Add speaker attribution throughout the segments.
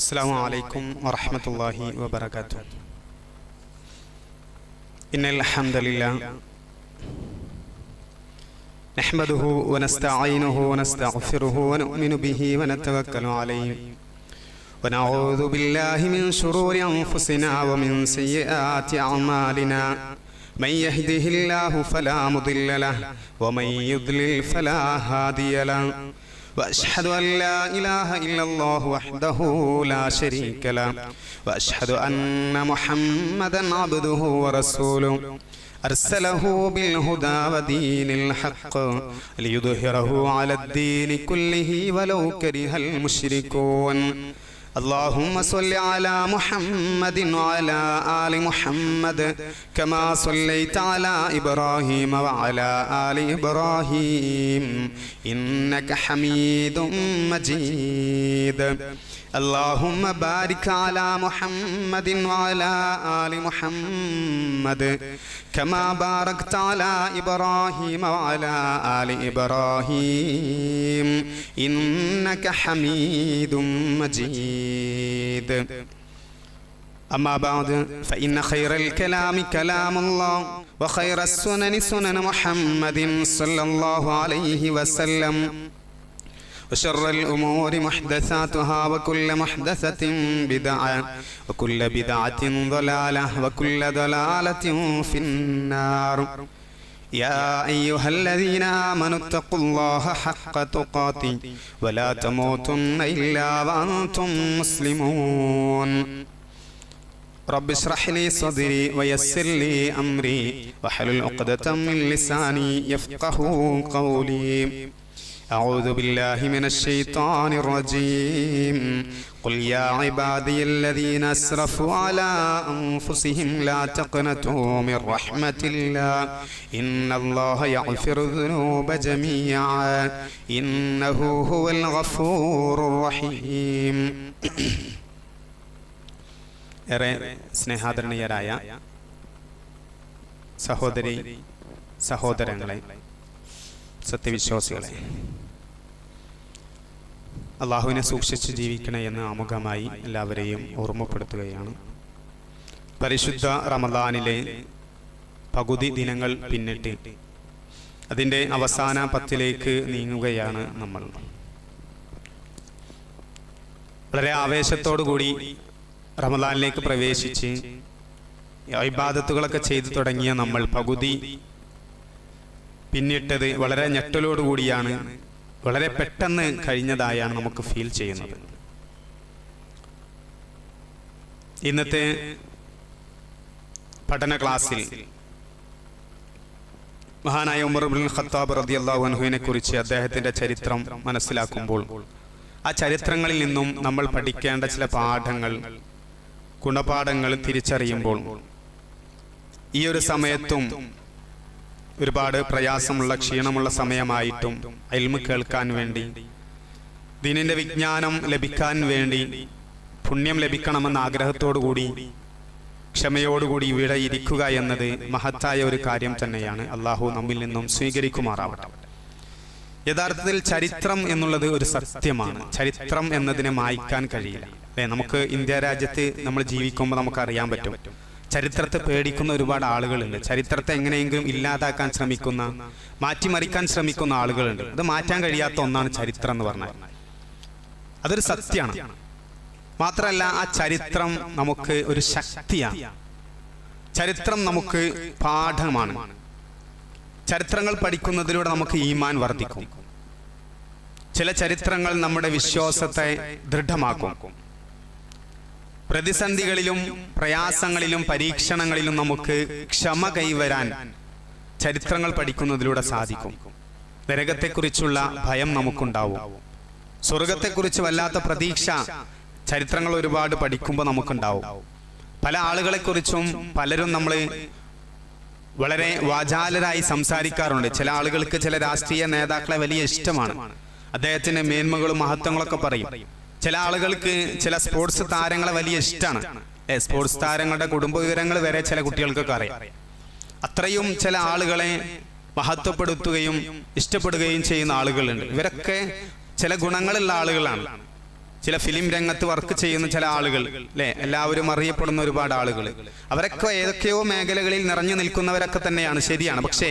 Speaker 1: السلام عليكم ورحمة الله وبركاته. إن الحمد لله نحمده ونستعينه ونستغفره ونؤمن به ونتوكل عليه ونعوذ بالله من شرور أنفسنا ومن سيئات أعمالنا من يهده الله فلا مضل له ومن يضلل فلا هادي له وأشهد أن لا إله إلا الله وحده لا شريك له وأشهد أن محمدا عبده ورسوله أرسله بالهدى ودين الحق ليظهره على الدين كله ولو كره المشركون. اللهم صل على محمد وعلى آل محمد كما صليت على إبراهيم وعلى آل إبراهيم إنك حميد مجيد. اللهم بارك على محمد وعلى آل محمد كما باركت على إبراهيم وعلى آل إبراهيم إنك حميد مجيد. أما بعد فإن خير الكلام كلام الله وخير السنن سنن محمد صلى الله عليه وسلم وشر الأمور محدثاتها وكل محدثة بدعة وكل بدعة ضلالة وكل ضلالة في النار. يا أيها الذين آمنوا اتقوا الله حق تقاته ولا تموتن إلا وأنتم مسلمون. رب اشرح لي صدري ويسر لي أمري واحلل عقدة من لساني يفقهوا قولي. أعوذ بالله من الشيطان الرجيم. قل يا عبادي الذين أسرفوا على أنفسهم لا تقنطوا من رحمة الله إن الله يغفر الذنوب جميعا إنه هو الغفور الرحيم. ഏറെ സ്നേഹാദരണീയരായ സഹോദരി സഹോദരങ്ങളെ, സത്യവിശ്വാസികളെ, അള്ളാഹുവിനെ സൂക്ഷിച്ച് ജീവിക്കണേ എന്ന് ആമുഖമായി എല്ലാവരെയും ഓർമ്മപ്പെടുത്തുകയാണ്. പരിശുദ്ധ റമദാനിലെ പകുതി ദിനങ്ങൾ പിന്നിട്ട് അതിൻ്റെ അവസാന പത്തിലേക്ക് നീങ്ങുകയാണ് നമ്മൾ. വളരെ ആവേശത്തോടുകൂടി റമദാനിലേക്ക് പ്രവേശിച്ച് ഇബാദത്തുകളൊക്കെ ചെയ്തു തുടങ്ങിയ നമ്മൾ പകുതി പിന്നിട്ടത് വളരെ ഞെട്ടലോടുകൂടിയാണ്, വളരെ പെട്ടെന്ന് കഴിഞ്ഞതായാണ് നമുക്ക് ഫീൽ ചെയ്യുന്നത്. ഇന്നത്തെ പഠന ക്ലാസ്സിൽ മഹാനായ ഉമർ ഇബ്നുൽ ഖത്താബ് റളിയല്ലാഹു അൻഹുവിനെ കുറിച്ച് അദ്ദേഹത്തിന്റെ ചരിത്രം മനസ്സിലാക്കുമ്പോൾ ആ ചരിത്രങ്ങളിൽ നിന്നും നമ്മൾ പഠിക്കേണ്ട ചില പാഠങ്ങൾ, ഗുണപാഠങ്ങൾ തിരിച്ചറിയുമ്പോൾ ഈ ഒരു സമയത്തും ഒരുപാട് പ്രയാസമുള്ള ക്ഷീണമുള്ള സമയമായിട്ടും ഇൽമ് കേൾക്കാൻ വേണ്ടി, ദീനിന്റെ വിജ്ഞാനം ലഭിക്കാൻ വേണ്ടി, പുണ്യം ലഭിക്കണമെന്ന ആഗ്രഹത്തോടുകൂടി ക്ഷമയോടുകൂടി ഇവിടെ ഇരിക്കുക എന്നത് മഹത്തായ ഒരു കാര്യം തന്നെയാണ്. അള്ളാഹു നമ്മിൽ നിന്നും സ്വീകരിക്കുമാറാവട്ടെ. യഥാർത്ഥത്തിൽ ചരിത്രം എന്നുള്ളത് ഒരു സത്യമാണ്. ചരിത്രം എന്നതിനെ മായ്ക്കാൻ കഴിയില്ല. നമുക്ക് ഇന്ത്യ രാജ്യത്ത് നമ്മൾ ജീവിക്കുമ്പോൾ നമുക്കറിയാൻ പറ്റും, ചരിത്രത്തെ പേടിക്കുന്ന ഒരുപാട് ആളുകളുണ്ട്. ചരിത്രത്തെ എങ്ങനെയെങ്കിലും ഇല്ലാതാക്കാൻ ശ്രമിക്കുന്ന, മാറ്റിമറിക്കാൻ ശ്രമിക്കുന്ന ആളുകളുണ്ട്. അത് മാറ്റാൻ കഴിയാത്ത ഒന്നാണ് ചരിത്രം എന്ന് പറഞ്ഞാൽ. അതൊരു സത്യമാണ്. മാത്രമല്ല, ആ ചരിത്രം നമുക്ക് ഒരു ശക്തിയാണ്. ചരിത്രം നമുക്ക് പാഠമാണ്. ചരിത്രങ്ങൾ പഠിക്കുന്നതിലൂടെ നമുക്ക് ഈമാൻ വർദ്ധിക്കും. ചില ചരിത്രങ്ങൾ നമ്മുടെ വിശ്വാസത്തെ ദൃഢമാക്കും. പ്രതിസന്ധികളിലും പ്രയാസങ്ങളിലും പരീക്ഷണങ്ങളിലും നമുക്ക് ക്ഷമ കൈവരാൻ ചരിത്രങ്ങൾ പഠിക്കുന്നതിലൂടെ സാധിക്കും. നരകത്തെക്കുറിച്ചുള്ള ഭയം നമുക്കുണ്ടാവും. സ്വർഗത്തെക്കുറിച്ച് വല്ലാത്ത പ്രതീക്ഷ ചരിത്രങ്ങൾ ഒരുപാട് പഠിക്കുമ്പോൾ നമുക്കുണ്ടാവും. പല ആളുകളെക്കുറിച്ചും പലരും നമ്മൾ വളരെ വാചാലരായി സംസാരിക്കാറുണ്ട്. ചില ആളുകൾക്ക് ചില രാഷ്ട്രീയ നേതാക്കളെ വലിയ ഇഷ്ടമാണ്. അദ്ദേഹത്തിന്റെ മേന്മകളും മഹത്വങ്ങളൊക്കെ പറയും. ചില ആളുകൾക്ക് ചില സ്പോർട്സ് താരങ്ങളെ വലിയ ഇഷ്ടമാണ്. സ്പോർട്സ് താരങ്ങളുടെ കുടുംബ വിവരങ്ങൾ വരെ ചില കുട്ടികൾക്കൊക്കെ അറിയാം. അത്രയും ചില ആളുകളെ മഹത്വപ്പെടുത്തുകയും ഇഷ്ടപ്പെടുകയും ചെയ്യുന്ന ആളുകളുണ്ട്. ഇവരൊക്കെ ചില ഗുണങ്ങളുള്ള ആളുകളാണ്. ചില ഫിലിം രംഗത്ത് വർക്ക് ചെയ്യുന്ന ചില ആളുകൾ അല്ലേ, എല്ലാവരും അറിയപ്പെടുന്ന ഒരുപാട് ആളുകൾ, അവരൊക്കെ ഏതൊക്കെയോ മേഖലകളിൽ നിറഞ്ഞു നിൽക്കുന്നവരൊക്കെ തന്നെയാണ്, ശരിയാണ്. പക്ഷേ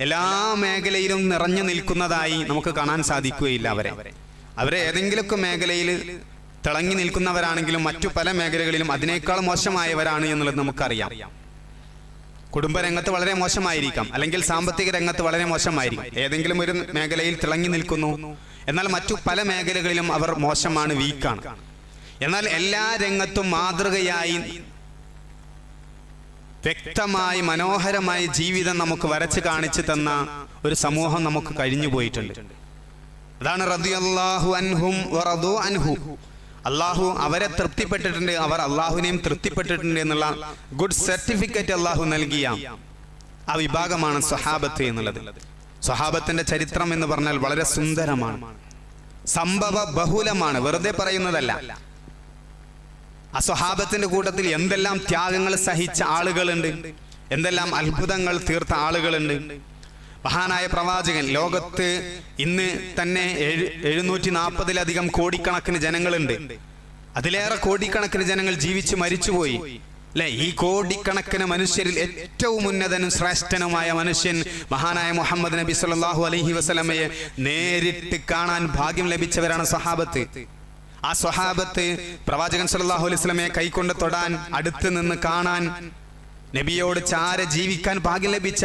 Speaker 1: എല്ലാ മേഖലയിലും നിറഞ്ഞു നിൽക്കുന്നതായി നമുക്ക് കാണാൻ സാധിക്കുകയില്ല. അവരെ ഏതെങ്കിലുമൊക്കെ മേഖലയിൽ തിളങ്ങി നിൽക്കുന്നവരാണെങ്കിലും മറ്റു പല മേഖലകളിലും അതിനേക്കാൾ മോശമായവരാണ് എന്നുള്ളത് നമുക്കറിയാം. കുടുംബരംഗത്ത് വളരെ മോശമായിരിക്കാം, അല്ലെങ്കിൽ സാമ്പത്തിക രംഗത്ത് വളരെ മോശമായിരിക്കും. ഏതെങ്കിലും ഒരു മേഖലയിൽ തിളങ്ങി നിൽക്കുന്നു, എന്നാൽ മറ്റു പല മേഖലകളിലും അവർ മോശമാണ്, വീക്കാണ്. എന്നാൽ എല്ലാ രംഗത്തും മാതൃകയായി വ്യക്തമായി മനോഹരമായി ജീവിതം നമുക്ക് വരച്ച് കാണിച്ചു തന്ന ഒരു സമൂഹം നമുക്ക് കഴിഞ്ഞു പോയിട്ടുണ്ട്. അതാണ് റളിയല്ലാഹു അൻഹും വറദു അൻഹു. അള്ളാഹു അവരെ തൃപ്തിപ്പെട്ടിട്ടുണ്ട്, അവർ അള്ളാഹുവിനെയും തൃപ്തിപ്പെട്ടിട്ടുണ്ട് എന്നുള്ള ഗുഡ് സർട്ടിഫിക്കറ്റ് അള്ളാഹു നൽകിയ ആ വിഭാഗമാണ് സ്വഹാബത്ത് എന്നുള്ളത്. സ്വഹാബത്തിന്റെ ചരിത്രം എന്ന് പറഞ്ഞാൽ വളരെ സുന്ദരമാണ്, സംഭവ ബഹുലമാണ്, വെറുതെ പറയുന്നതല്ല. ആ സ്വഹാബത്തിന്റെ കൂട്ടത്തിൽ എന്തെല്ലാം ത്യാഗങ്ങൾ സഹിച്ച ആളുകളുണ്ട്, എന്തെല്ലാം അത്ഭുതങ്ങൾ തീർത്ത ആളുകളുണ്ട്. മഹാനായ പ്രവാചകൻ, ലോകത്ത് ഇന്ന് തന്നെ 740-ലധികം കോടിക്കണക്കിന് ജനങ്ങളുണ്ട്. അതിലേറെ കോടിക്കണക്കിന് ജനങ്ങൾ ജീവിച്ച് മരിച്ചുപോയി അല്ലെ. ഈ കോടിക്കണക്കിന് മനുഷ്യരിൽ ഏറ്റവും ഉന്നതനും ശ്രേഷ്ഠനുമായ മനുഷ്യൻ മഹാനായ മുഹമ്മദ് നബി സല്ലല്ലാഹു അലൈഹി വസല്ലമയെ നേരിട്ട് കാണാൻ ഭാഗ്യം ലഭിച്ചവരാണ് സ്വഹാബത്ത്. ആ സ്വഹാബത്ത് പ്രവാചകൻ സല്ലല്ലാഹു അലൈഹി വസല്ലമയെ കൈകൊണ്ട് തൊടാൻ, അടുത്ത് നിന്ന് കാണാൻ, നബിയോട് ചാര ജീവിക്കാൻ ഭാഗ്യം ലഭിച്ച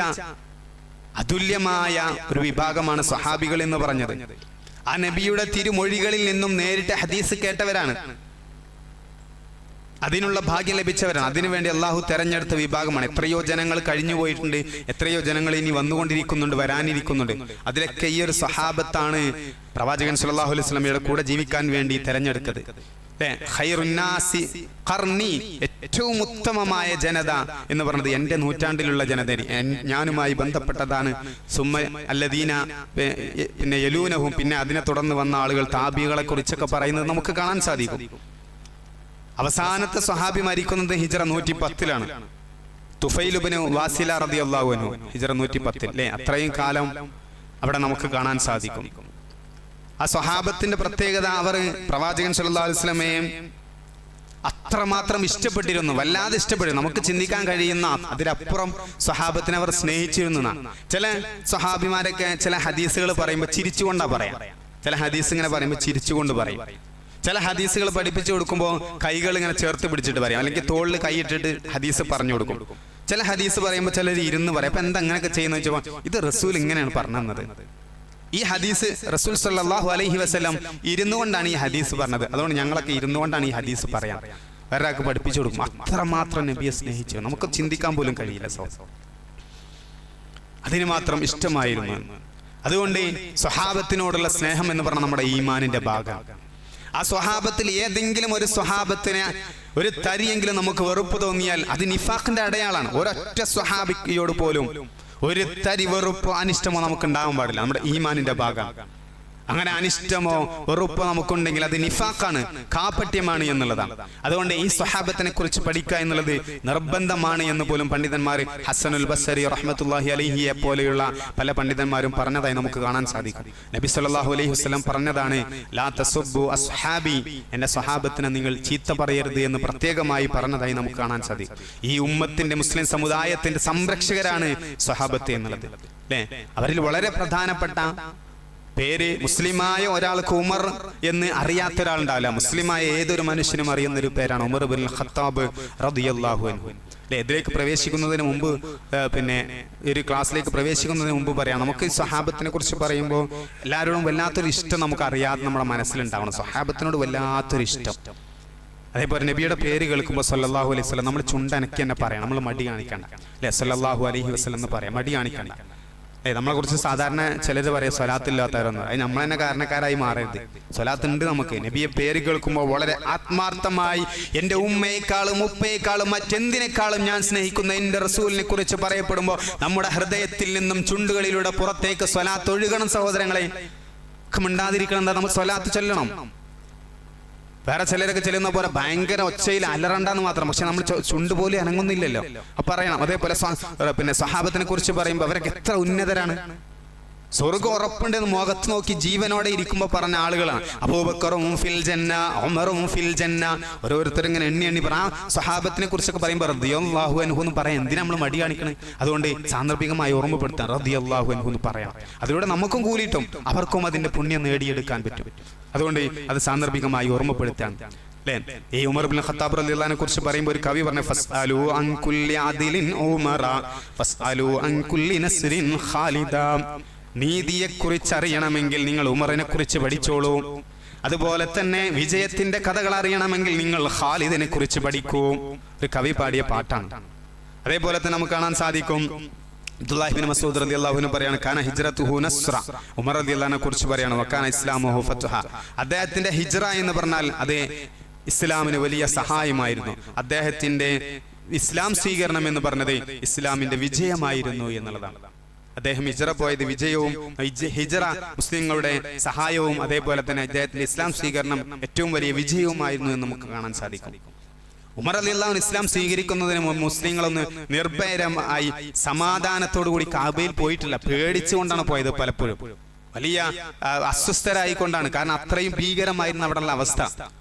Speaker 1: അതുല്യമായ ഒരു വിഭാഗമാണ് സ്വഹാബികൾ എന്ന് പറഞ്ഞത്. ആ നബിയുടെ തിരുമൊഴികളിൽ നിന്നും നേരിട്ട് ഹദീസ് കേട്ടവരാണ്, അതിനുള്ള ഭാഗ്യം ലഭിച്ചവരാണ്. അതിനുവേണ്ടി അള്ളാഹു തെരഞ്ഞെടുത്ത വിഭാഗമാണ്. എത്രയോ ജനങ്ങൾ കഴിഞ്ഞു പോയിട്ടുണ്ട്, എത്രയോ ജനങ്ങൾ ഇനി വന്നുകൊണ്ടിരിക്കുന്നുണ്ട്, വരാനിരിക്കുന്നുണ്ട്. അതിലൊക്കെ ഈ ഒരു സ്വഹാബത്താണ് പ്രവാചകൻ സല്ലല്ലാഹു അലൈഹി വസല്ലമയുടെ കൂടെ ജീവിക്കാൻ വേണ്ടി തെരഞ്ഞെടുത്തത്. ഖൈറുന്നാസി ഖർനി, ഏറ്റവും ഉത്തമമായ ജനത എന്ന് പറഞ്ഞത് എൻ്റെ നൂറ്റാണ്ടിലുള്ള ജനത, ഞാനുമായി ബന്ധപ്പെട്ടതാണ്. സുമ്മ അല്ലദീന, പിന്നെ യലൂനഹും, പിന്നെ അതിനെ തുടർന്ന് വന്ന ആളുകൾ, താബികളെ കുറിച്ചൊക്കെ പറയുന്നത് നമുക്ക് കാണാൻ സാധിക്കും. അവസാനത്തെ സ്വഹാബി മരിക്കുന്നത് ഹിജ്റ 110-ലാണ്. തുഫൈൽ ഇബ്നു വാസില റളിയല്ലാഹു അൻഹു, ഹിജ്റ 110 അല്ലേ. അത്രയും കാലം അവിടെ നമുക്ക് കാണാൻ സാധിക്കും. ആ സ്വഹാബത്തിന്റെ പ്രത്യേകത, അവർ പ്രവാചകൻ സല്ലല്ലാഹു അലൈഹി വസല്ലമയെ അത്രമാത്രം ഇഷ്ടപ്പെട്ടിരുന്നു, വല്ലാതെ ഇഷ്ടപ്പെട്ടിരുന്നു. നമുക്ക് ചിന്തിക്കാൻ കഴിയുന്ന അതിലപ്പുറം സ്വഹാബത്തിനെ അവർ സ്നേഹിച്ചിരുന്നു. ചില സ്വഹാബിമാരൊക്കെ ചില ഹദീസുകൾ പറയുമ്പോൾ ചിരിച്ചുകൊണ്ടാ പറയാം. ചില ഹദീസ് ഇങ്ങനെ പറയുമ്പോൾ ചിരിച്ചുകൊണ്ട് പറയും. ചില ഹദീസുകൾ പഠിപ്പിച്ചു കൊടുക്കുമ്പോൾ കൈകൾ ഇങ്ങനെ ചേർത്ത് പിടിച്ചിട്ട് പറയാം, അല്ലെങ്കിൽ തോളിൽ കൈയിട്ടിട്ട് ഹദീസ് പറഞ്ഞു കൊടുക്കും. ചില ഹദീസ് പറയുമ്പോൾ ചിലർ ഇരുന്ന് പറയാം. അപ്പൊ എന്താ അങ്ങനെയൊക്കെ ചെയ്യുന്ന വെച്ചപ്പോൾ, ഇത് റസൂൽ ഇങ്ങനെയാണ് പറഞ്ഞു തന്നത്. ഈ ഹദീസ് റസൂൽ സല്ലല്ലാഹു അലൈഹി വസല്ലം ഇരുന്നു കൊണ്ടാണ് ഈ ഹദീസ് പറഞ്ഞത്, അതുകൊണ്ട് ഞങ്ങളൊക്കെ ഇരുന്നു കൊണ്ടാണ് ഈ ഹദീസ് പറയാം. വേറൊരാൾക്ക് പഠിപ്പിച്ചു കൊടുക്കും. അത്രമാത്രം നബിയെ സ്നേഹിച്ചു, നമുക്ക് ചിന്തിക്കാൻ പോലും കഴിയില്ല. അതിന് മാത്രം ഇഷ്ടമായിരുന്നു. അതുകൊണ്ട് സ്വഹാബത്തിനോടുള്ള സ്നേഹം എന്ന് പറഞ്ഞാൽ നമ്മുടെ ഈമാനിന്റെ ഭാഗം. ആ സ്വഹാബത്തിൽ ഏതെങ്കിലും ഒരു സ്വഹാബത്തിനെ ഒരു തരിയെങ്കിലും നമുക്ക് വെറുപ്പ് തോന്നിയാൽ അത് നിഫാഖിന്റെ അടയാളാണ്. ഒരൊറ്റ സ്വഹാബിയോട് പോലും ഒരു തരി വെറുപ്പോ അനിഷ്ടമോ നമുക്ക് ഉണ്ടാകാൻ പാടില്ല, നമ്മുടെ ഈമാനിന്റെ ഭാഗം. അങ്ങനെ അനിഷ്ടമോ വെറുപ്പോ നമുക്കുണ്ടെങ്കിൽ അത് നിഫാഖാണ്, കാപട്യമാണ് എന്നുള്ളതാണ്. അതുകൊണ്ട് ഈ സ്വഹാബത്തിനെ കുറിച്ച് പഠിക്കുക എന്നുള്ളത് നിർബന്ധമാണ് എന്ന് പോലും പണ്ഡിതന്മാർ, ഹസനുൽ ബസ്സരി റഹ്മത്തുള്ളാഹി അലൈഹിയെ പോലെയുള്ള പല പണ്ഡിതന്മാരും പറഞ്ഞതായി നമുക്ക് കാണാൻ സാധിക്കും. നബി സല്ലല്ലാഹു അലൈഹി വസല്ലം പറഞ്ഞതാണ്, ലാ തസുബ്ബു അസ്ഹാബി, എന്റെ സ്വഹാബത്തിനെ നിങ്ങൾ ചീത്ത പറയരുത് എന്ന് പ്രത്യേകമായി പറഞ്ഞതായി നമുക്ക് കാണാൻ സാധിക്കും. ഈ ഉമ്മത്തിന്റെ, മുസ്ലിം സമുദായത്തിന്റെ സംരക്ഷകരാണ് സ്വഹാബത്ത് എന്നുള്ളത് അല്ലേ. അവരിൽ വളരെ പ്രധാനപ്പെട്ട പേര്, മുസ്ലിമായ ഒരാൾക്ക് ഉമർ എന്ന് അറിയാത്ത ഒരാളുണ്ടാവില്ല. മുസ്ലിമായ ഏതൊരു മനുഷ്യനും അറിയുന്ന ഒരു പേരാണ് ഉമർ ഇബ്നുൽ ഖത്താബ് റളിയല്ലാഹു അൻഹു. ഇതിലേക്ക് പ്രവേശിക്കുന്നതിന് മുമ്പ്, പിന്നെ ഒരു ക്ലാസ്സിലേക്ക് പ്രവേശിക്കുന്നതിന് മുമ്പ് പറയാം, നമുക്ക് ഈ സ്വഹാബത്തിനെ കുറിച്ച് പറയുമ്പോൾ എല്ലാവരോടും വല്ലാത്തൊരു ഇഷ്ടം നമുക്ക് അറിയാതെ നമ്മുടെ മനസ്സിലുണ്ടാവണം. സ്വഹാബത്തിനോട് വല്ലാത്തൊരു ഇഷ്ടം. അതേപോലെ നബിയുടെ പേര് കേൾക്കുമ്പോൾ സല്ലല്ലാഹു അലൈഹി വസല്ലം നമ്മൾ ചുണ്ടനക്കി തന്നെ പറയാം, നമ്മൾ മടി കാണിക്കണ്ട അല്ലെ. സല്ലല്ലാഹു അലൈഹി വസല്ലം എന്ന് പറയാം, മടി കാണിക്കണ്ട. നമ്മളെ കുറിച്ച് സാധാരണ ചിലർ പറയാം സ്വലാത്തില്ലാത്തവരെന്ന്. അത് നമ്മൾ തന്നെ കാരണക്കാരായി മാറരുത്. സ്വലാത്തുണ്ട് നമുക്ക്. നബിയെ പേര് കേൾക്കുമ്പോൾ വളരെ ആത്മാർത്ഥമായി എൻ്റെ ഉമ്മയെക്കാളും ഉപ്പയെക്കാളും മറ്റെന്തിനേക്കാളും ഞാൻ സ്നേഹിക്കുന്ന എൻ്റെ റസൂലിനെ കുറിച്ച് പറയപ്പെടുമ്പോൾ നമ്മുടെ ഹൃദയത്തിൽ നിന്നും ചുണ്ടുകളിലൂടെ പുറത്തേക്ക് സ്വലാത്ത് ഒഴുകണം. സഹോദരങ്ങളെ, മിണ്ടാതിരിക്കണം. എന്താ, നമ്മൾ സ്വലാത്ത് ചൊല്ലണം. വേറെ ചിലരൊക്കെ ചെല്ലുന്ന പോലെ ഭയങ്കര ഒച്ചയിൽ അലറണ്ടെന്ന് മാത്രം, പക്ഷെ നമ്മൾ ചുണ്ട് പോലും അനങ്ങുന്നില്ലല്ലോ. അപ്പൊ പറയണം. അതേപോലെ പിന്നെ സ്വഹാബത്തിനെ കുറിച്ച് പറയുമ്പോൾ അവരൊക്കെ എത്ര ഉന്നതരാണ്. സ്വർഗ്ഗം ഉറപ്പുണ്ടെന്ന് മുഖത്ത് നോക്കി ജീവനോടെ ഇരിക്കുമ്പോൾ പറഞ്ഞ ആളുകളാണ്. അബൂബക്കറും ഫിൽ ജന്ന, ഉമറും ഫിൽ ജന്ന. ഓരോരുത്തരും ഇങ്ങനെ എണ്ണി പറ. ആ സ്വഹാബത്തിനെ കുറിച്ചൊക്കെ പറയുമ്പോൾ റളിയല്ലാഹു അൻഹു എന്ന് പറയാം. എന്തിനാ നമ്മൾ മടി കാണിക്കണേ? അതുകൊണ്ട് സാന്ദർഭികമായി ഓർമ്മപ്പെടുത്താൻ റളിയല്ലാഹു അൻഹു എന്ന് പറയാം. അതിലൂടെ നമുക്കും കൂലിയിട്ടും അവർക്കും അതിന്റെ പുണ്യം നേടിയെടുക്കാൻ പറ്റും. അതുകൊണ്ട് അത് സാന്ദർഭികമായി ഓർമ്മപ്പെടുത്താൻ. ഈ ഉമർ ഇബ്നുൽ ഖത്താബ് റളിയല്ലാഹു അൻഹു കുറിച്ച് പറയുമ്പോൾ ഒരു കവി പറഞ്ഞു, ഫസ്അലു അൻ കുല്ലി അദിലിൻ ഉമറ ഫസ്അലു അൻ കുല്ലി നസ്രിൻ ഖാലിദ. നീതിയെക്കുറിച്ച് അറിയണമെങ്കിൽ നിങ്ങൾ ഉമറിനെ കുറിച്ച് പഠിച്ചോളൂ. അതുപോലെ തന്നെ വിജയത്തിന്റെ കഥകൾ അറിയണമെങ്കിൽ നിങ്ങൾ ഖാലിദിനെ കുറിച്ച് പഠിക്കൂ. ഒരു കവി പാടിയ പാട്ടാണ്. അതേപോലെ തന്നെ നമുക്ക് കാണാൻ സാധിക്കും അബ്ദുല്ലാഹി ഇബ്നു മസ്ഊദ് റളിയല്ലാഹു അൻഹു പറയാണ്, കാന ഹിജ്റതുഹു നസ്റ. ഉമർ റളിയല്ലാഹു അൻഹു കുറിച്ച് പറയാണ്, വകാന ഇസ്ലാമുഹു ഫത്ഹ. അദ്ദേഹത്തിന്റെ ഹിജ്റ എന്ന് പറഞ്ഞാൽ അത് ഇസ്ലാമിന് വലിയ സഹായമായിരുന്നു. അദ്ദേഹത്തിന്റെ ഇസ്ലാം സ്വീകരണം എന്ന് പറഞ്ഞത് ഇസ്ലാമിന്റെ വിജയമായിരുന്നു എന്നുള്ളതാണ്. അദ്ദേഹം ഹിജ്റ പോയത് വിജയവും, ഹിജ്റ മുസ്ലിങ്ങളുടെ സഹായവും, അതേപോലെ തന്നെ അദ്ദേഹത്തിന്റെ ഇസ്ലാം സ്വീകരണം ഏറ്റവും വലിയ വിജയവുമായിരുന്നു എന്ന് നമുക്ക് കാണാൻ സാധിക്കും. ഉമർ റളിയല്ലാഹു അൻഹു ഇസ്ലാം സ്വീകരിക്കുന്നതിന് മുമ്പ് മുസ്ലിങ്ങളൊന്ന് നിർഭയമായി സമാധാനത്തോടു കൂടി കാബയിൽ പോയിട്ടില്ല. പേടിച്ചുകൊണ്ടാണ് പോയത്. പലപ്പോഴും വലിയ അസ്വസ്ഥരായിക്കൊണ്ടാണ്. കാരണം അത്രയും ഭീകരമായിരുന്നു അവിടെയുള്ള അവസ്ഥ.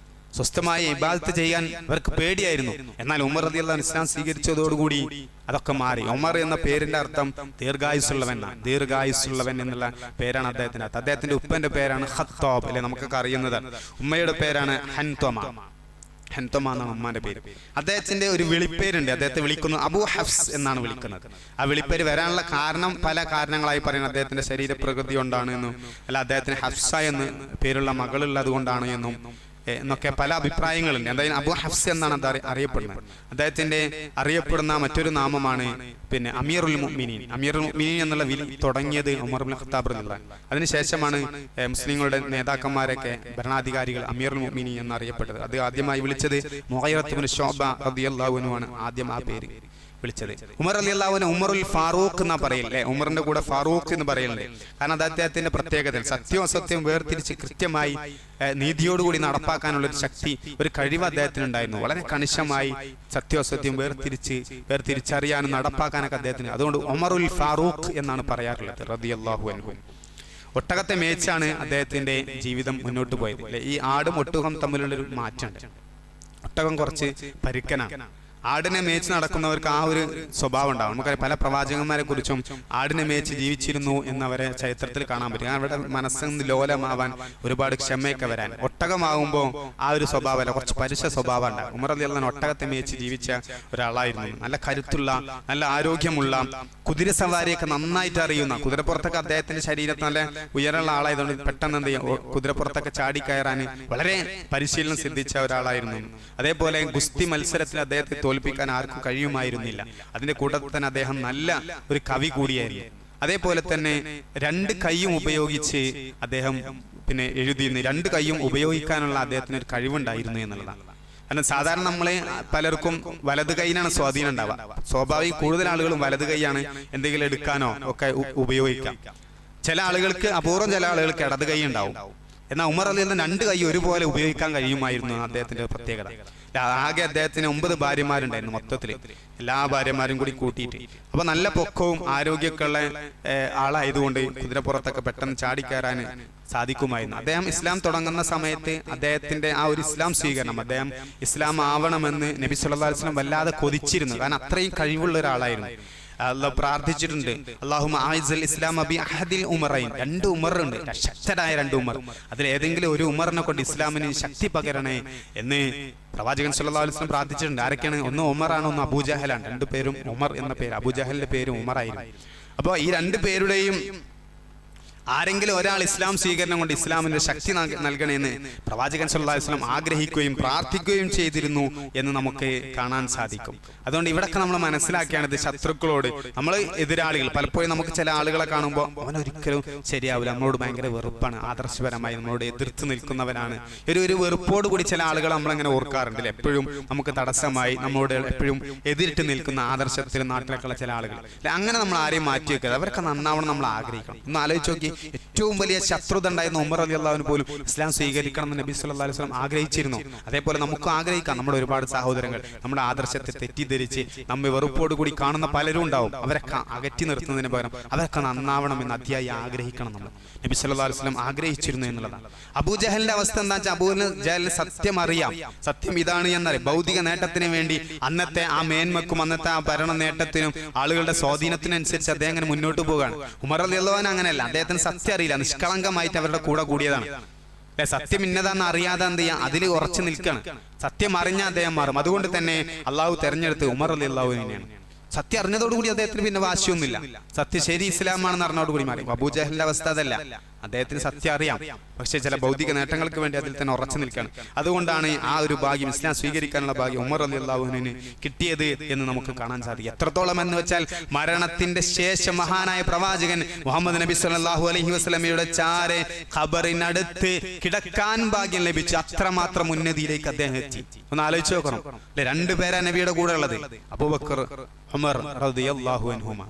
Speaker 1: സ്വസ്ഥമായി ഇബാദത്ത് ചെയ്യാൻ അവർക്ക് പേടിയായിരുന്നു. എന്നാൽ ഉമർ റളിയല്ലാഹു അൻഹു ഇസ്ലാം സ്വീകരിച്ചതോടുകൂടി അതൊക്കെ മാറി. ഉമർ എന്ന പേരിന്റെ അർത്ഥം ദീർഘായുസ്സുള്ളവൻ എന്നാണ്. ദീർഘായുസ്സുള്ളവൻ എന്നുള്ള പേരാണ് അദ്ദേഹത്തിന്റെ അർത്ഥം. അദ്ദേഹത്തിന്റെ ഉപ്പന്റെ പേരാണ് ഖത്താബ്, അല്ലെ നമുക്കൊക്കെ അറിയുന്നത്. ഉമ്മയുടെ പേരാണ് ഹൻതമ. ഹൻതമ എന്നാണ് ഉമ്മാന്റെ പേര്. അദ്ദേഹത്തിന്റെ ഒരു വിളിപ്പേരുണ്ട്. അദ്ദേഹത്തെ വിളിക്കുന്നത് അബൂ ഹഫ്സ് എന്നാണ് വിളിക്കുന്നത്. ആ വിളിപ്പേര് വരാനുള്ള കാരണം പല കാരണങ്ങളായി പറയുന്നത് അദ്ദേഹത്തിന്റെ ശരീരപ്രകൃതി കൊണ്ടാണ് എന്നും, അല്ല അദ്ദേഹത്തിന് ഹഫ്സ എന്ന് പേരുള്ള മകളുള്ളത് കൊണ്ടാണ് എന്നും എന്നൊക്കെ പല അഭിപ്രായങ്ങളുണ്ട്. എന്തായാലും അബൂ ഹഫ്സ് എന്നാണ് അത് അറിയപ്പെടുന്നത്. അദ്ദേഹത്തിന്റെ അറിയപ്പെടുന്ന മറ്റൊരു നാമമാണ് പിന്നെ അമീറുൽ മുഅ്മിനീൻ. അമീറുൽ മുഅ്മിനീൻ എന്നുള്ള വിളി തുടങ്ങിയത് ഉമർ ഇബ്നുൽ ഖത്താബ് റളിയല്ലാഹു അൻഹു. അതിനുശേഷമാണ് മുസ്ലിങ്ങളുടെ നേതാക്കന്മാരൊക്കെ ഭരണാധികാരികൾ അമീറുൽ മുഅ്മിനീൻ എന്നറിയപ്പെട്ടത്. അത് ആദ്യമായി വിളിച്ചത് മുഗീറത്ത് ഇബ്നു ശുഅബ റളിയല്ലാഹു അൻഹു ആണ് ആദ്യം ആ പേര് വിളിച്ചത്. ഉമർ റളിയല്ലാഹു അൻഹു ഉമറുൽ ഫാറൂഖ് എന്നാ പറയില്ലേ? ഉമറിന്റെ കൂടെ ഫാറൂഖ് എന്ന് പറയുന്നുണ്ട്. കാരണം അത് അദ്ദേഹത്തിന്റെ പ്രത്യേകത. സത്യവും അസത്യവും വേർതിരിച്ച് കൃത്യമായി നീതിയോടുകൂടി നടപ്പാക്കാനുള്ള ഒരു ശക്തി, ഒരു കഴിവ് അദ്ദേഹത്തിനുണ്ടായിരുന്നു. വളരെ കണിശമായി സത്യവും അസത്യവും വേർതിരിച്ചറിയാനും നടപ്പാക്കാനൊക്കെ അദ്ദേഹത്തിന്. അതുകൊണ്ട് ഉമറുൽ ഫാറൂഖ് എന്നാണ് പറയാറുള്ളത് റളിയല്ലാഹു അൻഹു. ഒട്ടകത്തെ മേച്ചാണ് അദ്ദേഹത്തിന്റെ ജീവിതം മുന്നോട്ട് പോയത്. അല്ലെ, ഈ ആടും ഒട്ടകം തമ്മിലുള്ളൊരു മാറ്റമുണ്ട്. ഒട്ടകം കുറച്ച് പരുക്കനാണ്. ആടിനെ മേച്ച് നടക്കുന്നവർക്ക് ആ ഒരു സ്വഭാവം ഉണ്ടാവും. നമുക്കറിയാം പല പ്രവാചകന്മാരെ കുറിച്ചും ആടിനെ മേച്ച് ജീവിച്ചിരുന്നു എന്നവരെ ചരിത്രത്തിൽ കാണാൻ പറ്റും. അവരുടെ മനസ്സിന് ലോലമാവാൻ, ഒരുപാട് ക്ഷമയൊക്കെ വരാൻ. ഒട്ടകമാകുമ്പോൾ ആ ഒരു സ്വഭാവമല്ല, കുറച്ച് പരുഷ സ്വഭാവം ഉണ്ടാകും. ഉമർ റളിയല്ലാഹു അൻഹു ഒട്ടകത്തെ മേച്ച് ജീവിച്ച ഒരാളായിരുന്നു. നല്ല കരുത്തുള്ള, നല്ല ആരോഗ്യമുള്ള, കുതിര സവാരിയൊക്കെ നന്നായിട്ട് അറിയുന്ന, കുതിരപ്പുറത്തൊക്കെ അദ്ദേഹത്തിന്റെ ശരീരത്തിൽ നല്ല ഉയരമുള്ള ആളായതുകൊണ്ട് പെട്ടെന്ന് എന്ത് ചെയ്യും, കുതിരപ്പുറത്തൊക്കെ ചാടിക്കയറാൻ വളരെ പരിശീലനം സിദ്ധിച്ച ഒരാളായിരുന്നു. അതേപോലെ ഗുസ്തി മത്സരത്തിൽ അദ്ദേഹത്തെ തോൽപ്പിക്കാൻ ആർക്കും കഴിയുമായിരുന്നില്ല. അതിന്റെ കൂട്ടത്തിൽ തന്നെ അദ്ദേഹം നല്ല ഒരു കവി കൂടിയായിരുന്നു. അതേപോലെ തന്നെ രണ്ട് കൈയും ഉപയോഗിച്ച് അദ്ദേഹം പിന്നെ എഴുതിയിരുന്നു. രണ്ട് കൈയും ഉപയോഗിക്കാനുള്ള അദ്ദേഹത്തിന് ഒരു കഴിവുണ്ടായിരുന്നു എന്നുള്ളതാണ്. കാരണം സാധാരണ നമ്മളെ പലർക്കും വലത് കൈയിനാണ് സ്വാധീനം ഉണ്ടാവുക. സ്വാഭാവിക കൂടുതൽ ആളുകളും വലത് കൈയാണ് എന്തെങ്കിലും എടുക്കാനോ ഒക്കെ ഉപയോഗിക്കാം. ചില ആളുകൾക്ക്, അപൂർവം ചില ആളുകൾക്ക് ഇടത് കൈ ഉണ്ടാവും. എന്നാൽ ഉമർ റളിയല്ലാഹു അൻഹു രണ്ട് കൈ ഒരുപോലെ ഉപയോഗിക്കാൻ കഴിയുമായിരുന്നു അദ്ദേഹത്തിന്റെ പ്രത്യേകത. ആകെ അദ്ദേഹത്തിന് 9 ഭാര്യമാരുണ്ടായിരുന്നു മൊത്തത്തിൽ, എല്ലാ ഭാര്യമാരും കൂടി കൂട്ടിയിട്ട്. അപ്പൊ നല്ല പൊക്കവും ആരോഗ്യമൊക്കെ ഉള്ള ആളായതുകൊണ്ട് കുതിരപ്പുറത്തൊക്കെ പെട്ടെന്ന് ചാടിക്കയറാൻ സാധിക്കുമായിരുന്നു. അദ്ദേഹം ഇസ്ലാം തുടങ്ങുന്ന സമയത്ത് അദ്ദേഹത്തിന്റെ ആ ഒരു ഇസ്ലാം സ്വീകരണം, അദ്ദേഹം ഇസ്ലാം ആവണമെന്ന് നബി സല്ലല്ലാഹു അലൈഹി വസല്ലം വല്ലാതെ കൊതിച്ചിരുന്നു. കാരണം അത്രയും കഴിവുള്ള ഒരാളായിരുന്നു. അല്ലാഹു പ്രാർത്ഥിച്ചിട്ടുണ്ട്, അല്ലാഹുമ്മ ആഇസ്ൽ ഇസ്ലാമ ബി അഹദിൽ ഉമറൈൻ. 2 ഉമറുണ്ട്, ശക്തരായ 2 ഉമർ. അതിൽ ഏതെങ്കിലും ഒരു ഉമറിനെ കൊണ്ട് ഇസ്ലാമിന് ശക്തി പകരണേ എന്ന് പ്രവാചകൻ സല്ലല്ലാഹു അലൈഹി വസല്ലം പ്രാർത്ഥിച്ചിട്ടുണ്ട്. ആരൊക്കെയാണ്? ഒന്ന് ഉമറാണ്, ഒന്ന് അബൂജഹലാണ്. 2 പേരും ഉമർ എന്ന പേര്. അബൂജഹലിന്റെ പേരും ഉമറായിരുന്നു. അപ്പോൾ ഈ 2 പേരുടെയും ആരെങ്കിലും ഒരാൾ ഇസ്ലാം സ്വീകരണം കൊണ്ട് ഇസ്ലാമിന്റെ ശക്തി നൽകണമെന്ന് പ്രവാചകൻ സല്ലല്ലാഹു അലൈഹി വസല്ലം ആഗ്രഹിക്കുകയും പ്രാർത്ഥിക്കുകയും ചെയ്തിരുന്നു എന്ന് നമുക്ക് കാണാൻ സാധിക്കും. അതുകൊണ്ട് ഇവിടൊക്കെ നമ്മൾ മനസ്സിലാക്കിയാണിത്. ശത്രുക്കളോട്, നമ്മൾ എതിരാളികൾ, പലപ്പോഴും നമുക്ക് ചില ആളുകളെ കാണുമ്പോൾ അവനൊരിക്കലും ശരിയാവില്ല, നമ്മളോട് ഭയങ്കര വെറുപ്പാണ്, ആദർശപരമായി നമ്മളോട് എതിർത്ത് നിൽക്കുന്നവനാണ്, ഒരു വെറുപ്പോട് കൂടി ചില ആളുകൾ നമ്മളങ്ങനെ ഓർക്കാറുണ്ട്. എപ്പോഴും നമുക്ക് തടസ്സമായി, നമ്മളോട് എപ്പോഴും എതിരിട്ട് നിൽക്കുന്ന ആദർശത്തിൽ നാട്ടിലൊക്കെയുള്ള ചില ആളുകൾ. അങ്ങനെ നമ്മൾ ആരെയും മാറ്റി വെക്കരുത്. അവരൊക്കെ നന്നാവണം നമ്മൾ ആഗ്രഹിക്കണം. ഒന്ന് ആലോചിച്ച് നോക്കി, ഏറ്റവും വലിയ ശത്രുത ഉണ്ടായിരുന്ന ഉമർ റളിയല്ലാഹു പോലും ഇസ്ലാം സ്വീകരിക്കണം എന്ന് നബി സല്ലല്ലാഹു അലൈഹി വസല്ലം ആഗ്രഹിച്ചിരുന്നു. അതേപോലെ നമുക്ക് ആഗ്രഹിക്കാം. നമ്മുടെ ഒരുപാട് സഹോദരങ്ങൾ നമ്മുടെ ആദർശത്തെ തെറ്റിദ്ധരിച്ച് നമ്മെ വെറുപ്പോടുകൂടി കാണുന്ന പലരും ഉണ്ടാവും. അവരൊക്കെ അകറ്റി നിർത്തുന്നതിന് പകരം അവരൊക്കെ നന്നാവണമെന്ന് അതിയായി ആഗ്രഹിക്കണം. നമ്മൾ നബി സല്ലല്ലാഹു അലൈഹി വസല്ലം ആഗ്രഹിച്ചിരുന്നു എന്നുള്ളതാണ്. അബൂജഹലിന്റെ അവസ്ഥ എന്താ വെച്ചാൽ, അബൂജഹലിന് സത്യം അറിയാം, സത്യം ഇതാണ് എന്നറിയാം. ഭൗതിക നേട്ടത്തിന് വേണ്ടി അന്നത്തെ ആ മേന്മക്കും അന്നത്തെ ആ ഭരണ നേട്ടത്തിനും ആളുകളുടെ സ്വാധീനത്തിനനുസരിച്ച് അദ്ദേഹം അങ്ങനെ മുന്നോട്ട് പോവുകയാണ്. ഉമർ റളിയല്ലാഹു അൻഹു അങ്ങനെയല്ല. അദ്ദേഹത്തിന് സത്യം അറിയില്ല, നിഷ്കളങ്കമായിട്ട് അവരുടെ കൂടെ കൂടിയതാണ്. സത്യം ഇന്നതാന്ന് അറിയാതെ എന്ത് ചെയ്യാം, അതിൽ ഉറച്ചു നിൽക്കണം. സത്യം അറിഞ്ഞ അദ്ദേഹം മാറും. അതുകൊണ്ട് തന്നെ അള്ളാഹു തെരഞ്ഞെടുത്ത് ഉമർ റളിയല്ലാഹു അൻഹുവിനെയാണ്. സത്യം അറിഞ്ഞതോടുകൂടി അദ്ദേഹത്തിന് പിന്നെ വാശിയൊന്നുമില്ല. സത്യം ശരി ഇസ്ലാമാണെന്ന് അറിഞ്ഞതോടുകൂടി മാറി. അബൂജഹലിന്റെ അവസ്ഥ അതല്ല. അദ്ദേഹത്തിന് സത്യം അറിയാം, പക്ഷേ ചില ഭൗതിക നേട്ടങ്ങൾക്ക് വേണ്ടി അതിൽ തന്നെ ഉറച്ചു നിൽക്കണം. അതുകൊണ്ടാണ് ആ ഒരു ഭാഗ്യം, ഇസ്ലാം സ്വീകരിക്കാനുള്ള ഭാഗ്യം ഉമർ റളിയല്ലാഹു അൻഹുവിന് കിട്ടിയത് എന്ന് നമുക്ക് കാണാൻ സാധിക്കും. എത്രത്തോളം എന്ന് വെച്ചാൽ, മരണത്തിന്റെ ശേഷം മഹാനായ പ്രവാചകൻ മുഹമ്മദ് നബി സല്ലല്ലാഹു അലൈഹി വസല്ലമയുടെ ചാരെ ഖബറിനടുത്ത് കിടക്കാൻ ഭാഗ്യം ലഭിച്ചു. അത്രമാത്രം ഉന്നതിയിലേക്ക് അദ്ദേഹം എത്തി. ഒന്ന് ആലോചിച്ച് നോക്കണം അല്ലെ, രണ്ടുപേരാ നബിയുടെ കൂടെ ഉള്ളത്, അബൂബക്കർ ഉമർ റളിയല്ലാഹു അൻഹുമ.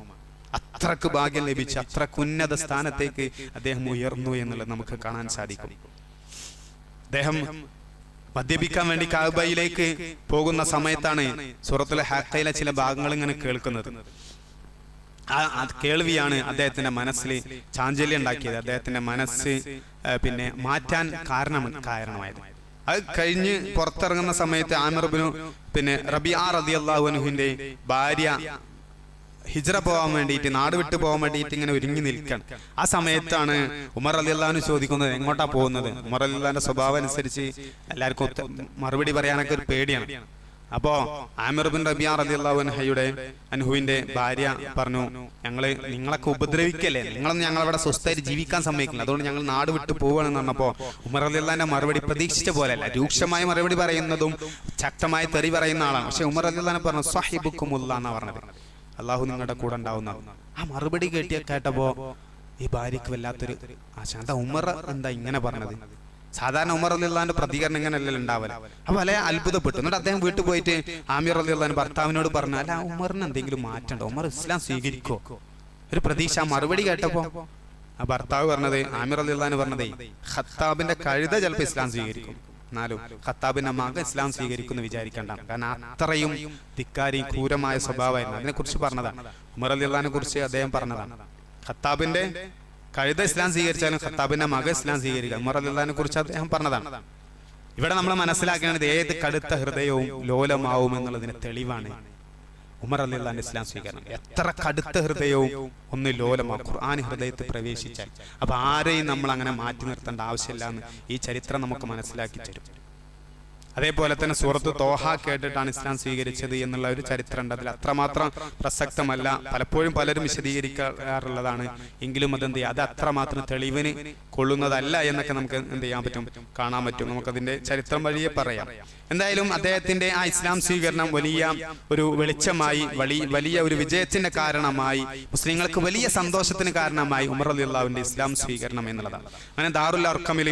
Speaker 1: അത്രക്ക് ഭാഗ്യം ലഭിച്ച് അത്രക്ക് ഉന്നത സ്ഥാനത്തേക്ക് അദ്ദേഹം ഉയർന്നു എന്നുള്ളത് നമുക്ക് കാണാൻ സാധിക്കും. അദ്ദേഹം മദ്യപിക്കാൻ വേണ്ടി കഅബയിലേക്ക് പോകുന്ന സമയത്താണ് സൂറത്തുൽ ഹഖയിലെ ചില ഭാഗങ്ങൾ ഇങ്ങനെ കേൾക്കുന്നത്. ആ കേൾവിയാണ് അദ്ദേഹത്തിന്റെ മനസ്സിൽ ചാഞ്ചല്യം ഉണ്ടാക്കിയത്, അദ്ദേഹത്തിന്റെ മനസ്സ് പിന്നെ മാറ്റാൻ കാരണമായത്. അത് കഴിഞ്ഞ് പുറത്തിറങ്ങുന്ന സമയത്ത് ആമിർ ഇബ്നു റബീഅ റളിയല്ലാഹു അൻഹുവിന്റെ ഭാര്യ ഹിജ്റ പോകാൻ വേണ്ടിയിട്ട്, നാട് വിട്ടു പോകാൻ വേണ്ടിയിട്ട് ഇങ്ങനെ ഒരുങ്ങി നിൽക്കാൻ. ആ സമയത്താണ് ഉമർ റളിയല്ലാഹു അൻഹു ചോദിക്കുന്നത്, എങ്ങോട്ടാ പോകുന്നത്? ഉമർ റളിയല്ലാഹുവിന്റെ സ്വഭാവം അനുസരിച്ച് എല്ലാവർക്കും മറുപടി പറയാനൊക്കെ ഒരു പേടിയാണ്. അപ്പോ ആമിർ ഇബ്നു റബീഅ റളിയല്ലാഹു അൻഹുവിന്റെ ഭാര്യ പറഞ്ഞു, നിങ്ങളൊക്കെ ഉപദ്രവിക്കല്ലേ, നിങ്ങളൊന്നും ഞങ്ങളവിടെ സ്വസ്ഥമായിട്ട് ജീവിക്കാൻ സമ്മതിക്കില്ല, അതുകൊണ്ട് ഞങ്ങൾ നാട് വിട്ടു പോവുകയാണെന്ന് പറഞ്ഞപ്പോ ഉമർ റളിയല്ലാഹുവിന്റെ മറുപടി പ്രതീക്ഷിച്ച പോലെയല്ല. രൂക്ഷമായ മറുപടി പറയുന്നതും ശക്തമായ തെറി പറയുന്ന ആളാണ്. പക്ഷെ ഉമർ റളിയല്ലാഹു പറഞ്ഞു, സ്വഹിബുക്കുമുല്ലാ എന്നാ പറഞ്ഞത്, അള്ളാഹു നിങ്ങളുടെ കൂടെ ഉണ്ടാവുന്ന. ആ മറുപടി കേട്ടപ്പോ ഈ ഭാര്യക്ക് വല്ലാത്തൊരു ആശ. എന്താ ഉമർ എന്താ ഇങ്ങനെ പറഞ്ഞത്? സാധാരണ ഉമർ റളിയല്ലാഹുവിന്റെ പ്രതികരണം ഇങ്ങനെയല്ലല്ലോ ഉണ്ടാവില്ല. അപ്പൊ വളരെ അത്ഭുതപ്പെട്ടു. എന്നിട്ട് അദ്ദേഹം വീട്ടിൽ പോയിട്ട് ആമിർ റളിയല്ലാഹു ഭർത്താവിനോട് പറഞ്ഞു, അല്ല ഉമറിന് എന്തെങ്കിലും മാറ്റണ്ടോ, ഉമർ ഇസ്ലാം സ്വീകരിക്കോ? ഒരു പ്രതീക്ഷ. മറുപടി കേട്ടപ്പോ ആ ഭർത്താവ് പറഞ്ഞത്, ആമിർ റളിയല്ലാഹു പറഞ്ഞതേ, ഖത്താബിന്റെ കഴുത ചിലപ്പോൾ ഇസ്ലാം സ്വീകരിക്കും, എന്നാലും ഖത്താബിന്റെ മകൻ ഇസ്ലാം സ്വീകരിക്കുന്നു വിചാരിക്കണ്ട. കാരണം അത്രയും ധിക്കാരി ക്രൂരമായ സ്വഭാവമായിരുന്നു. അതിനെ കുറിച്ച് പറഞ്ഞതാണ്, ഉമർ റളിയല്ലാഹുവിനെ കുറിച്ച് അദ്ദേഹം പറഞ്ഞതാണ്. ഖത്താബിന്റെ കഴുത ഇസ്ലാം സ്വീകരിച്ചാലും ഖത്താബിന്റെ മകൻ ഇസ്ലാം സ്വീകരിക്കാം, ഉമർ റളിയല്ലാഹുവിനെ കുറിച്ച് അദ്ദേഹം പറഞ്ഞതാണ്. ഇവിടെ നമ്മൾ മനസ്സിലാക്കേണ്ടത്, ഏത് കടുത്ത ഹൃദയവും ലോലമാവും എന്നുള്ളതിന് തെളിവാണ് ഉമർ റളിയല്ലാഹു ഇസ്ലാം സ്വീകരണം. എത്ര കടുത്ത ഹൃദയവും ഒന്ന് ലോലമാവും ഖുർആൻ ഹൃദയത്തിൽ പ്രവേശിച്ചാൽ. അപ്പൊ ആരെയും നമ്മൾ അങ്ങനെ മാറ്റി നിർത്തേണ്ട ആവശ്യമില്ല എന്ന് ഈ ചരിത്രം നമുക്ക് മനസ്സിലാക്കി തരും. അതേപോലെ തന്നെ സൂറത്ത് തോഹ കേട്ടിട്ടാണ് ഇസ്ലാം സ്വീകരിച്ചത് എന്നുള്ള ഒരു ചരിത്രം ഉണ്ട്. അതിൽ അത്രമാത്രം പ്രസക്തമല്ല, പലപ്പോഴും പലരും വിശദീകരിക്കാറുള്ളതാണ്. എങ്കിലും അത് അത്രമാത്രം തെളിവിന് കൊള്ളുന്നതല്ല എന്നൊക്കെ നമുക്ക് എന്ത് ചെയ്യാൻ പറ്റും, കാണാൻ പറ്റും. നമുക്കതിന്റെ ചരിത്രം വഴിയെ പറയാം. എന്തായാലും അദ്ദേഹത്തിന്റെ ആ ഇസ്ലാം സ്വീകരണം വലിയ ഒരു വെളിച്ചമായി, വലിയ ഒരു വിജയത്തിന്റെ കാരണമായി, മുസ്ലിങ്ങൾക്ക് വലിയ സന്തോഷത്തിന് കാരണമായി ഉമർ റളിയല്ലാഹുവിന്റെ ഇസ്ലാം സ്വീകരണം എന്നുള്ളതാണ്. അങ്ങനെ ദാറുൽ അർഖമിൽ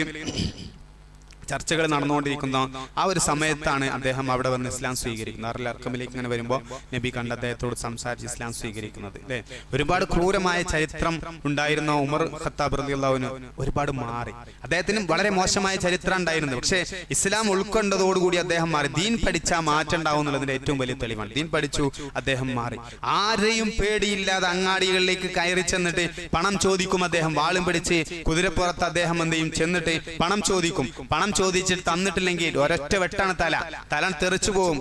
Speaker 1: ചർച്ചകൾ നടന്നുകൊണ്ടിരിക്കുന്ന ആ ഒരു സമയത്താണ് അദ്ദേഹം അവിടെ വന്ന് ഇസ്ലാം സ്വീകരിക്കുന്നത്. ദാറുൽ അർഖമിലേക്ക് ഇങ്ങനെ വരുമ്പോൾ നബി കണ്ട് അദ്ദേഹത്തോട് സംസാരിച്ച് ഇസ്ലാം സ്വീകരിക്കുന്നത് അല്ലേ. ഒരുപാട് ക്രൂരമായ ചരിത്രം ഉണ്ടായിരുന്ന ഉമർ ഖത്താബ് റളിയല്ലാഹു അൻഹു ഒരുപാട് മാറി. അദ്ദേഹത്തിന് വളരെ മോശമായ ചരിത്രം ഉണ്ടായിരുന്നു. പക്ഷേ ഇസ്ലാം ഉൾക്കൊണ്ടതോടുകൂടി അദ്ദേഹം മാറി. ദീൻ പഠിച്ചാൽ മാറ്റം ഉണ്ടാവും എന്നുള്ളതിന്റെ ഏറ്റവും വലിയ തെളിവാണ്. ദീൻ പഠിച്ചു, അദ്ദേഹം മാറി. ആരെയും പേടിയില്ലാതെ അങ്ങാടികളിലേക്ക് കയറി ചെന്നിട്ട് പണം ചോദിക്കും. അദ്ദേഹം വാളും പിടിച്ച് കുതിരപ്പുറത്ത് അദ്ദേഹം എന്ത് ചെയ്യും, ചെന്നിട്ട് പണം ചോദിക്കും. പണം ചോദിച്ചിട്ട് തന്നിട്ടില്ലെങ്കിൽ ഒരൊറ്റ വെട്ടാണ് തല തെറിച്ചു പോകും,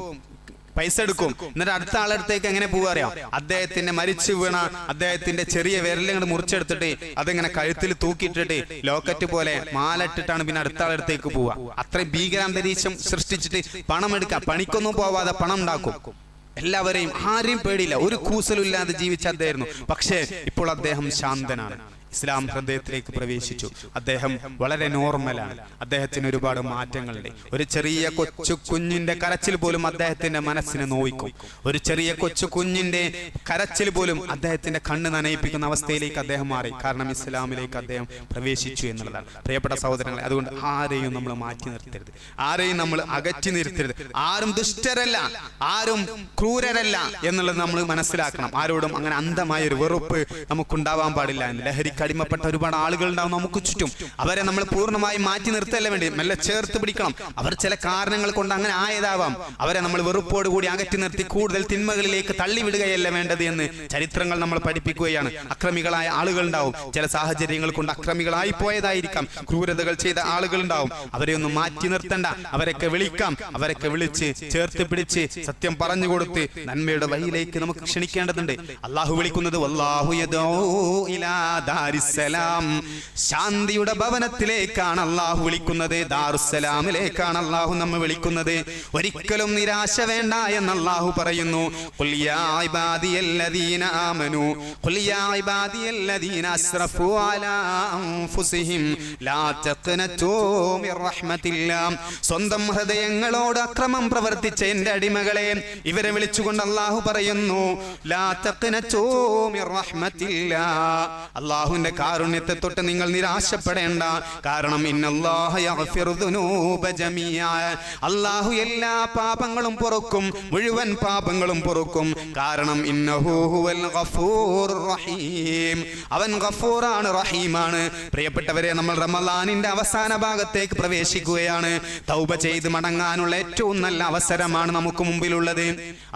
Speaker 1: പൈസ എടുക്കും. എന്നിട്ട് അടുത്ത ആളടുത്തേക്ക് എങ്ങനെ പോവുക അറിയാം, അദ്ദേഹത്തിന്റെ മരിച്ചു വീണ അദ്ദേഹത്തിന്റെ ചെറിയ വിരലുകൾ മുറിച്ചെടുത്തിട്ട് അതിങ്ങനെ കഴുത്തിൽ തൂക്കിയിട്ടിട്ട് ലോക്കറ്റ് പോലെ മാലട്ടിട്ടാണ് പിന്നെ അടുത്ത ആളടുത്തേക്ക് പോവുക. അത്രയും ഭീകരാന്തരീക്ഷം സൃഷ്ടിച്ചിട്ട് പണം എടുക്കാം. പണിക്കൊന്നും പോവാതെ പണം ഉണ്ടാക്കും. എല്ലാവരെയും ആരെയും പേടിയില്ല, ഒരു കൂസലില്ലാതെ ജീവിച്ച അദ്ദേഹമായിരുന്നു. പക്ഷേ ഇപ്പോൾ അദ്ദേഹം ശാന്തനാണ്. ഇസ്ലാം ഹൃദയത്തിലേക്ക് പ്രവേശിച്ചു. അദ്ദേഹം വളരെ നോർമലാണ്. അദ്ദേഹത്തിന് ഒരുപാട് മാറ്റങ്ങളുണ്ട്. ഒരു ചെറിയ കൊച്ചു കുഞ്ഞിന്റെ കരച്ചിൽ പോലും അദ്ദേഹത്തിന്റെ മനസ്സിനെ നോവിക്കും. ഒരു ചെറിയ കൊച്ചു കുഞ്ഞിന്റെ കരച്ചിൽ പോലും അദ്ദേഹത്തിന്റെ കണ്ണ് നനയിപ്പിക്കുന്ന അവസ്ഥയിലേക്ക് അദ്ദേഹം മാറി. കാരണം ഇസ്ലാമിലേക്ക് അദ്ദേഹം പ്രവേശിച്ചു എന്നുള്ളതാണ്. പ്രിയപ്പെട്ട സഹോദരങ്ങളെ, അതുകൊണ്ട് ആരെയും നമ്മൾ മാറ്റി നിർത്തരുത്, ആരെയും നമ്മൾ അകറ്റി നിർത്തരുത്. ആരും ദുഷ്ടരല്ല, ആരും ക്രൂരരല്ല എന്നുള്ളത് നമ്മൾ മനസ്സിലാക്കണം. ആരോടും അങ്ങനെ അന്ധമായ ഒരു വെറുപ്പ് നമുക്കുണ്ടാവാൻ പാടില്ല. ലഹരി ലഹരിക്ക് അടിമപ്പെട്ട ഒരുപാട് ആളുകൾ ഉണ്ടാവും നമുക്ക് ചുറ്റും. അവരെ നമ്മൾ പൂർണ്ണമായി മാറ്റി നിർത്തല്ല വേണ്ടി, മെല്ലെ ചേർത്ത് പിടിക്കണം. അവർ ചില കാരണങ്ങൾ കൊണ്ട് അങ്ങനെ ആയതാവാം. അവരെ നമ്മൾ വെറുപ്പോട് കൂടി അകറ്റി നിർത്തി കൂടുതൽ തിന്മകളിലേക്ക് തള്ളിവിടുകയല്ല വേണ്ടത് എന്ന് ചരിത്രങ്ങൾ നമ്മൾ പഠിപ്പിക്കുകയാണ്. അക്രമികളായ ആളുകൾ ഉണ്ടാവും, ചില സാഹചര്യങ്ങൾ കൊണ്ട് അക്രമികളായി പോയതായിരിക്കാം, ക്രൂരതകൾ ചെയ്ത ആളുകൾ ഉണ്ടാവും. അവരെ ഒന്നും മാറ്റി നിർത്തണ്ട, അവരൊക്കെ വിളിക്കാം. അവരൊക്കെ വിളിച്ച് ചേർത്ത് പിടിച്ച് സത്യം പറഞ്ഞു കൊടുത്ത് നന്മയുടെ വഴിയിലേക്ക് നമുക്ക് ക്ഷണിക്കേണ്ടതുണ്ട്. അള്ളാഹു വിളിക്കുന്നത് വല്ലാഹു യദഊ ഇലാ ദാരിസ്സലാം, ശാന്തിയുടെ ഭവനത്തിലേക്കാണ് അള്ളാഹു വിളിക്കുന്നത്. ദാറുസ്സലാമിലേക്കാണ് അള്ളാഹു നമ്മെ വിളിക്കുന്നത്. ഒരിക്കലും നിരാശ വേണ്ട എന്ന് അള്ളാഹു പറയുന്നു. ഖുൽ യാ ഇബാദിയല്ലദീന ആമനൂ ഖുൽ യാ ഇബാദിയല്ലദീന അസ്റഫൂ അലാ അൻഫുസിഹിം ലാ തഖ്നതൂ മിർ റഹ്മത്തില്ലാഹ്. സ്വന്തം ഹൃദയങ്ങളോട് അക്രമം പ്രവർത്തിച്ച എൻ്റെ അടിമകളെ, ഇവരെ വിളിച്ചുകൊണ്ട് അള്ളാഹു പറയുന്നു ലാ തഖ്നതൂ മിർ റഹ്മത്തില്ലാഹ്, അള്ളാഹുവിന്റെ കാരുണ്യത്തെ തൊട്ട് നിങ്ങൾ നിരാശപ്പെടേണ്ട. കാരണം ഇന്നല്ലാഹ യഗ്ഫിറു ദുനൂബ ജമീഅ, അള്ളാഹു എല്ലാ പാപങ്ങളും പൊറുക്കും, മുഴുവൻ പാപങ്ങളും പൊറുക്കും. കാരണം ഇന്നഹു ഹുവൽ ഗഫൂറുർ റഹീം, അവൻ ഗഫൂറാണ്, റഹീമാണ്. പ്രിയപ്പെട്ടവരെ, നമ്മൾ റമളാനിന്റെ അവസാന ഭാഗത്തേക്ക് പ്രവേശിക്കുകയാണ്. തൗബ ചെയ്ത് മടങ്ങാനുള്ള ഏറ്റവും നല്ല അവസരമാണ് നമുക്ക് മുമ്പിലുള്ളത്.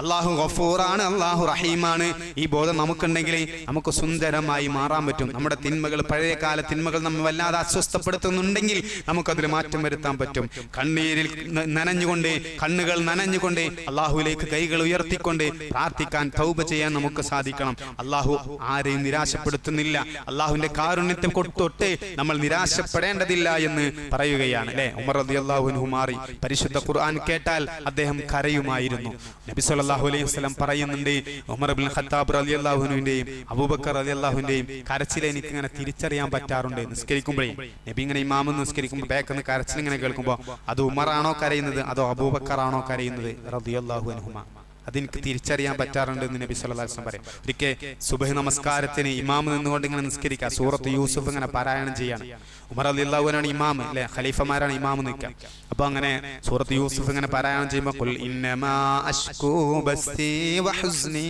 Speaker 1: അള്ളാഹു ഗഫൂറാണ്, അള്ളാഹു റഹീമാണ്. ഈ ബോധം നമുക്കുണ്ടെങ്കിൽ നമുക്ക് സുന്ദരമായി മാറാൻ പറ്റും. നമ്മുടെ തിന്മകൾ, പഴയകാല തിന്മകൾ നമ്മെ വല്ലാതെ അസ്വസ്ഥപ്പെടുത്തുന്നുണ്ടെങ്കിൽ നമുക്കതിൽ മാറ്റം വരുത്താൻ പറ്റും. കണ്ണീരിൽ നനഞ്ഞുകൊണ്ട്, കണ്ണുകൾ നനഞ്ഞുകൊണ്ട് അള്ളാഹുവിലേക്ക് കൈകൾ ഉയർത്തിക്കൊണ്ട് പ്രാർത്ഥിക്കാൻ, തൗബ ചെയ്യാൻ നമുക്ക് സാധിക്കണം. അള്ളാഹു ആരെയും നിരാശപ്പെടുത്തുന്നില്ല. അള്ളാഹുവിന്റെ കാരുണ്യത്തെ തൊട്ട് നമ്മൾ നിരാശപ്പെടേണ്ടതില്ല എന്ന് പറയുകയാണ് അല്ലെ. ഉമർ റളിയല്ലാഹു അൻഹു മാറി പരിശുദ്ധ ഖുർആൻ കേട്ടാൽ അദ്ദേഹം കരയുമായിരുന്നു. നബി സല്ലല്ലാഹു അലൈഹി വസല്ലം പറയുന്നുണ്ട്, ഉമർ ഇബ്നുൽ ഖത്താബ് റളിയല്ലാഹു അൻഹുവിന്റെയും അബൂബക്കർ റളിയല്ലാഹുവിന്റെയും കരച്ചിൽ എനിക്ക് ഇങ്ങനെ തിരിച്ചറിയാൻ പറ്റാറുണ്ട്. നിസ്കരിക്കുമ്പോഴേ നബി ഇങ്ങനെ ഇമാമ് നിസ്കരിക്കുമ്പോൾ ബാക്കിന്ന് കരച്ചിൽ ഇങ്ങനെ കേൾക്കുമ്പോൾ അത് ഉമറാണോ കരയുന്നത് അതോ അബൂബക്കറാണോ കരയുന്നത് റളിയല്ലാഹു അൻഹുമാ, അതെനിക്ക് തിരിച്ചറിയാൻ പറ്റാറുണ്ട് എന്ന് നബി സല്ലല്ലാഹു അലൈഹി വസല്ലം പറയും. ഒരിക്കൽ സുബ്ഹ് നമസ്കാരത്തിന് ഇമാമ് നിന്നുകൊണ്ട് ഇങ്ങനെ നിസ്കരിക്കുക, സൂറത്ത് യൂസുഫ് ഇങ്ങനെ പാരായണം ചെയ്യാണ്. ഉമർ റളിയല്ലാഹു അൻഹു ആണ് ഇമാമ് അല്ലെ, ഖലീഫമാരാണ് ഇമാമ് നിൽക്കുക. അപ്പൊ അങ്ങനെ സൂറത്ത് യൂസുഫ് ഇങ്ങനെ പാരായണം ചെയ്യുമ്പോൾ ഖുൽ ഇന്നമാ അശ്കൂ ബസ്തി വഹുസ്നി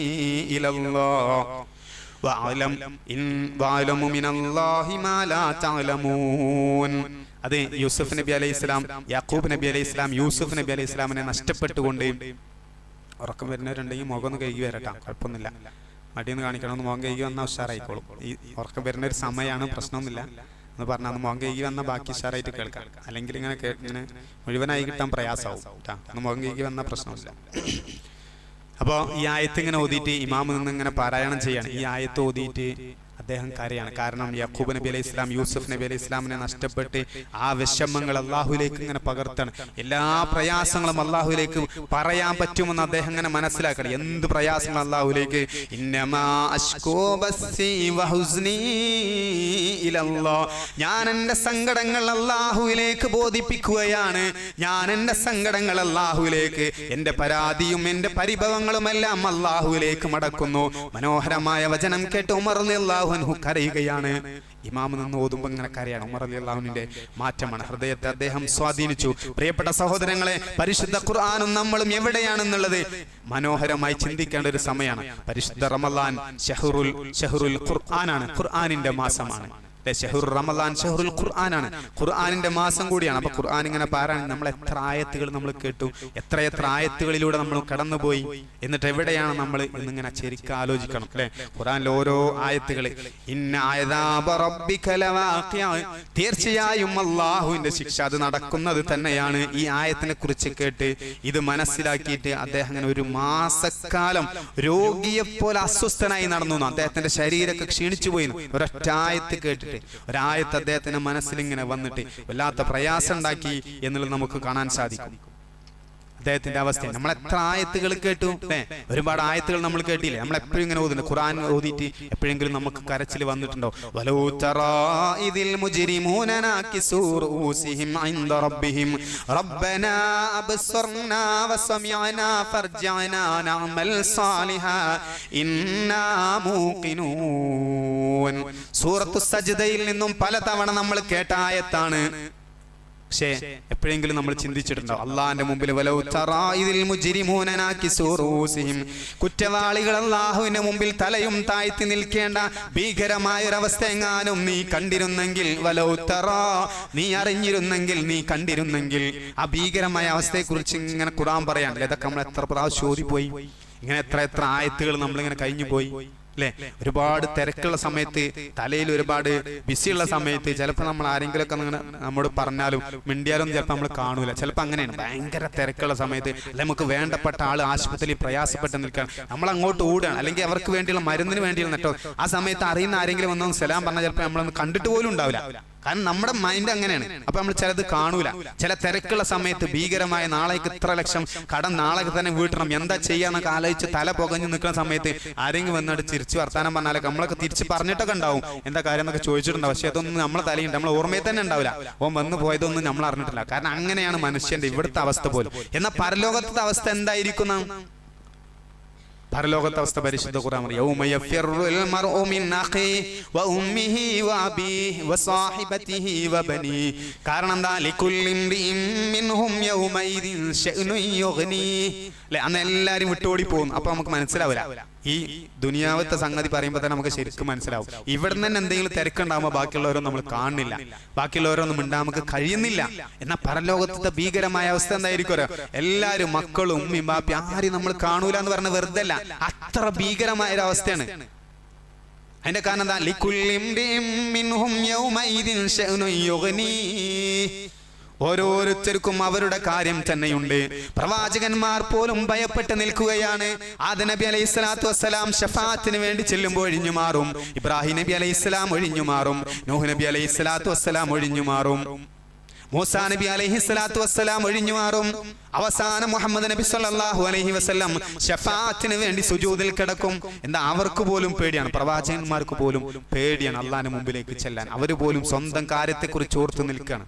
Speaker 1: ഇലല്ലാഹ് വഅലമു മിനല്ലാഹി മാ ലാ തഅലമൂൻ. അത് യൂസുഫ് നബി അലൈഹി ഇസ്ലാം, യാക്കൂബ് നബി അലൈഹി ഇസ്ലാം യൂസുഫ് നബി അലൈഹി ഇസ്ലാമിനെ നഷ്ടപ്പെട്ടുകൊണ്ട്, ഉറക്കം വരുന്നവരുണ്ടെങ്കിൽ മുഖം ഒന്ന് കഴുകി വരട്ടാ, കുഴപ്പമൊന്നുമില്ല. മടിയൊന്ന് കാണിക്കണമെന്ന് മുഖം കഴുകി വന്നാൽ ഉഷാറായിക്കോളും. ഈ ഉറക്കം വരുന്ന ഒരു സമയമാണ്, പ്രശ്നമൊന്നുമില്ല എന്ന് പറഞ്ഞാൽ അന്ന് മുഖം കഴുകി വന്നാൽ ബാക്കി ഉഷാറായിട്ട് കേൾക്കാം. അല്ലെങ്കിൽ ഇങ്ങനെ മുഴുവനായി കിട്ടാൻ പ്രയാസമാവും കേട്ടാ. അന്ന് മുഖം കഴുകി വന്നാൽ പ്രശ്നമില്ല. അപ്പോൾ ഈ ആയത്ത് ഇങ്ങനെ ഓതിയിട്ട് ഇമാമ് നിന്ന് ഇങ്ങനെ പാരായണം ചെയ്യാണ്. ഈ ആയത്ത് ഓതിയിട്ട് അദ്ദേഹം കരയാണ്. കാരണം യാക്കൂബ് നബി അലൈഹി ഇസ്ലാം യൂസുഫ് നബി അലൈഹി ഇസ്ലാമിനെ നഷ്ടപ്പെട്ട് ആ വിഷമങ്ങൾ അള്ളാഹുലേക്ക് ഇങ്ങനെ പകർത്താണ്. എല്ലാ പ്രയാസങ്ങളും അള്ളാഹുലേക്ക് പറയാൻ പറ്റുമെന്ന് അദ്ദേഹം ഇങ്ങനെ മനസ്സിലാക്കണം. എന്ത് പ്രയാസങ്ങൾ അള്ളാഹുലേക്ക്, ഇന്നമാ അശ്കൂ ബസ്സി വഹുസ്നി ഇലല്ലാഹ്, ഞാൻ എൻ്റെ സങ്കടങ്ങൾ അള്ളാഹുവിലേക്ക് ബോധിപ്പിക്കുകയാണ്. ഞാൻ എൻ്റെ സങ്കടങ്ങൾ അള്ളാഹുവിലേക്ക്, എൻ്റെ പരാതിയും എൻ്റെ പരിഭവങ്ങളുമെല്ലാം അള്ളാഹുവിലേക്ക് മടക്കുന്നു. മനോഹരമായ വചനം കേട്ട് ഉമർ റളിയല്ലാഹു അൻഹു കരയുകയാണ്. ഇമാമ് നിന്ന് ഓതുമ്പോൾ ഇങ്ങനെ കരയാണ്. ഉമർ റളിയല്ലാഹുവിന്റെ മാറ്റമാണ്, ഹൃദയത്തെ അദ്ദേഹം സ്വാധീനിച്ചു. പ്രിയപ്പെട്ട സഹോദരങ്ങളെ, പരിശുദ്ധ ഖുർആനും നമ്മളും എവിടെയാണെന്നുള്ളത് മനോഹരമായി ചിന്തിക്കേണ്ട ഒരു സമയമാണ്. പരിശുദ്ധ റമളാൻ ഷഹ്റുൽ ഖുർആനാണ്, ഖുർആനിന്റെ മാസമാണ്. ഷഹ്റുർ റമളാൻ ഷഹ്റുൽ ഖുർആനാണ്, ഖുർആനിന്റെ മാസം കൂടിയാണ്. അപ്പൊ ഖുർആൻ ഇങ്ങനെ പാരായണം, നമ്മൾ എത്ര ആയത്തുകൾ നമ്മൾ കേട്ടു, എത്ര ആയത്തുകളിലൂടെ നമ്മൾ കടന്നുപോയി, എന്നിട്ട് എവിടെയാണ് നമ്മൾ എന്നിങ്ങനെ ശരിക്കും ആലോചിക്കണം അല്ലെ. ഖുർആനിലെ ഓരോ ആയത്തുകൾ, ഇന്ന അദാബ റബ്ബിക ലവാഖിഅ, തീർച്ചയായും അല്ലാഹുവിന്റെ ശിക്ഷ അത് നടക്കുന്നത് തന്നെയാണ്. ഈ ആയത്തിനെ കുറിച്ച് കേട്ട് ഇത് മനസ്സിലാക്കിയിട്ട് അദ്ദേഹം അങ്ങനെ ഒരു മാസക്കാലം രോഗിയെപ്പോലെ അസ്വസ്ഥനായി നടന്നു. അദ്ദേഹത്തിന്റെ ശരീരമൊക്കെ ക്ഷീണിച്ചു പോയി. ഒരൊറ്റ ആയത്ത് കേട്ടിട്ട്, ഒരായത്ത് അദ്ദേഹത്തിന്റെ മനസ്സിലിങ്ങനെ വന്നിട്ട് വല്ലാത്ത പ്രയാസം ഉണ്ടാക്കി എന്നുള്ളത് നമുക്ക് കാണാൻ സാധിക്കും. അദ്ദേഹത്തിന്റെ അവസ്ഥ, നമ്മൾ എത്ര ആയത്തുകൾ കേട്ടു അല്ലേ, ഒരുപാട് ആയത്തുകൾ നമ്മൾ കേട്ടില്ലേ. നമ്മൾ എപ്പോഴും ഇങ്ങനെ ഓതുന്നു. ഖുർആൻ ഓതിയിട്ട് എപ്പോഴെങ്കിലും നമുക്ക് കരച്ചിൽ വന്നിട്ടുണ്ടോ? വലൗ തറാ ഇദിൽ മുജ്രിമൂന നാകിസൂ റൂസിഹിം ഇൻദ റബ്ബിഹിം റബ്ബനാ അബ്സർനാ വസമിഅനാ ഫർജിഅനാ നഅമൽ സാലിഹാ ഇന്നാ മൂഖിനൂൻ. സൂറത്തു സജ്ദയിൽ നിന്നും പലതവണ നമ്മൾ കേട്ട ആയത്താണ്. പക്ഷേ എപ്പോഴെങ്കിലും നമ്മൾ ചിന്തിച്ചിട്ടുണ്ടോ അള്ളാഹിന്റെ മുമ്പിൽ കുറ്റവാളികൾ അള്ളാഹുവിന്റെ മുമ്പിൽ തലയും താഴ്ത്തി നിൽക്കേണ്ട ഭീകരമായൊരവസ്ഥ എങ്ങാനും നീ കണ്ടിരുന്നെങ്കിൽ നീ അറിഞ്ഞിരുന്നെങ്കിൽ നീ കണ്ടിരുന്നെങ്കിൽ ആ ഭീകരമായ അവസ്ഥയെക്കുറിച്ച് ഇങ്ങനെ ഖുർആൻ പറയാൻ ഇതൊക്കെ നമ്മൾ എത്ര പ്രാവശ്യം ഓതിപ്പോയി, ഇങ്ങനെ എത്ര ആയത്തുകൾ നമ്മളിങ്ങനെ കഴിഞ്ഞു പോയി അല്ലെ. ഒരുപാട് തിരക്കുള്ള സമയത്ത്, തലയിൽ ഒരുപാട് ബിസിയുള്ള സമയത്ത് ചിലപ്പോൾ നമ്മൾ ആരെങ്കിലുമൊക്കെ നമ്മോട് പറഞ്ഞാലും മിണ്ടിയാലും ചിലപ്പോൾ നമ്മൾ കാണൂല. ചിലപ്പോൾ അങ്ങനെയാണ്, ഭയങ്കര തിരക്കുള്ള സമയത്ത് അല്ലെ നമുക്ക് വേണ്ടപ്പെട്ട ആൾ ആശുപത്രിയിൽ പ്രയാസപ്പെട്ട് നിൽക്കാൻ നമ്മൾ അങ്ങോട്ട് ഓടുകയാണ്, അല്ലെങ്കിൽ അവർക്ക് വേണ്ടിയുള്ള മരുന്നിന് വേണ്ടിയുള്ള നെട്ടോ ആ സമയത്ത് അറിയുന്ന ആരെങ്കിലും ഒന്നും സലാം പറഞ്ഞാൽ ചിലപ്പോൾ നമ്മളൊന്നും കണ്ടിട്ട് പോലും ഉണ്ടാവില്ല. കാരണം നമ്മുടെ മൈൻഡ് അങ്ങനെയാണ്. അപ്പൊ നമ്മൾ ചിലത് കാണൂല. ചില തിരക്കുള്ള സമയത്ത് ഭീകരമായ നാളേക്ക് ഇത്ര ലക്ഷം കടം നാളെ തന്നെ വീട്ടണം, എന്താ ചെയ്യാന്നൊക്കെ ആലോചിച്ച് തല പുകഞ്ഞു നിൽക്കുന്ന സമയത്ത് ആരെങ്കിലും വന്നിട്ട് തിരിച്ച് വർത്താനം പറഞ്ഞാലൊക്കെ നമ്മളൊക്കെ തിരിച്ച് പറഞ്ഞിട്ടൊക്കെ ഉണ്ടാവും എന്താ കാര്യം എന്നൊക്കെ ചോദിച്ചിട്ടുണ്ടാവും. പക്ഷെ അതൊന്നും നമ്മളെ തലയുണ്ട്, നമ്മളെ ഓർമ്മയിൽ തന്നെ ഉണ്ടാവില്ല. ഓൻ വന്നു പോയതൊന്നും നമ്മൾ അറിഞ്ഞിട്ടില്ല. കാരണം അങ്ങനെയാണ് മനുഷ്യന്റെ ഇവിടുത്തെ അവസ്ഥ പോലും. എന്നാൽ പരലോകത്തെ അവസ്ഥ എന്തായിരിക്കും? പരലോകത്തെ അവസ്ഥ പരിശുദ്ധ ഖുർആൻ പറയും, യൗമ യഫിറുൽ മർഉ മിൻ അഖീഹി വ ഉമ്മിഹി വ അബീഹി വ സാഹിബതിഹി വ ബനീഹി. കാരണം എന്താ? ലികുല്ലി ഇംറിഇൻ മിൻഹും യൗമൈദിൻ ശഅ്നുൻ യുഗ്നീ. അല്ലേ, അന്ന് എല്ലാവരും വിട്ടോടി പോകും. അപ്പൊ നമുക്ക് മനസ്സിലാവില്ല. ഈ ദുനിയാവത്തെ സംഗതി പറയുമ്പോൾ തന്നെ നമുക്ക് ശരിക്കും മനസ്സിലാവും. ഇവിടെ തന്നെ എന്തെങ്കിലും തിരക്കുണ്ടാകുമ്പോൾ ബാക്കിയുള്ളവരൊന്നും നമ്മൾ കാണുന്നില്ല, ബാക്കിയുള്ളവരൊന്നും മിണ്ടാൻ നമുക്ക് കഴിയുന്നില്ല. എന്നാൽ പരലോകത്തെ ഭീകരമായ അവസ്ഥ എന്തായിരിക്കും? എല്ലാവരും മക്കളും ഉമ്മയും ബാപ്പി ആരും നമ്മൾ കാണൂല എന്ന് പറഞ്ഞ വെറുതെ അല്ല, അത്ര ഭീകരമായ ഒരു അവസ്ഥയാണ്. അതിന്റെ കാരണം എന്താ? ലികുല്ലി ഇംറിഇൻ മിൻഹും യൗമൈദിൻ ശഅ്നുൻ യുഗ്നീ. ഓരോരുത്തർക്കും അവരുടെ കാര്യം തന്നെയുണ്ട്. പ്രവാചകന്മാർ പോലും ഭയപ്പെട്ട് നിൽക്കുകയാണ്. ആദം നബി അലൈഹി സ്വലാത്തു വസ്സലാം ഷഫാഅത്തിന് വേണ്ടി ചെല്ലുമ്പോൾ ഒഴിഞ്ഞു മാറും, ഇബ്രാഹിം നബി അലൈഹി സ്വലാം ഒഴിഞ്ഞു മാറും, നൂഹ് നബി അലൈഹി സ്വലാത്തു വസ്സലാം ഒഴിഞ്ഞു മാറും, മൂസാ നബി അലൈഹി സ്വലാത്തു വസ്സലാം ഒഴിഞ്ഞു മാറും. അവസാനം മുഹമ്മദ് നബി സല്ലല്ലാഹു അലൈഹി വസല്ലം ഷഫാഅത്തിന് വേണ്ടി സുജൂദിൽ കിടക്കും. എന്താ? അവർക്ക് പോലും പേടിയാണ്, പ്രവാചകന്മാർക്ക് പോലും പേടിയാണ് അള്ളാഹിന്റെ മുമ്പിലേക്ക് ചെല്ലാൻ. അവർ പോലും സ്വന്തം കാര്യത്തെക്കുറിച്ച് ഓർത്ത് നിൽക്കുകയാണ്.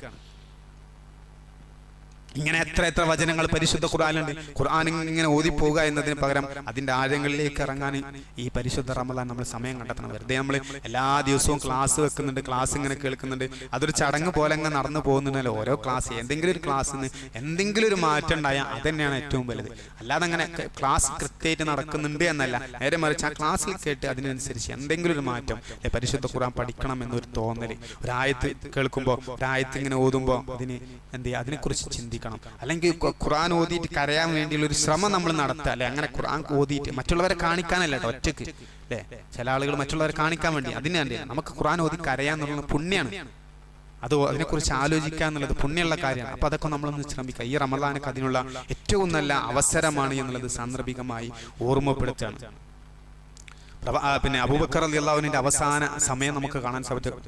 Speaker 1: ഇങ്ങനെ എത്ര വചനങ്ങൾ പരിശുദ്ധ ഖുർആനിലുണ്ട്. ഖുർആൻ ഇങ്ങനെ ഓതിപ്പോവുക എന്നതിന് പകരം അതിന്റെ ആഴങ്ങളിലേക്ക് ഇറങ്ങാൻ ഈ പരിശുദ്ധ റമദാൻ നമ്മൾ സമയം കണ്ടെത്തണം. വെറുതെ നമ്മൾ എല്ലാ ദിവസവും ക്ലാസ് വെക്കുന്നുണ്ട്, ക്ലാസ് ഇങ്ങനെ കേൾക്കുന്നുണ്ട്, അതൊരു ചടങ്ങ് പോലെ അങ്ങ് നടന്നു പോകുന്നുണ്ടല്ലോ. ഓരോ ക്ലാസ് എന്തെങ്കിലും ഒരു ക്ലാസ്സിന് എന്തെങ്കിലും ഒരു മാറ്റം ഉണ്ടായാൽ അത് തന്നെയാണ് ഏറ്റവും വലുത്. അല്ലാതെ അങ്ങനെ ക്ലാസ് കൃത്യമായിട്ട് നടക്കുന്നുണ്ട് എന്നല്ല, നേരെ മറിച്ച് ആ ക്ലാസ്സിൽ കേട്ട് അതിനനുസരിച്ച് എന്തെങ്കിലും ഒരു മാറ്റം, പരിശുദ്ധ ഖുർആൻ പഠിക്കണം എന്നൊരു തോന്നൽ, ഒരായത്ത് കേൾക്കുമ്പോൾ ഒരായത്ത് ഇങ്ങനെ ഓതുമ്പോൾ അതിന് എന്ത് ചെയ്യുക, അതിനെക്കുറിച്ച് ചിന്തിക്കണം. അല്ലെങ്കിൽ ഖുർആൻ ഓതിയിട്ട് കരയാൻ വേണ്ടിയുള്ള ഒരു ശ്രമം നമ്മൾ നടത്തുക. അല്ലെ, അങ്ങനെ ഖുർആൻ ഓതിയിട്ട് മറ്റുള്ളവരെ കാണിക്കാനല്ല കേട്ടോ, ഒറ്റക്ക്. അല്ലെ, ചില ആളുകൾ മറ്റുള്ളവരെ കാണിക്കാൻ വേണ്ടി, അതിന് വേണ്ടി നമുക്ക് ഖുർആൻ ഓതി കരയാന്നുള്ളത് പുണ്യാണ്. അത് അതിനെക്കുറിച്ച് ആലോചിക്കുക എന്നുള്ളത് പുണ്യമുള്ള കാര്യമാണ്. അപ്പൊ അതൊക്കെ നമ്മളൊന്ന് ശ്രമിക്കുക. ഈ റമദാനൊക്കെ അതിനുള്ള ഏറ്റവും നല്ല അവസരമാണ് എന്നുള്ളത് സാന്ദർഭികമായി ഓർമ്മപ്പെടുത്തുകയാണ്. പിന്നെ അബൂബക്കർ റളിയല്ലാഹു അൻഹുവിന്റെ അവസാന സമയം നമുക്ക് കാണാൻ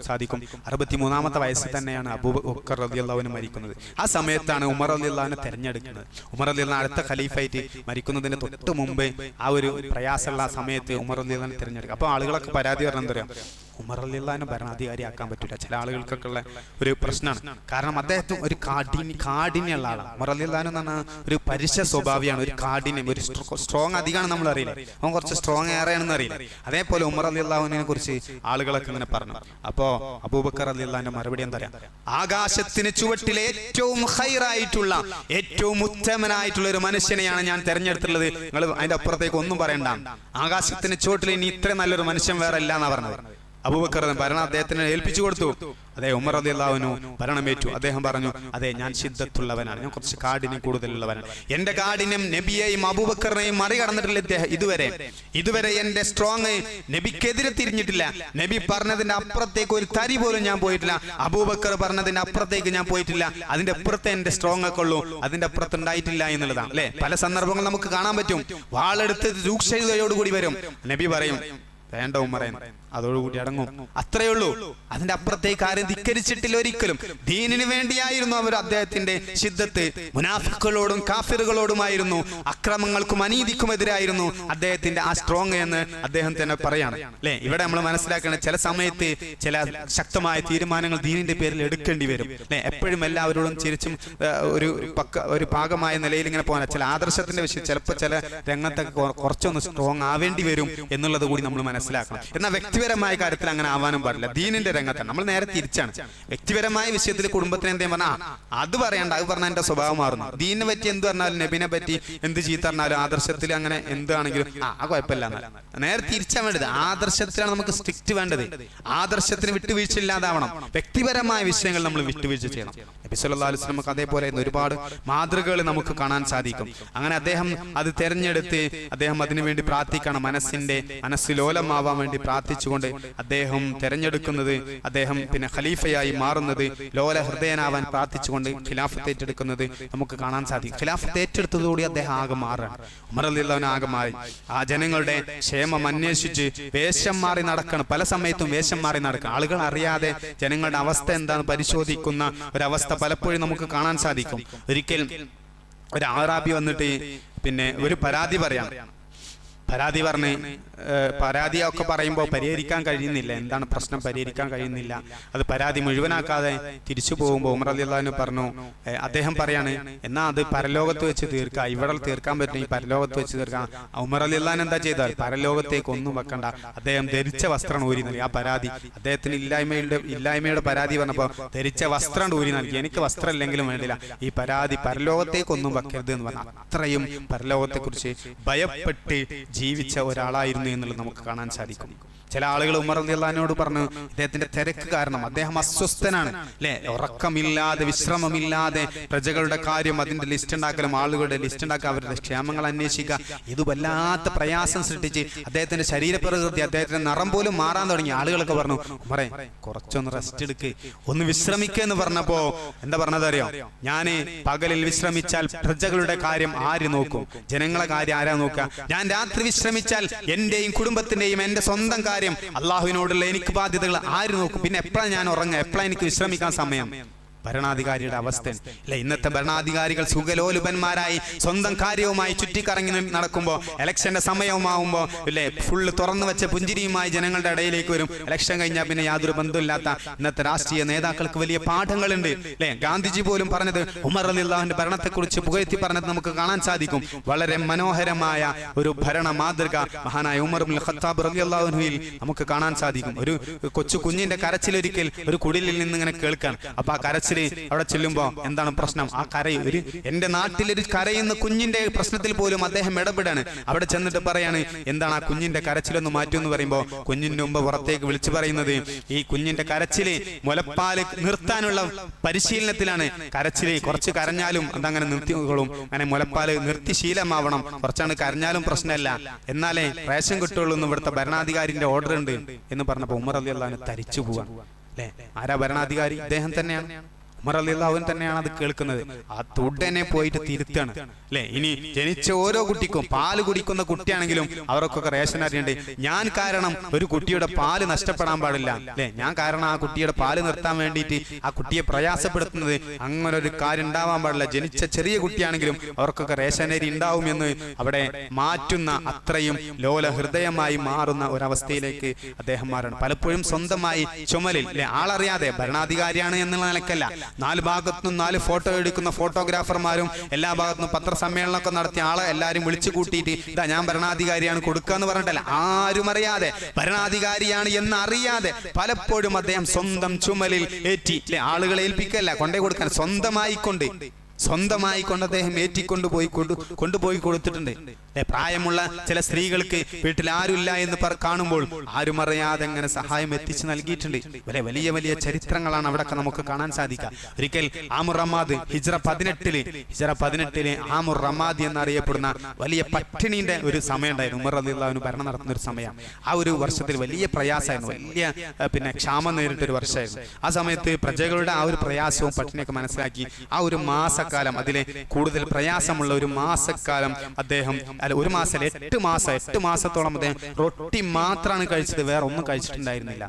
Speaker 1: സാധിക്കും. 63-ാമത്തെ വയസ്സിൽ തന്നെയാണ് അബൂബക്കർ റളിയല്ലാഹു അൻഹു മരിക്കുന്നത്. ആ സമയത്താണ് ഉമർ റളിയല്ലാഹു അൻഹു തെരഞ്ഞെടുക്കുന്നത്. ഉമർ റളിയല്ലാഹു അൻഹു അടുത്ത ഖലീഫയായിട്ട് മരിക്കുന്നതിന് തൊട്ട് മുമ്പേ ആ ഒരു പ്രയാസമുള്ള സമയത്ത് ഉമർ റളിയല്ലാഹു അൻഹു തെരഞ്ഞെടുക്കുക. അപ്പോൾ ആളുകളൊക്കെ പരാതി പറഞ്ഞാൽ എന്താ പറയുക, ഉമർ റളിയല്ലാഹു അൻഹു ഭരണാധികാരിയാക്കാൻ പറ്റില്ല. ചില ആളുകൾക്കൊക്കെ ഉള്ള ഒരു പ്രശ്നമാണ്. കാരണം അദ്ദേഹത്തിന് ഒരു കാഠിന്യമുള്ള ആളാണ്. ഉമർ റളിയല്ലാഹു അൻഹു എന്ന് പറഞ്ഞാൽ ഒരു പരുഷ സ്വഭാവിയാണ്, ഒരു കാഠിന്യം, ഒരു സ്ട്രോങ് അധികമാണ് നമ്മൾ അറിയില്ല, അവൻ കുറച്ച് സ്ട്രോങ് ഏറെയാണെന്ന് അറിയില്ല. അതേപോലെ ഉമർ റളിയല്ലാഹു അൻഹുവിനെ കുറിച്ച് ആളുകളൊക്കെ ഇങ്ങനെ പറഞ്ഞു. അപ്പോ അബൂബക്കർ റളിയല്ലാഹു അൻഹു മറുപടി എന്താ പറയാ, ആകാശത്തിന് ചുവട്ടിലെ ഏറ്റവും ഹൈറായിട്ടുള്ള ഏറ്റവും ഉത്തമനായിട്ടുള്ള ഒരു മനുഷ്യനെയാണ് ഞാൻ തെരഞ്ഞെടുത്തിട്ടുള്ളത്. നിങ്ങൾ അതിന്റെ അപ്പുറത്തേക്ക് ഒന്നും പറയണ്ട. ആകാശത്തിന് ചുവട്ടിൽ ഇനി ഇത്ര നല്ലൊരു മനുഷ്യൻ വേറെ ഇല്ല എന്നാ പറഞ്ഞത്. അബൂബക്കർ ഭരണം അദ്ദേഹത്തിന് ഏൽപ്പിച്ചു കൊടുത്തു. അതെ, ഉമർ റളിയല്ലാഹു അൻഹു ഭരണമേറ്റു. അദ്ദേഹം പറഞ്ഞു, അതെ, ഞാൻ ശിദ്ദത്തുള്ളവനാണ്, ഞാൻ കുറച്ച് കാഠിന്യം കൂടുതലുള്ളവനാണ്. എന്റെ കാഠിന്യം നബിയെയും അബൂബക്കറിനെയും മറികടന്നിട്ടില്ല ഇതുവരെ എന്റെ സ്ട്രോങ് നബിക്കെതിരെ തിരിഞ്ഞിട്ടില്ല. നബി പറഞ്ഞതിന്റെ അപ്പുറത്തേക്ക് ഒരു തരി പോലും ഞാൻ പോയിട്ടില്ല. അബൂബക്കർ പറഞ്ഞതിന്റെ അപ്പുറത്തേക്ക് ഞാൻ പോയിട്ടില്ല. അതിന്റെ അപ്പുറത്തെ എന്റെ സ്ട്രോങ് ഒക്കെ ഉള്ളൂ, അതിന്റെ അപ്പുറത്ത് ഉണ്ടായിട്ടില്ല എന്നുള്ളതാണ്. അല്ലെ, പല സന്ദർഭങ്ങൾ നമുക്ക് കാണാൻ പറ്റും. വാളെടുത്ത് രൂക്ഷതയോടുകൂടി വരും. നബി പറയും, വേണ്ട ഉമറേ, അതോടുകൂടി അടങ്ങും, അത്രയേ ഉള്ളൂ. അതിന്റെ അപ്പുറത്തേക്ക് ആരും ധിക്കരിച്ചിട്ടില്ല ഒരിക്കലും. ദീനിന് വേണ്ടിയായിരുന്നു അവർ അദ്ദേഹത്തിന്റെ ശിദ്ദത്ത്. മുനാഫിക്കുകളോടും കാഫിറുകളോടുമായിരുന്നു, അക്രമങ്ങൾക്കും അനീതിക്കുമെതിരായിരുന്നു അദ്ദേഹത്തിന്റെ ആ സ്ട്രോങ് എന്ന് അദ്ദേഹം തന്നെ പറയാണ്. അല്ലെ, ഇവിടെ നമ്മൾ മനസ്സിലാക്കണം, ചില സമയത്ത് ചില ശക്തമായ തീരുമാനങ്ങൾ ദീനിന്റെ പേരിൽ എടുക്കേണ്ടി വരും. അല്ലെ, എപ്പോഴും എല്ലാവരോടും ചിരിച്ചും ഒരു ഭാഗമായ നിലയിൽ ഇങ്ങനെ പോകാൻ, ചില ആദർശത്തിന്റെ വിഷയം ചിലപ്പോൾ ചില രംഗത്തൊക്കെ കുറച്ചൊന്ന് സ്ട്രോങ് ആവേണ്ടി വരും എന്നുള്ളത് കൂടി നമ്മൾ മനസ്സിലാക്കണം. മനസ്സിലാക്കണം. എന്നാൽ വ്യക്തിപരമായ കാര്യത്തിൽ അങ്ങനെ ആവാനും പാടില്ല. ദീനിന്റെ രംഗത്താണ് നമ്മൾ നേരെ തിരിച്ചാണ്. വ്യക്തിപരമായ വിഷയത്തിൽ കുടുംബത്തിന് എന്തേലും പറഞ്ഞാൽ അത് പറയണ്ട, അത് പറഞ്ഞാൽ എന്റെ സ്വഭാവം മാറുന്നു. ദീനിനെ പറ്റി എന്ത് പറഞ്ഞാലും നബിനെ പറ്റി എന്ത് ചീത്ത പറഞ്ഞാലും ആദർശത്തിൽ അങ്ങനെ എന്താണെങ്കിലും കുഴപ്പമില്ല. നേരെ തിരിച്ചാൻ വേണ്ടത് ആദർശത്തിലാണ് നമുക്ക് സ്ട്രിക്റ്റ് വേണ്ടത്. ആദർശത്തിന് വിട്ടുവീഴ്ച ഇല്ലാതാവണം. വ്യക്തിപരമായ വിഷയങ്ങൾ നമ്മൾ വിട്ടുവീഴ്ച ചെയ്യണം. നബി സല്ലല്ലാഹു അലൈഹി വസല്ലം അതേപോലെ ഒരുപാട് മാതൃകകൾ നമുക്ക് കാണാൻ സാധിക്കും. അങ്ങനെ അദ്ദേഹം അത് തെരഞ്ഞെടുത്ത് അദ്ദേഹം അതിനുവേണ്ടി പ്രാർത്ഥിക്കണം. മനസ്സിലോലമാവാൻ വേണ്ടി പ്രാർത്ഥിച്ചുകൊണ്ട് അദ്ദേഹം തെരഞ്ഞെടുക്കുന്നത്, അദ്ദേഹം പിന്നെ ഖലീഫയായി മാറുന്നത്, ലോല ഹൃദയനാവാൻ പ്രാർത്ഥിച്ചുകൊണ്ട് ഖിലാഫത്ത് ഏറ്റെടുക്കുന്നത് നമുക്ക് കാണാൻ സാധിക്കും. ഖിലാഫത്ത് ഏറ്റെടുത്തതോടെ അദ്ദേഹം ആകെ മാറാണ്. ഉമർ റളിയല്ലാഹു അൻഹു ആകെ മാറി. ആ ജനങ്ങളുടെ ക്ഷേമം അന്വേഷിച്ച് വേഷം മാറി നടക്കണം. പല സമയത്തും വേഷം മാറി നടക്കണം. ആളുകൾ അറിയാതെ ജനങ്ങളുടെ അവസ്ഥ എന്താണെന്ന് പരിശോധിക്കുന്ന ഒരവസ്ഥ പലപ്പോഴും നമുക്ക് കാണാൻ സാധിക്കും. ഒരിക്കൽ ഒരു ആറാബി വന്നിട്ട് പിന്നെ ഒരു പരാതി പറയാം. പരാതിയൊക്കെ പറയുമ്പോൾ പരിഹരിക്കാൻ കഴിയുന്നില്ല. എന്താണ് പ്രശ്നം? പരിഹരിക്കാൻ കഴിയുന്നില്ല. അത് പരാതി മുഴുവനാക്കാതെ തിരിച്ചു പോകുമ്പോൾ ഉമർ റളിയല്ലാഹു അൻഹു പറഞ്ഞു, അദ്ദേഹം പറയാണ്, എന്നാ അത് പരലോകത്ത് വെച്ച് തീർക്കാം, ഇവിടെ തീർക്കാൻ പറ്റും, ഈ പരലോകത്ത് വെച്ച് തീർക്കാം. ഉമർ റളിയല്ലാഹു അൻഹു എന്താ ചെയ്താൽ പരലോകത്തേക്ക് ഒന്നും വെക്കണ്ട, അദ്ദേഹം ധരിച്ച വസ്ത്രം ഊരി നൽകി. ആ പരാതി അദ്ദേഹത്തിന് ഇല്ലായ്മയുടെ പരാതി പറഞ്ഞപ്പോൾ ധരിച്ച വസ്ത്രം ഊരി നൽകി. എനിക്ക് വസ്ത്രം ഇല്ലെങ്കിലും വേണ്ടില്ല, ഈ പരാതി പരലോകത്തേക്കൊന്നും വെക്കരുത് എന്ന് പറഞ്ഞു. അത്രയും പരലോകത്തെ കുറിച്ച് ഭയപ്പെട്ട് ജീവിച്ച ഒരാളായിരുന്നു എന്നുള്ളത് നമുക്ക് കാണാൻ സാധിക്കും. ചില ആളുകൾ ഉമർ റളിയല്ലാഹു അൻഹുവിനോട് പറഞ്ഞു, ഇദ്ദേഹത്തിന്റെ തിരക്ക് കാരണം അദ്ദേഹം അസ്വസ്ഥനാണ്, അല്ലെ, ഉറക്കമില്ലാതെ വിശ്രമമില്ലാതെ പ്രജകളുടെ കാര്യം അതിന്റെ ലിസ്റ്റ് ഉണ്ടാക്കലും ആളുകളുടെ ലിസ്റ്റ് ഉണ്ടാക്കുക, അവരുടെ ക്ഷേമങ്ങൾ അന്വേഷിക്കുക, ഇത് വല്ലാത്ത പ്രയാസം സൃഷ്ടിച്ച് അദ്ദേഹത്തിന്റെ ശരീരപ്രകൃതി, അദ്ദേഹത്തിന്റെ നിറം പോലും മാറാൻ തുടങ്ങി. ആളുകളൊക്കെ പറഞ്ഞു, ഉമറേ കുറച്ചൊന്ന് റെസ്റ്റ് എടുക്ക്, ഒന്ന് വിശ്രമിക്കുക എന്ന് പറഞ്ഞപ്പോ എന്താ പറഞ്ഞതറിയോ? ഞാന് പകലിൽ വിശ്രമിച്ചാൽ പ്രജകളുടെ കാര്യം ആര് നോക്കും? ജനങ്ങളെ കാര്യം ആരാ നോക്കുക? ഞാൻ രാത്രി വിശ്രമിച്ചാൽ എന്റെയും കുടുംബത്തിന്റെയും എന്റെ സ്വന്തം കാര്യം, അള്ളാഹുവിനോടുള്ള എനിക്ക് ബാധ്യതകൾ ആര് നോക്കും? പിന്നെ എപ്പോഴാണ് ഞാൻ ഉറങ്ങുക? എപ്പോഴാണ് എനിക്ക് വിശ്രമിക്കാൻ സമയം? ഭരണാധികാരിയുടെ അവസ്ഥ അല്ലെ. ഇന്നത്തെ ഭരണാധികാരികൾ സുഖലോലുപന്മാരായി സ്വന്തം കാര്യവുമായി ചുറ്റിക്കറങ്ങി നടക്കുമ്പോൾ, ഇലക്ഷന്റെ സമയവുമാവുമ്പോ അല്ലെ ഫുള്ള് തുറന്നു വെച്ച പുഞ്ചിരിയുമായി ജനങ്ങളുടെ ഇടയിലേക്ക് വരും. ഇലക്ഷൻ കഴിഞ്ഞാൽ പിന്നെ യാതൊരു ബന്ധമില്ലാത്ത ഇന്നത്തെ രാഷ്ട്രീയ നേതാക്കൾക്ക് വലിയ പാഠങ്ങളുണ്ട് അല്ലെ. ഗാന്ധിജി പോലും പറഞ്ഞത്, ഉമർ റളിയല്ലാഹു അൻഹുവിന്റെ ഭരണത്തെക്കുറിച്ച് പുകഴ്ത്തി പറഞ്ഞത് നമുക്ക് കാണാൻ സാധിക്കും. വളരെ മനോഹരമായ ഒരു ഭരണ മാതൃക മഹാനായ ഉമർ ഇബ്നുൽ ഖത്താബ് റളിയല്ലാഹു അൻഹുവിൽ നമുക്ക് കാണാൻ സാധിക്കും. ഒരു കൊച്ചു കുഞ്ഞിന്റെ കരച്ചിലൊരിക്കൽ ഒരു കുടിലിൽ നിന്ന് ഇങ്ങനെ കേൾക്കാൻ. അപ്പൊ ആ കരച്ചിൽ അവിടെ ചെല്ലുമ്പോ എന്താണ് പ്രശ്നം? ആ കരയിൽ എന്റെ നാട്ടിലൊരു കരയുന്ന കുഞ്ഞിന്റെ പ്രശ്നത്തിൽ പോലും അദ്ദേഹം ഇടപെടാണ്. അവിടെ ചെന്നിട്ട് പറയാണ്, എന്താണ് ആ കുഞ്ഞിന്റെ കരച്ചിലൊന്ന് മാറ്റുമെന്ന് പറയുമ്പോ കുഞ്ഞിന്റെ മുമ്പ് പുറത്തേക്ക് വിളിച്ചു പറയുന്നത്, ഈ കുഞ്ഞിന്റെ കരച്ചില് മുലപ്പാല് നിർത്താനുള്ള പരിശീലനത്തിലാണ്. കരച്ചില് കുറച്ച് കരഞ്ഞാലും അതങ്ങനെ നിർത്തിക്കൊള്ളും. അങ്ങനെ മുലപ്പാല് നിർത്തി ശീലമാവണം. കുറച്ചാണ് കരഞ്ഞാലും പ്രശ്നമല്ല, എന്നാലേ റേഷൻ കിട്ടുള്ളൂ എന്ന് ഇവിടുത്തെ ഭരണാധികാരിന്റെ ഓർഡർ ഉണ്ട് എന്ന് പറഞ്ഞപ്പോ ഉമർ റളിയല്ലാഹു അൻഹു തരിച്ചു പോവാൻ. അല്ലെ, ആരാ ഭരണാധികാരി? ഇദ്ദേഹം തന്നെയാണ്. ഉമർ റളിയല്ലാഹു അൻഹു തന്നെയാണ് അത് കേൾക്കുന്നത്. ആ ഉടനെ പോയിട്ട് തിരുത്താണ് അല്ലെ. ഇനി ജനിച്ച ഓരോ കുട്ടിക്കും, പാല് കുടിക്കുന്ന കുട്ടിയാണെങ്കിലും അവർക്കൊക്കെ റേഷൻ അറിയണ്ടേ. ഞാൻ കാരണം ഒരു കുട്ടിയുടെ പാല് നഷ്ടപ്പെടാൻ പാടില്ല അല്ലെ. ഞാൻ കാരണം ആ കുട്ടിയുടെ പാല് നിർത്താൻ വേണ്ടിയിട്ട് ആ കുട്ടിയെ പ്രയാസപ്പെടുത്തുന്നത്, അങ്ങനെ ഒരു കാര്യം ഉണ്ടാവാൻ പാടില്ല. ജനിച്ച ചെറിയ കുട്ടിയാണെങ്കിലും അവർക്കൊക്കെ റേഷൻ അരി ഉണ്ടാവും എന്ന് അവിടെ മാറ്റുന്ന, അത്രയും ലോല ഹൃദയമായി മാറുന്ന ഒരവസ്ഥയിലേക്ക് അദ്ദേഹം മാറണം. പലപ്പോഴും സ്വന്തമായി ചുമലിൽ അല്ലെ, ആളറിയാതെ ഭരണാധികാരിയാണ് എന്നുള്ള നിലക്കല്ല, 4 ഭാഗത്തുനിന്നും 4 ഫോട്ടോ എടുക്കുന്ന ഫോട്ടോഗ്രാഫർമാരും എല്ലാ ഭാഗത്തുനിന്നും പത്രസമ്മേളനമൊക്കെ നടത്തിയ ആളെ എല്ലാവരും വിളിച്ചു കൂട്ടിയിട്ട് ഇതാ ഞാൻ ഭരണാധികാരിയാണ് കൊടുക്കുക എന്ന് പറഞ്ഞിട്ടല്ല. ആരും അറിയാതെ ഭരണാധികാരിയാണ് എന്നറിയാതെ പലപ്പോഴും അദ്ദേഹം സ്വന്തം ചുമലിൽ ഏറ്റി ആളുകളെ ഏൽപ്പിക്കല്ല, കൊണ്ടേ കൊടുക്കാൻ, സ്വന്തമായി കൊണ്ട് അദ്ദേഹം കൊണ്ടുപോയി കൊടുത്തിട്ടുണ്ട്. പ്രായമുള്ള ചില സ്ത്രീകൾക്ക് വീട്ടിൽ ആരുമില്ല എന്ന് കാണുമ്പോൾ ആരും അറിയാതെ അങ്ങനെ സഹായം എത്തിച്ചു നൽകിയിട്ടുണ്ട്. വലിയ വലിയ ചരിത്രങ്ങളാണ് അവിടെ നമുക്ക് കാണാൻ സാധിക്കുക. ഒരിക്കൽ ആമുർ റമാദ് ഹിജ്റ 18 ആമുർ റമാദ് എന്നറിയപ്പെടുന്ന വലിയ പട്ടിണിന്റെ ഒരു സമയം ഉണ്ടായിരുന്നു. ഉമർ റളിയല്ലാഹു അൻഹു ഭരണം നടത്തുന്ന ഒരു സമയം. ആ ഒരു വർഷത്തിൽ വലിയ പ്രയാസമായിരുന്നു, വലിയ ക്ഷാമം നേരിട്ടൊരു വർഷമായിരുന്നു. ആ സമയത്ത് പ്രജകളുടെ ആ ഒരു പ്രയാസവും പട്ടിണിയൊക്കെ മനസ്സിലാക്കി ആ ഒരു മാസക്കാലം, അതിലെ കൂടുതൽ പ്രയാസമുള്ള ഒരു മാസക്കാലം അദ്ദേഹം, അല്ല ഒരു മാസം 8 മാസത്തോളം അദ്ദേഹം റൊട്ടി മാത്രമാണ് കഴിച്ചത്, വേറെ ഒന്നും കഴിച്ചിട്ടുണ്ടായിരുന്നില്ല.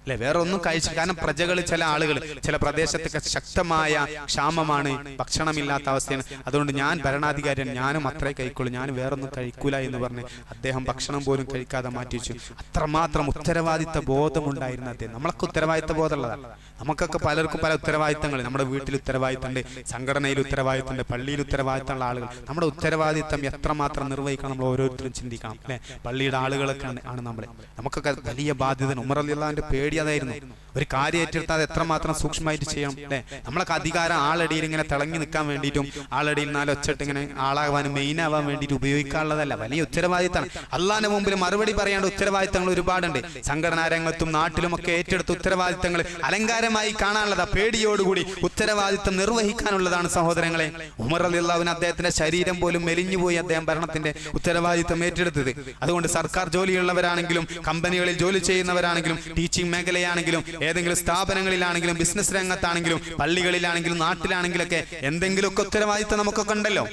Speaker 1: അല്ലെ, വേറെ ഒന്നും കഴിച്ചു. കാരണം പ്രജകൾ, ചില ആളുകൾ, ചില പ്രദേശത്തൊക്കെ ശക്തമായ ക്ഷാമമാണ്, ഭക്ഷണമില്ലാത്ത അവസ്ഥയാണ്. അതുകൊണ്ട് ഞാൻ ഭരണാധികാരിയാണ്, ഞാനും അത്രേ കഴിക്കുള്ളൂ, ഞാൻ വേറൊന്നും കഴിക്കൂല എന്ന് പറഞ്ഞ് അദ്ദേഹം ഭക്ഷണം പോലും കഴിക്കാതെ മാറ്റി വെച്ചു. അത്രമാത്രം ഉത്തരവാദിത്ത ബോധമുണ്ടായിരുന്ന അദ്ദേഹം. നമ്മളൊക്കെ ഉത്തരവാദിത്ത ബോധമുള്ളതാണ്. നമുക്കൊക്കെ പലർക്കും പല ഉത്തരവാദിത്തങ്ങൾ. നമ്മുടെ വീട്ടിൽ ഉത്തരവാദിത്തമുണ്ട്, സംഘടനയിൽ ഉത്തരവാദിത്തമുണ്ട്, പള്ളിയിൽ ഉത്തരവാദിത്തമുള്ള ആളുകൾ. നമ്മുടെ ഉത്തരവാദിത്തം എത്രമാത്രം നിർവഹിക്കണം നമ്മൾ ഓരോരുത്തരും ചിന്തിക്കണം. അല്ലെ, പള്ളിയുടെ ആളുകളൊക്കെ ആണ് നമ്മളെ. നമുക്കൊക്കെ വലിയ ബാധ്യത. ഉമർ റളിയല്ലാഹുവിന്റെ പേടി അതായിരുന്നു. ഒരു കാര്യം ഏറ്റെടുത്താൽ എത്രമാത്രം സൂക്ഷ്മമായിട്ട് ചെയ്യണം. അല്ലെ, നമ്മളൊക്കെ അധികാരം ആളടിയിൽ ഇങ്ങനെ തിളങ്ങി നിൽക്കാൻ വേണ്ടിയിട്ടും ആളടിയിൽ നാലൊച്ചട്ട് ഇങ്ങനെ ആളാവാനും മെയിനാവാൻ വേണ്ടിയിട്ട് ഉപയോഗിക്കാനുള്ളതല്ല, വലിയ ഉത്തരവാദിത്തമാണ്. അള്ളാഹിന്റെ മുമ്പിൽ മറുപടി പറയാണ്ട് ഉത്തരവാദിത്തങ്ങൾ ഒരുപാടുണ്ട്. സംഘടനാ രംഗത്തും നാട്ടിലുമൊക്കെ ഏറ്റെടുത്ത ഉത്തരവാദിത്തങ്ങൾ അലങ്കാരമായി കാണാനുള്ളതാ. പേടിയോടുകൂടി ഉത്തരവാദിത്തം നിർവഹിക്കാനുള്ളതാണ് സഹോദരങ്ങളെ. ഉമർ റളിയല്ലാഹു അദ്ദേഹത്തിന്റെ ശരീരം പോലും മെലിഞ്ഞുപോയി അദ്ദേഹം ഭരണത്തിന്റെ ഉത്തരവാദിത്തം ഏറ്റെടുത്തത്. അതുകൊണ്ട് സർക്കാർ ജോലിയുള്ളവരാണെങ്കിലും, കമ്പനികളിൽ ജോലി ചെയ്യുന്നവരാണെങ്കിലും, ടീച്ചിങ് മേഖലയാണെങ്കിലും, ഏതെങ്കിലും സ്ഥാപനങ്ങളിലാണെങ്കിലും, ബിസിനസ് രംഗത്താണെങ്കിലും, പള്ളികളിലാണെങ്കിലും, നാട്ടിലാണെങ്കിലൊക്കെ എന്തെങ്കിലുമൊക്കെ ഉത്തരവാദിത്തം നമുക്കൊക്കെ ഉണ്ടല്ലോ.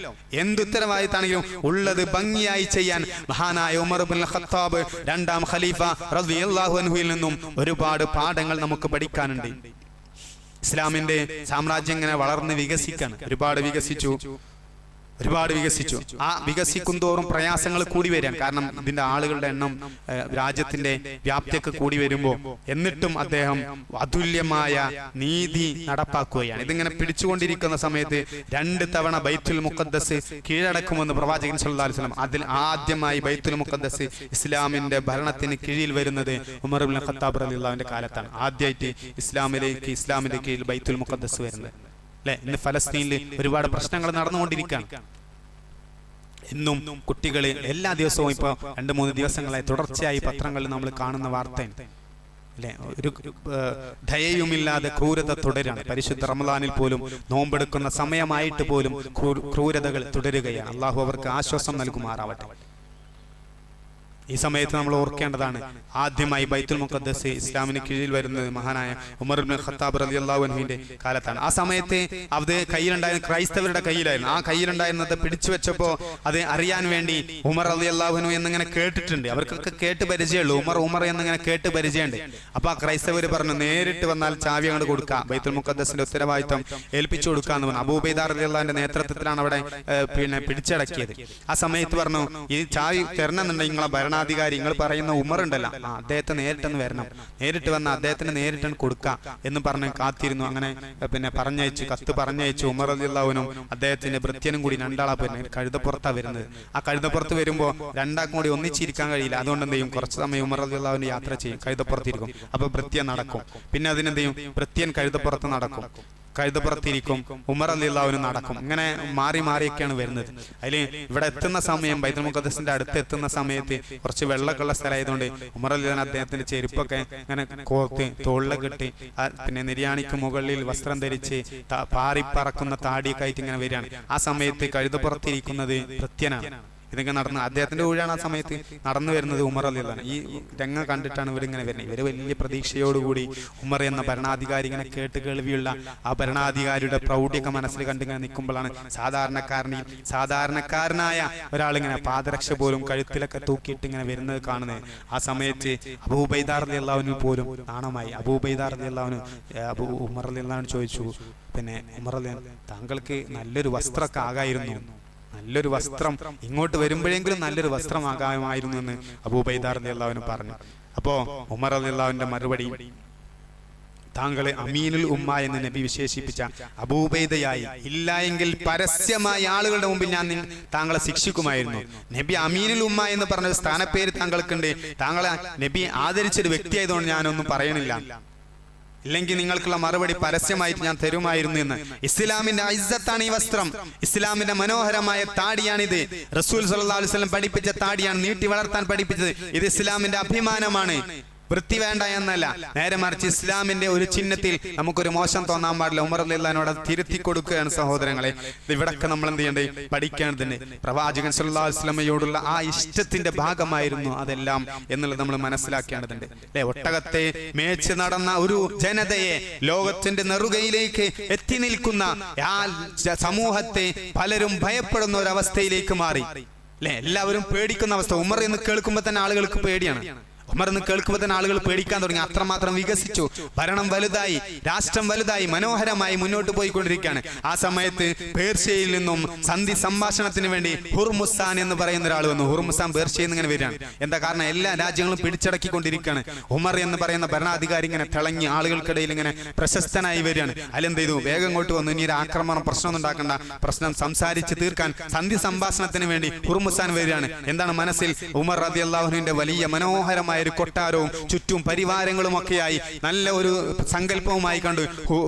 Speaker 1: എന്ത് ഉത്തരവാദിത്തമാണെങ്കിലും ഉള്ളത് ഭംഗിയായി ചെയ്യാൻ മഹാനായ ഉമർ ഇബ്നുൽ ഖത്താബ് രണ്ടാം ഖലീഫ റളിയല്ലാഹു അൻഹുവിൽ നിന്നും ഒരുപാട് പാഠങ്ങൾ നമുക്ക് പഠിക്കാനുണ്ട്. ഇസ്ലാമിന്റെ സാമ്രാജ്യം ഇങ്ങനെ വളർന്ന് വികസിക്കാണ്. ഒരുപാട് വികസിച്ചു. ആ വികസിക്കും തോറും പ്രയാസങ്ങൾ കൂടി വരാൻ. കാരണം ഇതിന്റെ ആളുകളുടെ എണ്ണം, രാജ്യത്തിന്റെ വ്യാപ്തിയൊക്കെ കൂടി വരുമ്പോൾ എന്നിട്ടും അദ്ദേഹം അതുല്യമായ നീതി നടപ്പാക്കുകയാണ്. ഇതിങ്ങനെ പിടിച്ചുകൊണ്ടിരിക്കുന്ന സമയത്ത് 2 തവണ ബൈത്തുൽ മുഖദ്ദസ് കീഴടക്കുമെന്ന് പ്രവാചകൻ സല്ലല്ലാഹു അലൈഹി വസല്ലം. അതിൽ ആദ്യമായി ബൈത്തുൽ മുഖദ്ദസ് ഇസ്ലാമിന്റെ ഭരണത്തിന് കീഴിൽ വരുന്നത് ഉമർ ഇബ്നുൽ ഖത്താബ് റളിയല്ലാഹുവിന്റെ കാലത്താണ്. ആദ്യമായിട്ട് ഇസ്ലാമിന്റെ കീഴിൽ ബൈത്തുൽ മുഖദ്ദസ് വരുന്നത്. അല്ലെ, ഇന്ന് ഫലസ്തീനിൽ ഒരുപാട് പ്രശ്നങ്ങൾ നടന്നുകൊണ്ടിരിക്കുകയാണ്. ഇന്നും കുട്ടികൾ എല്ലാ ദിവസവും ഇപ്പൊ 2-3 ദിവസങ്ങളായി തുടർച്ചയായി പത്രങ്ങളിൽ നമ്മൾ കാണുന്ന വാർത്തയാണ്. അല്ലെ, ഒരു ദയയുമില്ലാതെ ക്രൂരത തുടരാണ്. പരിശുദ്ധ റമളാനിൽ പോലും, നോമ്പെടുക്കുന്ന സമയമായിട്ട് പോലും ക്രൂരതകൾ തുടരുകയാണ്. അള്ളാഹു അവർക്ക് ആശ്വാസം നൽകുമാറാവട്ടെ. ഈ സമയത്ത് നമ്മൾ ഓർക്കേണ്ടതാണ്, ആദ്യമായി ബൈത്തുൽ മുഖദ്ദസ് ഇസ്ലാമിന് കീഴിൽ വരുന്നത് മഹാനായ ഉമർ ഇബ്നുൽ ഖത്താബ് റളിയല്ലാഹു അൻഹുവിന്റെ കാലത്താണ്. ആ സമയത്ത് അത് കയ്യിലുണ്ടായിരുന്ന ക്രൈസ്തവരുടെ കയ്യിലായിരുന്നു. ആ കയ്യിലുണ്ടായിരുന്നത് പിടിച്ചു വെച്ചപ്പോ അത് അറിയാൻ വേണ്ടി ഉമർ റളിയല്ലാഹു അൻഹു എന്നിങ്ങനെ കേട്ടിട്ടുണ്ട്. അവർക്കൊക്കെ കേട്ട് പരിചയമുള്ളൂ, ഉമർ എന്നിങ്ങനെ കേട്ട് പരിചയമുണ്ട്. അപ്പൊ ആ ക്രൈസ്തവർ പറഞ്ഞു, നേരിട്ട് വന്നാൽ ചാവി അങ്ങോട്ട് കൊടുക്കാം, ബൈത്തുൽ മുഖദ്ദസിന്റെ ഉത്തരവാദിത്വം ഏൽപ്പിച്ചു കൊടുക്കാന്ന് പറഞ്ഞു. അബൂ ഉബൈദ റളിയല്ലാഹുവിന്റെ നേതൃത്വത്തിലാണ് അവിടെ പിടിച്ചടക്കിയത്. ആ സമയത്ത് പറഞ്ഞു, ഈ ചാവി തരണമെന്നുണ്ടെങ്കിൽ നിങ്ങളെ ഭരണാധികാരി, നിങ്ങൾ പറയുന്ന ഉമർ ഉണ്ടല്ലോ, അദ്ദേഹത്തെ നേരിട്ടൊന്ന് വരണം, നേരിട്ട് വന്ന് അദ്ദേഹത്തിന് നേരിട്ടൊന്ന് കൊടുക്കാം എന്ന് പറഞ്ഞ് കാത്തിരുന്നു. അങ്ങനെ പറഞ്ഞയച്ചു, കത്ത് പറഞ്ഞയച്ചു. ഉമർ റളിയല്ലാഹുവിനും അദ്ദേഹത്തിന്റെ ഭൃത്യനും കൂടി 2 ആളാ കഴുതപ്പുറത്താണ് വരുന്നത്. ആ കഴുതപ്പുറത്ത് വരുമ്പോൾ 2 ആൾക്കും കൂടി ഒന്നിച്ചിരിക്കാൻ കഴിയില്ല. അതുകൊണ്ട് എന്ത് ചെയ്യും, കുറച്ച് സമയം ഉമർ റളിയല്ലാഹുവിന് യാത്ര ചെയ്യും, കഴുതപ്പുറത്തിരിക്കും. അപ്പൊ ഭൃത്യൻ നടക്കും. പിന്നെ അതിനെന്ത് ചെയ്യും, ഭൃത്യൻ കഴുതപ്പുറത്ത് നടക്കും, കഴുതപ്പുറത്തിരിക്കും, ഉമർ റളിയല്ലാഹു നടക്കും. ഇങ്ങനെ മാറി മാറിയൊക്കെയാണ് വരുന്നത്. അതിൽ ഇവിടെ എത്തുന്ന സമയം, ബൈത്തുൽ മുഖദ്ദസിന്റെ അടുത്ത് എത്തുന്ന സമയത്ത് കുറച്ച് വെള്ളമൊക്കെയുള്ള സ്ഥലമായതുകൊണ്ട് ഉമർ റളിയല്ലാഹു അദ്ദേഹത്തിന്റെ ചെരുപ്പൊക്കെ ഇങ്ങനെ കോർത്ത് തോളിൽ കെട്ടി, പിന്നെ നിര്യാണിക്ക് മുകളിൽ വസ്ത്രം ധരിച്ച് പാറിപ്പറക്കുന്ന താടിയൊക്കെ ആയിട്ട് ഇങ്ങനെ വരികയാണ്. ആ സമയത്ത് കഴുതപ്പുറത്തിരിക്കുന്നത് ഭൃത്യനാണ്. ഇതൊക്കെ നടന്ന് അദ്ദേഹത്തിന്റെ ഊഴാണ് ആ സമയത്ത് നടന്നു വരുന്നത് ഉമർ റളിയല്ലാഹു. ഈ രംഗം കണ്ടിട്ടാണ് ഇവരിങ്ങനെ വരുന്നത്. ഇവര് വലിയ പ്രതീക്ഷയോടുകൂടി ഉമർ എന്ന ഭരണാധികാരി ഇങ്ങനെ കേട്ട് കേൾവിയുള്ള ആ ഭരണാധികാരിയുടെ പ്രൗഢിയൊക്കെ മനസ്സിൽ കണ്ടിങ്ങനെ നിൽക്കുമ്പോഴാണ് സാധാരണക്കാരനായ ഒരാളിങ്ങനെ പാദരക്ഷ പോലും കഴുത്തിലൊക്കെ തൂക്കിയിട്ട് ഇങ്ങനെ വരുന്നത് കാണുന്നത്. ആ സമയത്ത് അബൂ ഉബൈദ റളിയല്ലാഹു പോലും നാണമായി. അബൂ ഉബൈദ റളിയല്ലാഹു ഉമർ റളിയല്ലാഹു ചോദിച്ചു, പിന്നെ ഉമർ റളിയല്ലാഹു, താങ്കൾക്ക് നല്ലൊരു വസ്ത്രമൊക്കെ ആകായിരുന്നു, നല്ലൊരു വസ്ത്രം ഇങ്ങോട്ട് വരുമ്പോഴെങ്കിലും നല്ലൊരു വസ്ത്രമാകാമായിരുന്നു എന്ന് അബൂ ഉബൈദ റളിയല്ലാഹു പറഞ്ഞു. അപ്പോ ഉമർ റളിയല്ലാഹുവിന്റെ മറുപടി, താങ്കളെ അമീനുൽ ഉമ്മ എന്ന് നബി വിശേഷിപ്പിച്ച അബൂ ഉബൈദയായി ഇല്ല എങ്കിൽ പരസ്യമായി ആളുകളുടെ മുമ്പിൽ ഞാൻ താങ്കളെ ശിക്ഷിക്കുമായിരുന്നു. നബി അമീനുൽ ഉമ്മ എന്ന് പറഞ്ഞ സ്ഥാനപ്പേര് താങ്കൾക്കുണ്ട്. താങ്കളെ നബി ആദരിച്ചൊരു വ്യക്തിയായതുകൊണ്ട് ഞാനൊന്നും പറയണില്ല, ഇല്ലെങ്കിൽ നിങ്ങൾക്കുള്ള മറുപടി പരസ്യമായിട്ട് ഞാൻ തരുമായിരുന്നു എന്ന്. ഇസ്ലാമിന്റെ ഇസ്സത്താണ് ഈ വസ്ത്രം, ഇസ്ലാമിന്റെ മനോഹരമായ താടിയാണിത്. റസൂൽ സല്ലല്ലാഹു അലൈഹി വസല്ലം പഠിപ്പിച്ച താടിയാണ്, നീട്ടി വളർത്താൻ പഠിപ്പിച്ചത്. ഇത് ഇസ്ലാമിന്റെ അഭിമാനമാണ്, വൃത്തി വേണ്ട എന്നല്ല, നേരെ മറിച്ച് ഇസ്ലാമിന്റെ ഒരു ചിഹ്നത്തിൽ നമുക്കൊരു മോശം തോന്നാൻ പാടില്ല. ഉമർ റളിയല്ലാഹു തിരുത്തി കൊടുക്കുകയാണ് സഹോദരങ്ങളെ. ഇവിടൊക്കെ നമ്മൾ എന്ത് ചെയ്യേണ്ടത്, പഠിക്കേണ്ടതുണ്ട്. പ്രവാചകൻ സല്ലല്ലാഹു അലൈഹി വസല്ലമയോടുള്ള ആ ഇഷ്ടത്തിന്റെ ഭാഗമായിരുന്നു അതെല്ലാം എന്നുള്ളത് നമ്മൾ മനസ്സിലാക്കേണ്ടതുണ്ട്. അല്ലെ, ഒട്ടകത്തെ മേച്ച് നടന്ന ഒരു ജനതയെ ലോകത്തിന്റെ നെറുകയിലേക്ക് എത്തി നിൽക്കുന്ന ആ സമൂഹത്തെ പലരും ഭയപ്പെടുന്ന ഒരു അവസ്ഥയിലേക്ക് മാറി. അല്ലെ, എല്ലാവരും പേടിക്കുന്ന അവസ്ഥ. ഉമർ എന്ന് കേൾക്കുമ്പോൾ തന്നെ ആളുകൾക്ക് പേടിയാണ്. ഉമർ എന്ന് കേൾക്കുമ്പോൾ തന്നെ ആളുകൾ പേടിക്കാൻ തുടങ്ങി. അത്രമാത്രം വികസിച്ചു, ഭരണം വലുതായി, രാഷ്ട്രം വലുതായി, മനോഹരമായി മുന്നോട്ട് പോയിക്കൊണ്ടിരിക്കുകയാണ്. ആ സമയത്ത് പേർഷ്യയിൽ നിന്നും സന്ധി സംഭാഷണത്തിന് വേണ്ടി ഹുർമുസാൻ എന്ന് പറയുന്ന ഒരാൾ വന്നു. ഹുർമുസാൻ പേർഷ്യയിൽ നിന്ന് ഇങ്ങനെ വരികയാണ്. എന്താ കാരണം? എല്ലാ രാജ്യങ്ങളും പിടിച്ചടക്കിക്കൊണ്ടിരിക്കുകയാണ്. ഉമർ എന്ന് പറയുന്ന ഭരണാധികാരി ഇങ്ങനെ തിളങ്ങി ആളുകൾക്കിടയിൽ ഇങ്ങനെ പ്രശസ്തനായി വരികയാണ്. അതിലെന്ത് ചെയ്തു? വേഗം ഇങ്ങോട്ട് വന്നു. ഇനി ഒരു ആക്രമണം, പ്രശ്നമൊന്നും ഉണ്ടാക്കണ്ട, പ്രശ്നം സംസാരിച്ച് തീർക്കാൻ സന്ധി സംഭാഷണത്തിന് വേണ്ടി ഹുർമുസാൻ വരികയാണ്. എന്താണ് മനസ്സിൽ? ഉമർ റളിയല്ലാഹു അൻഹുവിന്റെ വലിയ മനോഹരമായ ഒരു കൊട്ടാരവും ചുറ്റും പരിവാരങ്ങളും ഒക്കെയായി നല്ല ഒരു സങ്കല്പവുമായി കണ്ടു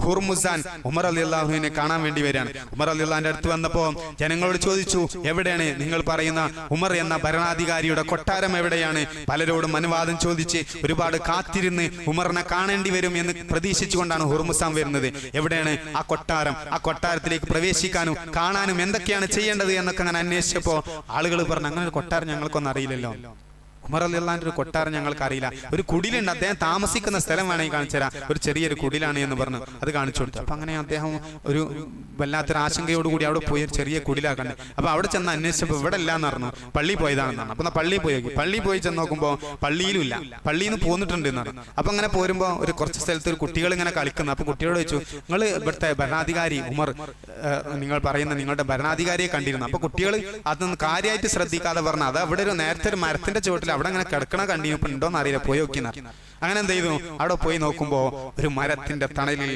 Speaker 1: ഹുർമുസാൻ ഉമർ റളിയല്ലാഹു അൻഹുവിനെ കാണാൻ വേണ്ടി വരികയാണ്. ഉമർ റളിയല്ലാഹുവിന്റെ അടുത്ത് വന്നപ്പോൾ ജനങ്ങളോട് ചോദിച്ചു, എവിടെയാണ് നിങ്ങൾ പറയുന്ന ഉമർ എന്ന ഭരണാധികാരിയുടെ കൊട്ടാരം എവിടെയാണ്? പലരോടും അനുവാദം ചോദിച്ച് ഒരുപാട് കാത്തിരുന്ന് ഉമറിനെ കാണേണ്ടി വരും എന്ന് പ്രതീക്ഷിച്ചുകൊണ്ടാണ് ഹുർമുസാൻ വരുന്നത്. എവിടെയാണ് ആ കൊട്ടാരം? ആ കൊട്ടാരത്തിലേക്ക് പ്രവേശിക്കാനും കാണാനും എന്തൊക്കെയാണ് ചെയ്യേണ്ടത് എന്നൊക്കെ അങ്ങനെ അന്വേഷിച്ചപ്പോൾ ആളുകൾ പറഞ്ഞു, അങ്ങനെ ഒരു കൊട്ടാരം ഞങ്ങൾക്കൊന്നും അറിയില്ലല്ലോ. ഉമർ റളിയല്ലാഹുവിന്റെ ഒരു കൊട്ടാരം ഞങ്ങൾക്ക് അറിയില്ല. ഒരു കുടിലുണ്ട്, അദ്ദേഹം താമസിക്കുന്ന സ്ഥലം വേണമെങ്കിൽ കാണിച്ചു തരാം, ഒരു ചെറിയൊരു കുടിലാണ് എന്ന് പറഞ്ഞു. അത് കാണിച്ചു കൊടുത്തു. അപ്പൊ അങ്ങനെ അദ്ദേഹം ഒരു വല്ലാത്തൊരു ആശങ്കയോടുകൂടി അവിടെ പോയി ഒരു ചെറിയ കുടിലാക്കണ്ടേ. അപ്പൊ അവിടെ ചെന്ന് അന്വേഷിച്ചപ്പോൾ ഇവിടെ ഇല്ലാന്ന് പറഞ്ഞു, പള്ളി പോയതാണെന്നാണ്. അപ്പൊ പള്ളിയിൽ പോയി നോക്കി. പള്ളിയിൽ പോയി ചെന്ന് നോക്കുമ്പോൾ പള്ളിയിലും ഇല്ല, പള്ളിയിൽ നിന്ന് പോന്നിട്ടുണ്ട് എന്നാണ്. അപ്പൊ അങ്ങനെ പോരുമ്പോൾ ഒരു കുറച്ച് സ്ഥലത്ത് ഒരു കുട്ടികൾ ഇങ്ങനെ കളിക്കുന്നു. അപ്പൊ കുട്ടിയോട് ചോദിച്ചു, നിങ്ങൾ ഇവിടുത്തെ ഭരണാധികാരി ഉമർ, നിങ്ങൾ പറയുന്ന നിങ്ങളുടെ ഭരണാധികാരിയെ കണ്ടിരുന്നു? അപ്പൊ കുട്ടികൾ അതൊന്നും കാര്യമായിട്ട് ശ്രദ്ധിക്കാതെ പറഞ്ഞു, അത് അവിടെ ഒരു നേരത്തെ ഒരു മരത്തിന്റെ ചുവട്ടിൽ അവിടെ അങ്ങനെ കിടക്കണ കണ്ടിപ്പോ ഉണ്ടോന്ന് അറിയില്ല, പോയി നോക്കിയെന്ന്. അങ്ങനെ എന്ത് ചെയ്തു? അവിടെ പോയി നോക്കുമ്പോ ഒരു മരത്തിന്റെ തണലിൽ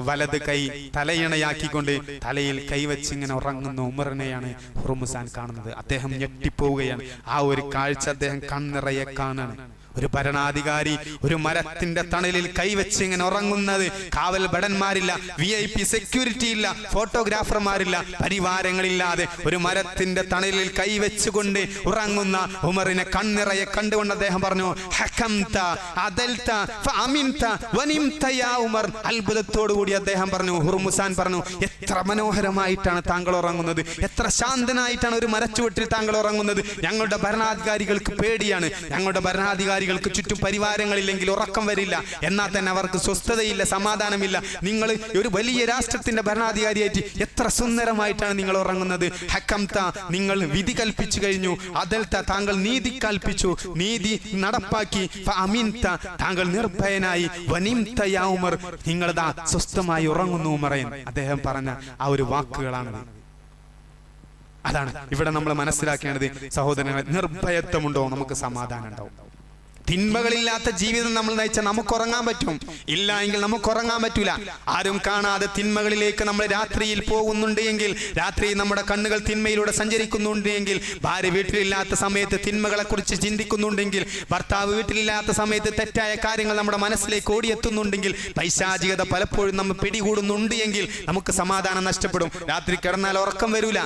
Speaker 1: വലത് കൈ തലയിണയാക്കിക്കൊണ്ട് തലയിൽ കൈവച്ച് ഇങ്ങനെ ഉറങ്ങുന്ന ഉമറിനെയാണ് ഹുർമുസാൻ കാണുന്നത്. അദ്ദേഹം ഞെട്ടിപ്പോവുകയാണ്. ആ ഒരു കാഴ്ച അദ്ദേഹം കണ്ണിറയെ കാണാണ്. ഒരു ഭരണാധികാരി ഒരു മരത്തിന്റെ തണലിൽ കൈവച്ച് ഇങ്ങനെ ഉറങ്ങുന്നത്. കാവൽ ഭടന്മാരില്ല, VIP സെക്യൂരിറ്റി ഇല്ല, ഫോട്ടോഗ്രാഫർമാരില്ല, പരിവാരങ്ങളില്ലാതെ ഒരു മരത്തിന്റെ തണലിൽ കൈവച്ചുകൊണ്ട് ഉറങ്ങുന്ന ഉമറിനെ കണ്ണിറയെ കണ്ടുകൊണ്ട് അദ്ദേഹം പറഞ്ഞു, ഹകംത അദൽത ഫഅമിൻത വനിംത യാ ഉമർ. അത്ഭുതത്തോടു കൂടി അദ്ദേഹം പറഞ്ഞു, ഹുർമുസാൻ പറഞ്ഞു, എത്ര മനോഹരമായിട്ടാണ് താങ്കൾ ഉറങ്ങുന്നത്, എത്ര ശാന്തനായിട്ടാണ് ഒരു മരച്ചുവട്ടിൽ താങ്കൾ ഉറങ്ങുന്നത്. ഞങ്ങളുടെ ഭരണാധികാരികൾക്ക് പേടിയാണ്, ഞങ്ങളുടെ ഭരണാധികാരികൾക്ക് ചുറ്റും പരിവാരങ്ങളില്ലെങ്കിൽ ഉറക്കം വരില്ല, എന്നാൽ തന്നെ അവർക്ക് സ്വസ്ഥതയില്ല, സമാധാനമില്ല. നിങ്ങൾ ഒരു വലിയ രാഷ്ട്രത്തിന്റെ ഭരണാധികാരിയായിട്ട് എത്ര സുന്ദരമായിട്ടാണ് നിങ്ങൾ ഉറങ്ങുന്നത്. ഹകംത, നിങ്ങൾ വിധി കൽപ്പിച്ചു കഴിഞ്ഞു. അദൽത, താങ്കൾ നീതി കൽപ്പിച്ചു, നീതി നടപ്പാക്കി. ഫഅമിൻത, താങ്കൾ നിർഭയനായി. വനിംത യാ ഉമർ, നിങ്ങളതാ സ്വസ്ഥമായി ഉറങ്ങുന്നു ഉമറേ. അദ്ദേഹം പറഞ്ഞ ആ ഒരു വാക്കുകളാണ്. അതാണ് ഇവിടെ നമ്മൾ മനസ്സിലാക്കേണ്ടത്. സഹോദരങ്ങളെ, നിർഭയത്വമുണ്ടോ നമുക്ക് സമാധാനം ഉണ്ടാവും. തിന്മകളില്ലാത്ത ജീവിതം നമ്മൾ നയിച്ചാൽ നമുക്ക് ഉറങ്ങാൻ പറ്റും, ഇല്ല എങ്കിൽ നമുക്ക് ഉറങ്ങാൻ പറ്റൂല. ആരും കാണാതെ തിന്മകളിലേക്ക് നമ്മൾ രാത്രിയിൽ പോകുന്നുണ്ട് എങ്കിൽ, രാത്രി നമ്മുടെ കണ്ണുകൾ തിന്മയിലൂടെ സഞ്ചരിക്കുന്നുണ്ട് എങ്കിൽ, ഭാര്യ വീട്ടിലില്ലാത്ത സമയത്ത് തിന്മകളെ കുറിച്ച് ചിന്തിക്കുന്നുണ്ടെങ്കിൽ, ഭർത്താവ് വീട്ടിലില്ലാത്ത സമയത്ത് തെറ്റായ കാര്യങ്ങൾ നമ്മുടെ മനസ്സിലേക്ക് ഓടിയെത്തുന്നുണ്ടെങ്കിൽ, പൈശാചികത പലപ്പോഴും നമ്മൾ പിടികൂടുന്നുണ്ട് എങ്കിൽ നമുക്ക് സമാധാനം നഷ്ടപ്പെടും. രാത്രി കിടന്നാൽ ഉറക്കം വരൂല.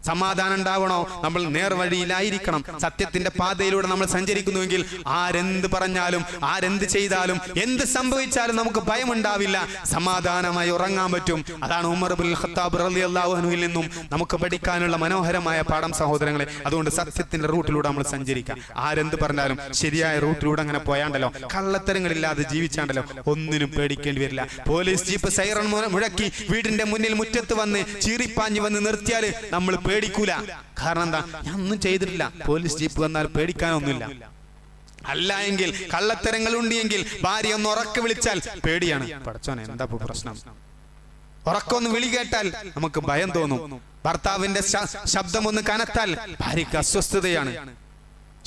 Speaker 1: സമാധാനം ഉണ്ടാവണോ? നമ്മൾ നേർവഴിയിലായിരിക്കണം, സത്യത്തിന്റെ പാതയിലൂടെ നമ്മൾ സഞ്ചരിക്കുന്നുവെങ്കിൽ ആരെന്ത് പറഞ്ഞാലും ആരെന്ത് ചെയ്താലും എന്ത് സംഭവിച്ചാലും നമുക്ക് ഭയമുണ്ടാവില്ല, സമാധാനമായി ഉറങ്ങാൻ പറ്റും. അതാണ് ഉമർ ഇബ്നുൽ ഖത്താബ് റളിയല്ലാഹു അൻഹുവിൽ നിന്നും നമുക്ക് പഠിക്കാനുള്ള മനോഹരമായ പാഠം സഹോദരങ്ങളെ. അതുകൊണ്ട് സത്യത്തിന്റെ റൂട്ടിലൂടെ നമ്മൾ സഞ്ചരിക്കാം. ആരെന്ത് പറഞ്ഞാലും ശരിയായ റൂട്ടിലൂടെ അങ്ങനെ പോയാണ്ടല്ലോ, കള്ളത്തരങ്ങളില്ലാതെ ജീവിച്ചാണ്ടല്ലോ, ഒന്നിനും പേടിക്കേണ്ടി വരില്ല. പോലീസ് ജീപ്പ് സൈറൺ മുഴക്കി വീടിന്റെ മുന്നിൽ മുറ്റത്ത് വന്ന് ചീറിപ്പാഞ്ഞ് വന്ന് നിർത്തിയാൽ നമ്മൾ പേടിക്കൂല. കാരണം എന്താ? ഞാൻ ഒന്നും ചെയ്തിട്ടില്ല. പോലീസ് ജീപ്പ് വന്നാൽ പേടിക്കാനൊന്നുമില്ല. അല്ല എങ്കിൽ കള്ളത്തരങ്ങൾ ഉണ്ട് എങ്കിൽ, ഭാര്യ ഒന്ന് ഉറക്കെ വിളിച്ചാൽ പേടിയാണ്. പടച്ചോനെ, എന്താ പ്രശ്നം? ഉറക്കൊന്ന് വിളി കേട്ടാൽ നമുക്ക് ഭയം തോന്നും. ഭർത്താവിന്റെ ശബ്ദം ഒന്ന് കനത്താൽ ഭാര്യയ്ക്ക് അസ്വസ്ഥതയാണ്.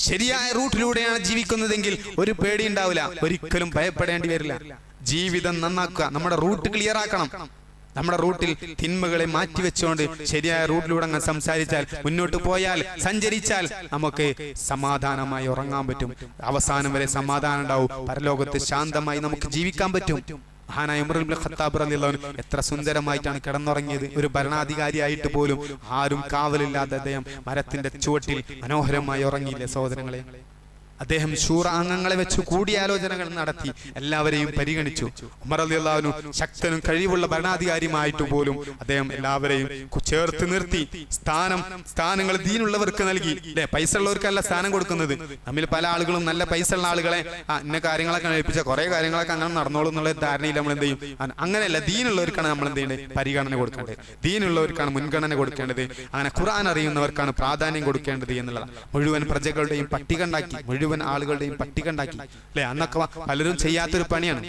Speaker 1: ശരിയായ റൂട്ടിലൂടെയാണ് ജീവിക്കുന്നതെങ്കിൽ ഒരു പേടി ഉണ്ടാവില്ല, ഒരിക്കലും ഭയപ്പെടേണ്ടി വരില്ല. ജീവിതം നന്നാക്കുക, നമ്മുടെ റൂട്ട് ക്ലിയർ ആക്കണം. നമ്മുടെ റൂട്ടിൽ തിന്മകളെ മാറ്റിവെച്ചുകൊണ്ട് ശരിയായ റൂട്ടിലൂടെ അങ്ങ് സംസാരിച്ചാൽ, മുന്നോട്ട് പോയാൽ, സഞ്ചരിച്ചാൽ നമുക്ക് സമാധാനമായി ഉറങ്ങാൻ പറ്റും. അവസാനം വരെ സമാധാനം ഉണ്ടാവും. പരലോകത്ത് ശാന്തമായി നമുക്ക് ജീവിക്കാൻ പറ്റും. മഹാനായ ഉമർ ഇബ്നുൽ ഖത്താബ് റളിയല്ലാഹു അൻഹു എത്ര സുന്ദരമായിട്ടാണ് കിടന്നുറങ്ങിയത്. ഒരു ഭരണാധികാരിയായിട്ട് പോലും ആരും കാവലില്ലാതെ അദ്ദേഹം മരത്തിന്റെ ചുവട്ടിൽ മനോഹരമായി ഉറങ്ങിയില്ലേ സഹോദരങ്ങളെ. അദ്ദേഹം ശൂറ അംഗങ്ങളെ വെച്ച് കൂടിയാലോചനകൾ നടത്തി, എല്ലാവരെയും പരിഗണിച്ചു. ഉമർ റളിയല്ലാഹു അൻഹു ശക്തനും കഴിവുള്ള ഭരണാധികാരിയുമായിട്ട് പോലും അദ്ദേഹം എല്ലാവരെയും ചേർത്ത് നിർത്തി. സ്ഥാനങ്ങൾ ദീനുള്ളവർക്ക് നൽകി. അല്ലെ, പൈസ ഉള്ളവർക്കല്ല സ്ഥാനം കൊടുക്കുന്നത്. നമ്മിൽ പല ആളുകളും നല്ല പൈസ ഉള്ള ആളുകളെ ഇന്ന കാര്യങ്ങളൊക്കെ ഏൽപ്പിച്ച കുറെ കാര്യങ്ങളൊക്കെ അങ്ങനെ നടന്നോളൂ എന്നുള്ള ധാരണയിൽ നമ്മൾ എന്ത് ചെയ്യും? അങ്ങനെയല്ല, ദീനുള്ളവർക്കാണ് നമ്മൾ എന്ത് ചെയ്യേണ്ടത്? പരിഗണന കൊടുക്കേണ്ടത്. ദീനുള്ളവർക്കാണ് മുൻഗണന കൊടുക്കേണ്ടത്. അങ്ങനെ ഖുർആൻ അറിയുന്നവർക്കാണ് പ്രാധാന്യം കൊടുക്കേണ്ടത് എന്നുള്ളതാണ്. മുഴുവൻ പ്രജകളുടെയും പട്ടിക ഉണ്ടാക്കി, മുഴുവൻ മുഴുവൻ ആളുകളുടെയും പട്ടിക ഉണ്ടാക്കി അല്ലെ. അന്നൊക്കെ പലരും ചെയ്യാത്തൊരു പണിയാണ്,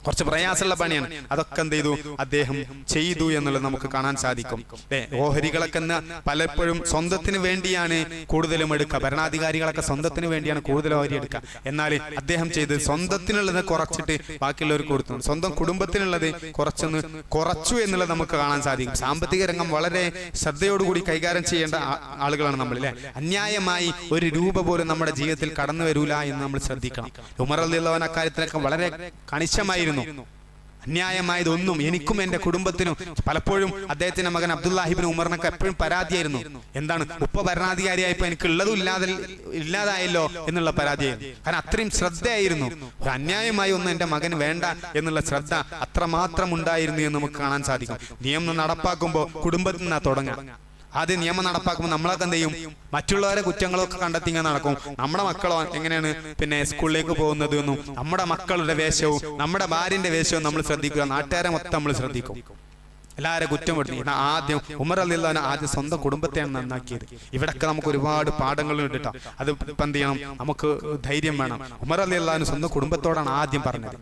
Speaker 1: കുറച്ച് പ്രയാസമുള്ള പണിയാണ്. അതൊക്കെ എന്ത് ചെയ്തു? അദ്ദേഹം ചെയ്തു എന്നുള്ളത് നമുക്ക് കാണാൻ സാധിക്കും. ഓഹരികളൊക്കെ പലപ്പോഴും സ്വന്തത്തിന് വേണ്ടിയാണ് കൂടുതലും എടുക്കുക. ഭരണാധികാരികളൊക്കെ സ്വന്തത്തിന് വേണ്ടിയാണ് കൂടുതൽ ഓഹരി എടുക്കുക. എന്നാൽ അദ്ദേഹം ചെയ്തത് സ്വന്തത്തിനുള്ളത് കുറച്ചിട്ട് ബാക്കിയുള്ളവർക്ക് കൊടുത്തു, സ്വന്തം കുടുംബത്തിനുള്ളത് കുറച്ചു എന്നുള്ളത് നമുക്ക് കാണാൻ സാധിക്കും. സാമ്പത്തിക രംഗം വളരെ ശ്രദ്ധയോടുകൂടി കൈകാര്യം ചെയ്യേണ്ട ആളുകളാണ് നമ്മൾ അല്ലെ. അന്യായമായി ഒരു രൂപ പോലും നമ്മുടെ ജീവിതത്തിൽ കടന്നു വരൂല എന്ന് നമ്മൾ ശ്രദ്ധിക്കണം. ഉമർ റളിയല്ലാഹു അൻഹു അക്കാര്യത്തിലൊക്കെ വളരെ കണിശമായിരുന്നു. അന്യായമായതൊന്നും എനിക്കും എന്റെ കുടുംബത്തിനും. പലപ്പോഴും അദ്ദേഹത്തിന്റെ മകൻ അബ്ദുല്ലാഹി ഇബ്നു ഉമറിനൊക്കെ എപ്പോഴും പരാതിയായിരുന്നു. എന്താണ്? ഉപ്പ ഭരണാധികാരിയായപ്പോ എനിക്ക് ഉള്ളതും ഇല്ലാതായല്ലോ എന്നുള്ള പരാതിയായിരുന്നു. കാരണം അത്രയും ശ്രദ്ധയായിരുന്നു. ഒരു അന്യായമായി ഒന്നും എന്റെ മകൻ വേണ്ട എന്നുള്ള ശ്രദ്ധ അത്രമാത്രം ഉണ്ടായിരുന്നു എന്ന് നമുക്ക് കാണാൻ സാധിക്കും. നിയമം നടപ്പാക്കുമ്പോൾ കുടുംബത്തിൽ നിന്നാ തുടങ്ങാം. ആദ്യം നിയമം നടപ്പാക്കുമ്പോൾ നമ്മളൊക്കെ എന്ത് ചെയ്യും? മറ്റുള്ളവരെ കുറ്റങ്ങളൊക്കെ കണ്ടെത്തി ഇങ്ങനെ നടക്കും. നമ്മുടെ മക്കളോ എങ്ങനെയാണ് പിന്നെ സ്കൂളിലേക്ക് പോകുന്നത് എന്നും നമ്മുടെ മക്കളുടെ വേഷവും നമ്മുടെ ഭാര്യന്റെ വേഷവും നമ്മൾ ശ്രദ്ധിക്കുക. നാട്ടുകാരെ മൊത്തം നമ്മൾ ശ്രദ്ധിക്കും. എല്ലാവരും കുറ്റപ്പെടുത്തി. ആദ്യം ഉമർ റളിയല്ലാഹു അൻഹു ആദ്യം സ്വന്തം കുടുംബത്തെയാണ് നന്നാക്കിയത്. ഇവിടൊക്കെ നമുക്ക് ഒരുപാട് പാഠങ്ങൾ കിട്ടാം. അത് ഇപ്പം എന്ത് ചെയ്യണം? നമുക്ക് ധൈര്യം വേണം. ഉമർ റളിയല്ലാഹു അൻഹു സ്വന്തം കുടുംബത്തോടാണ് ആദ്യം പറഞ്ഞത്.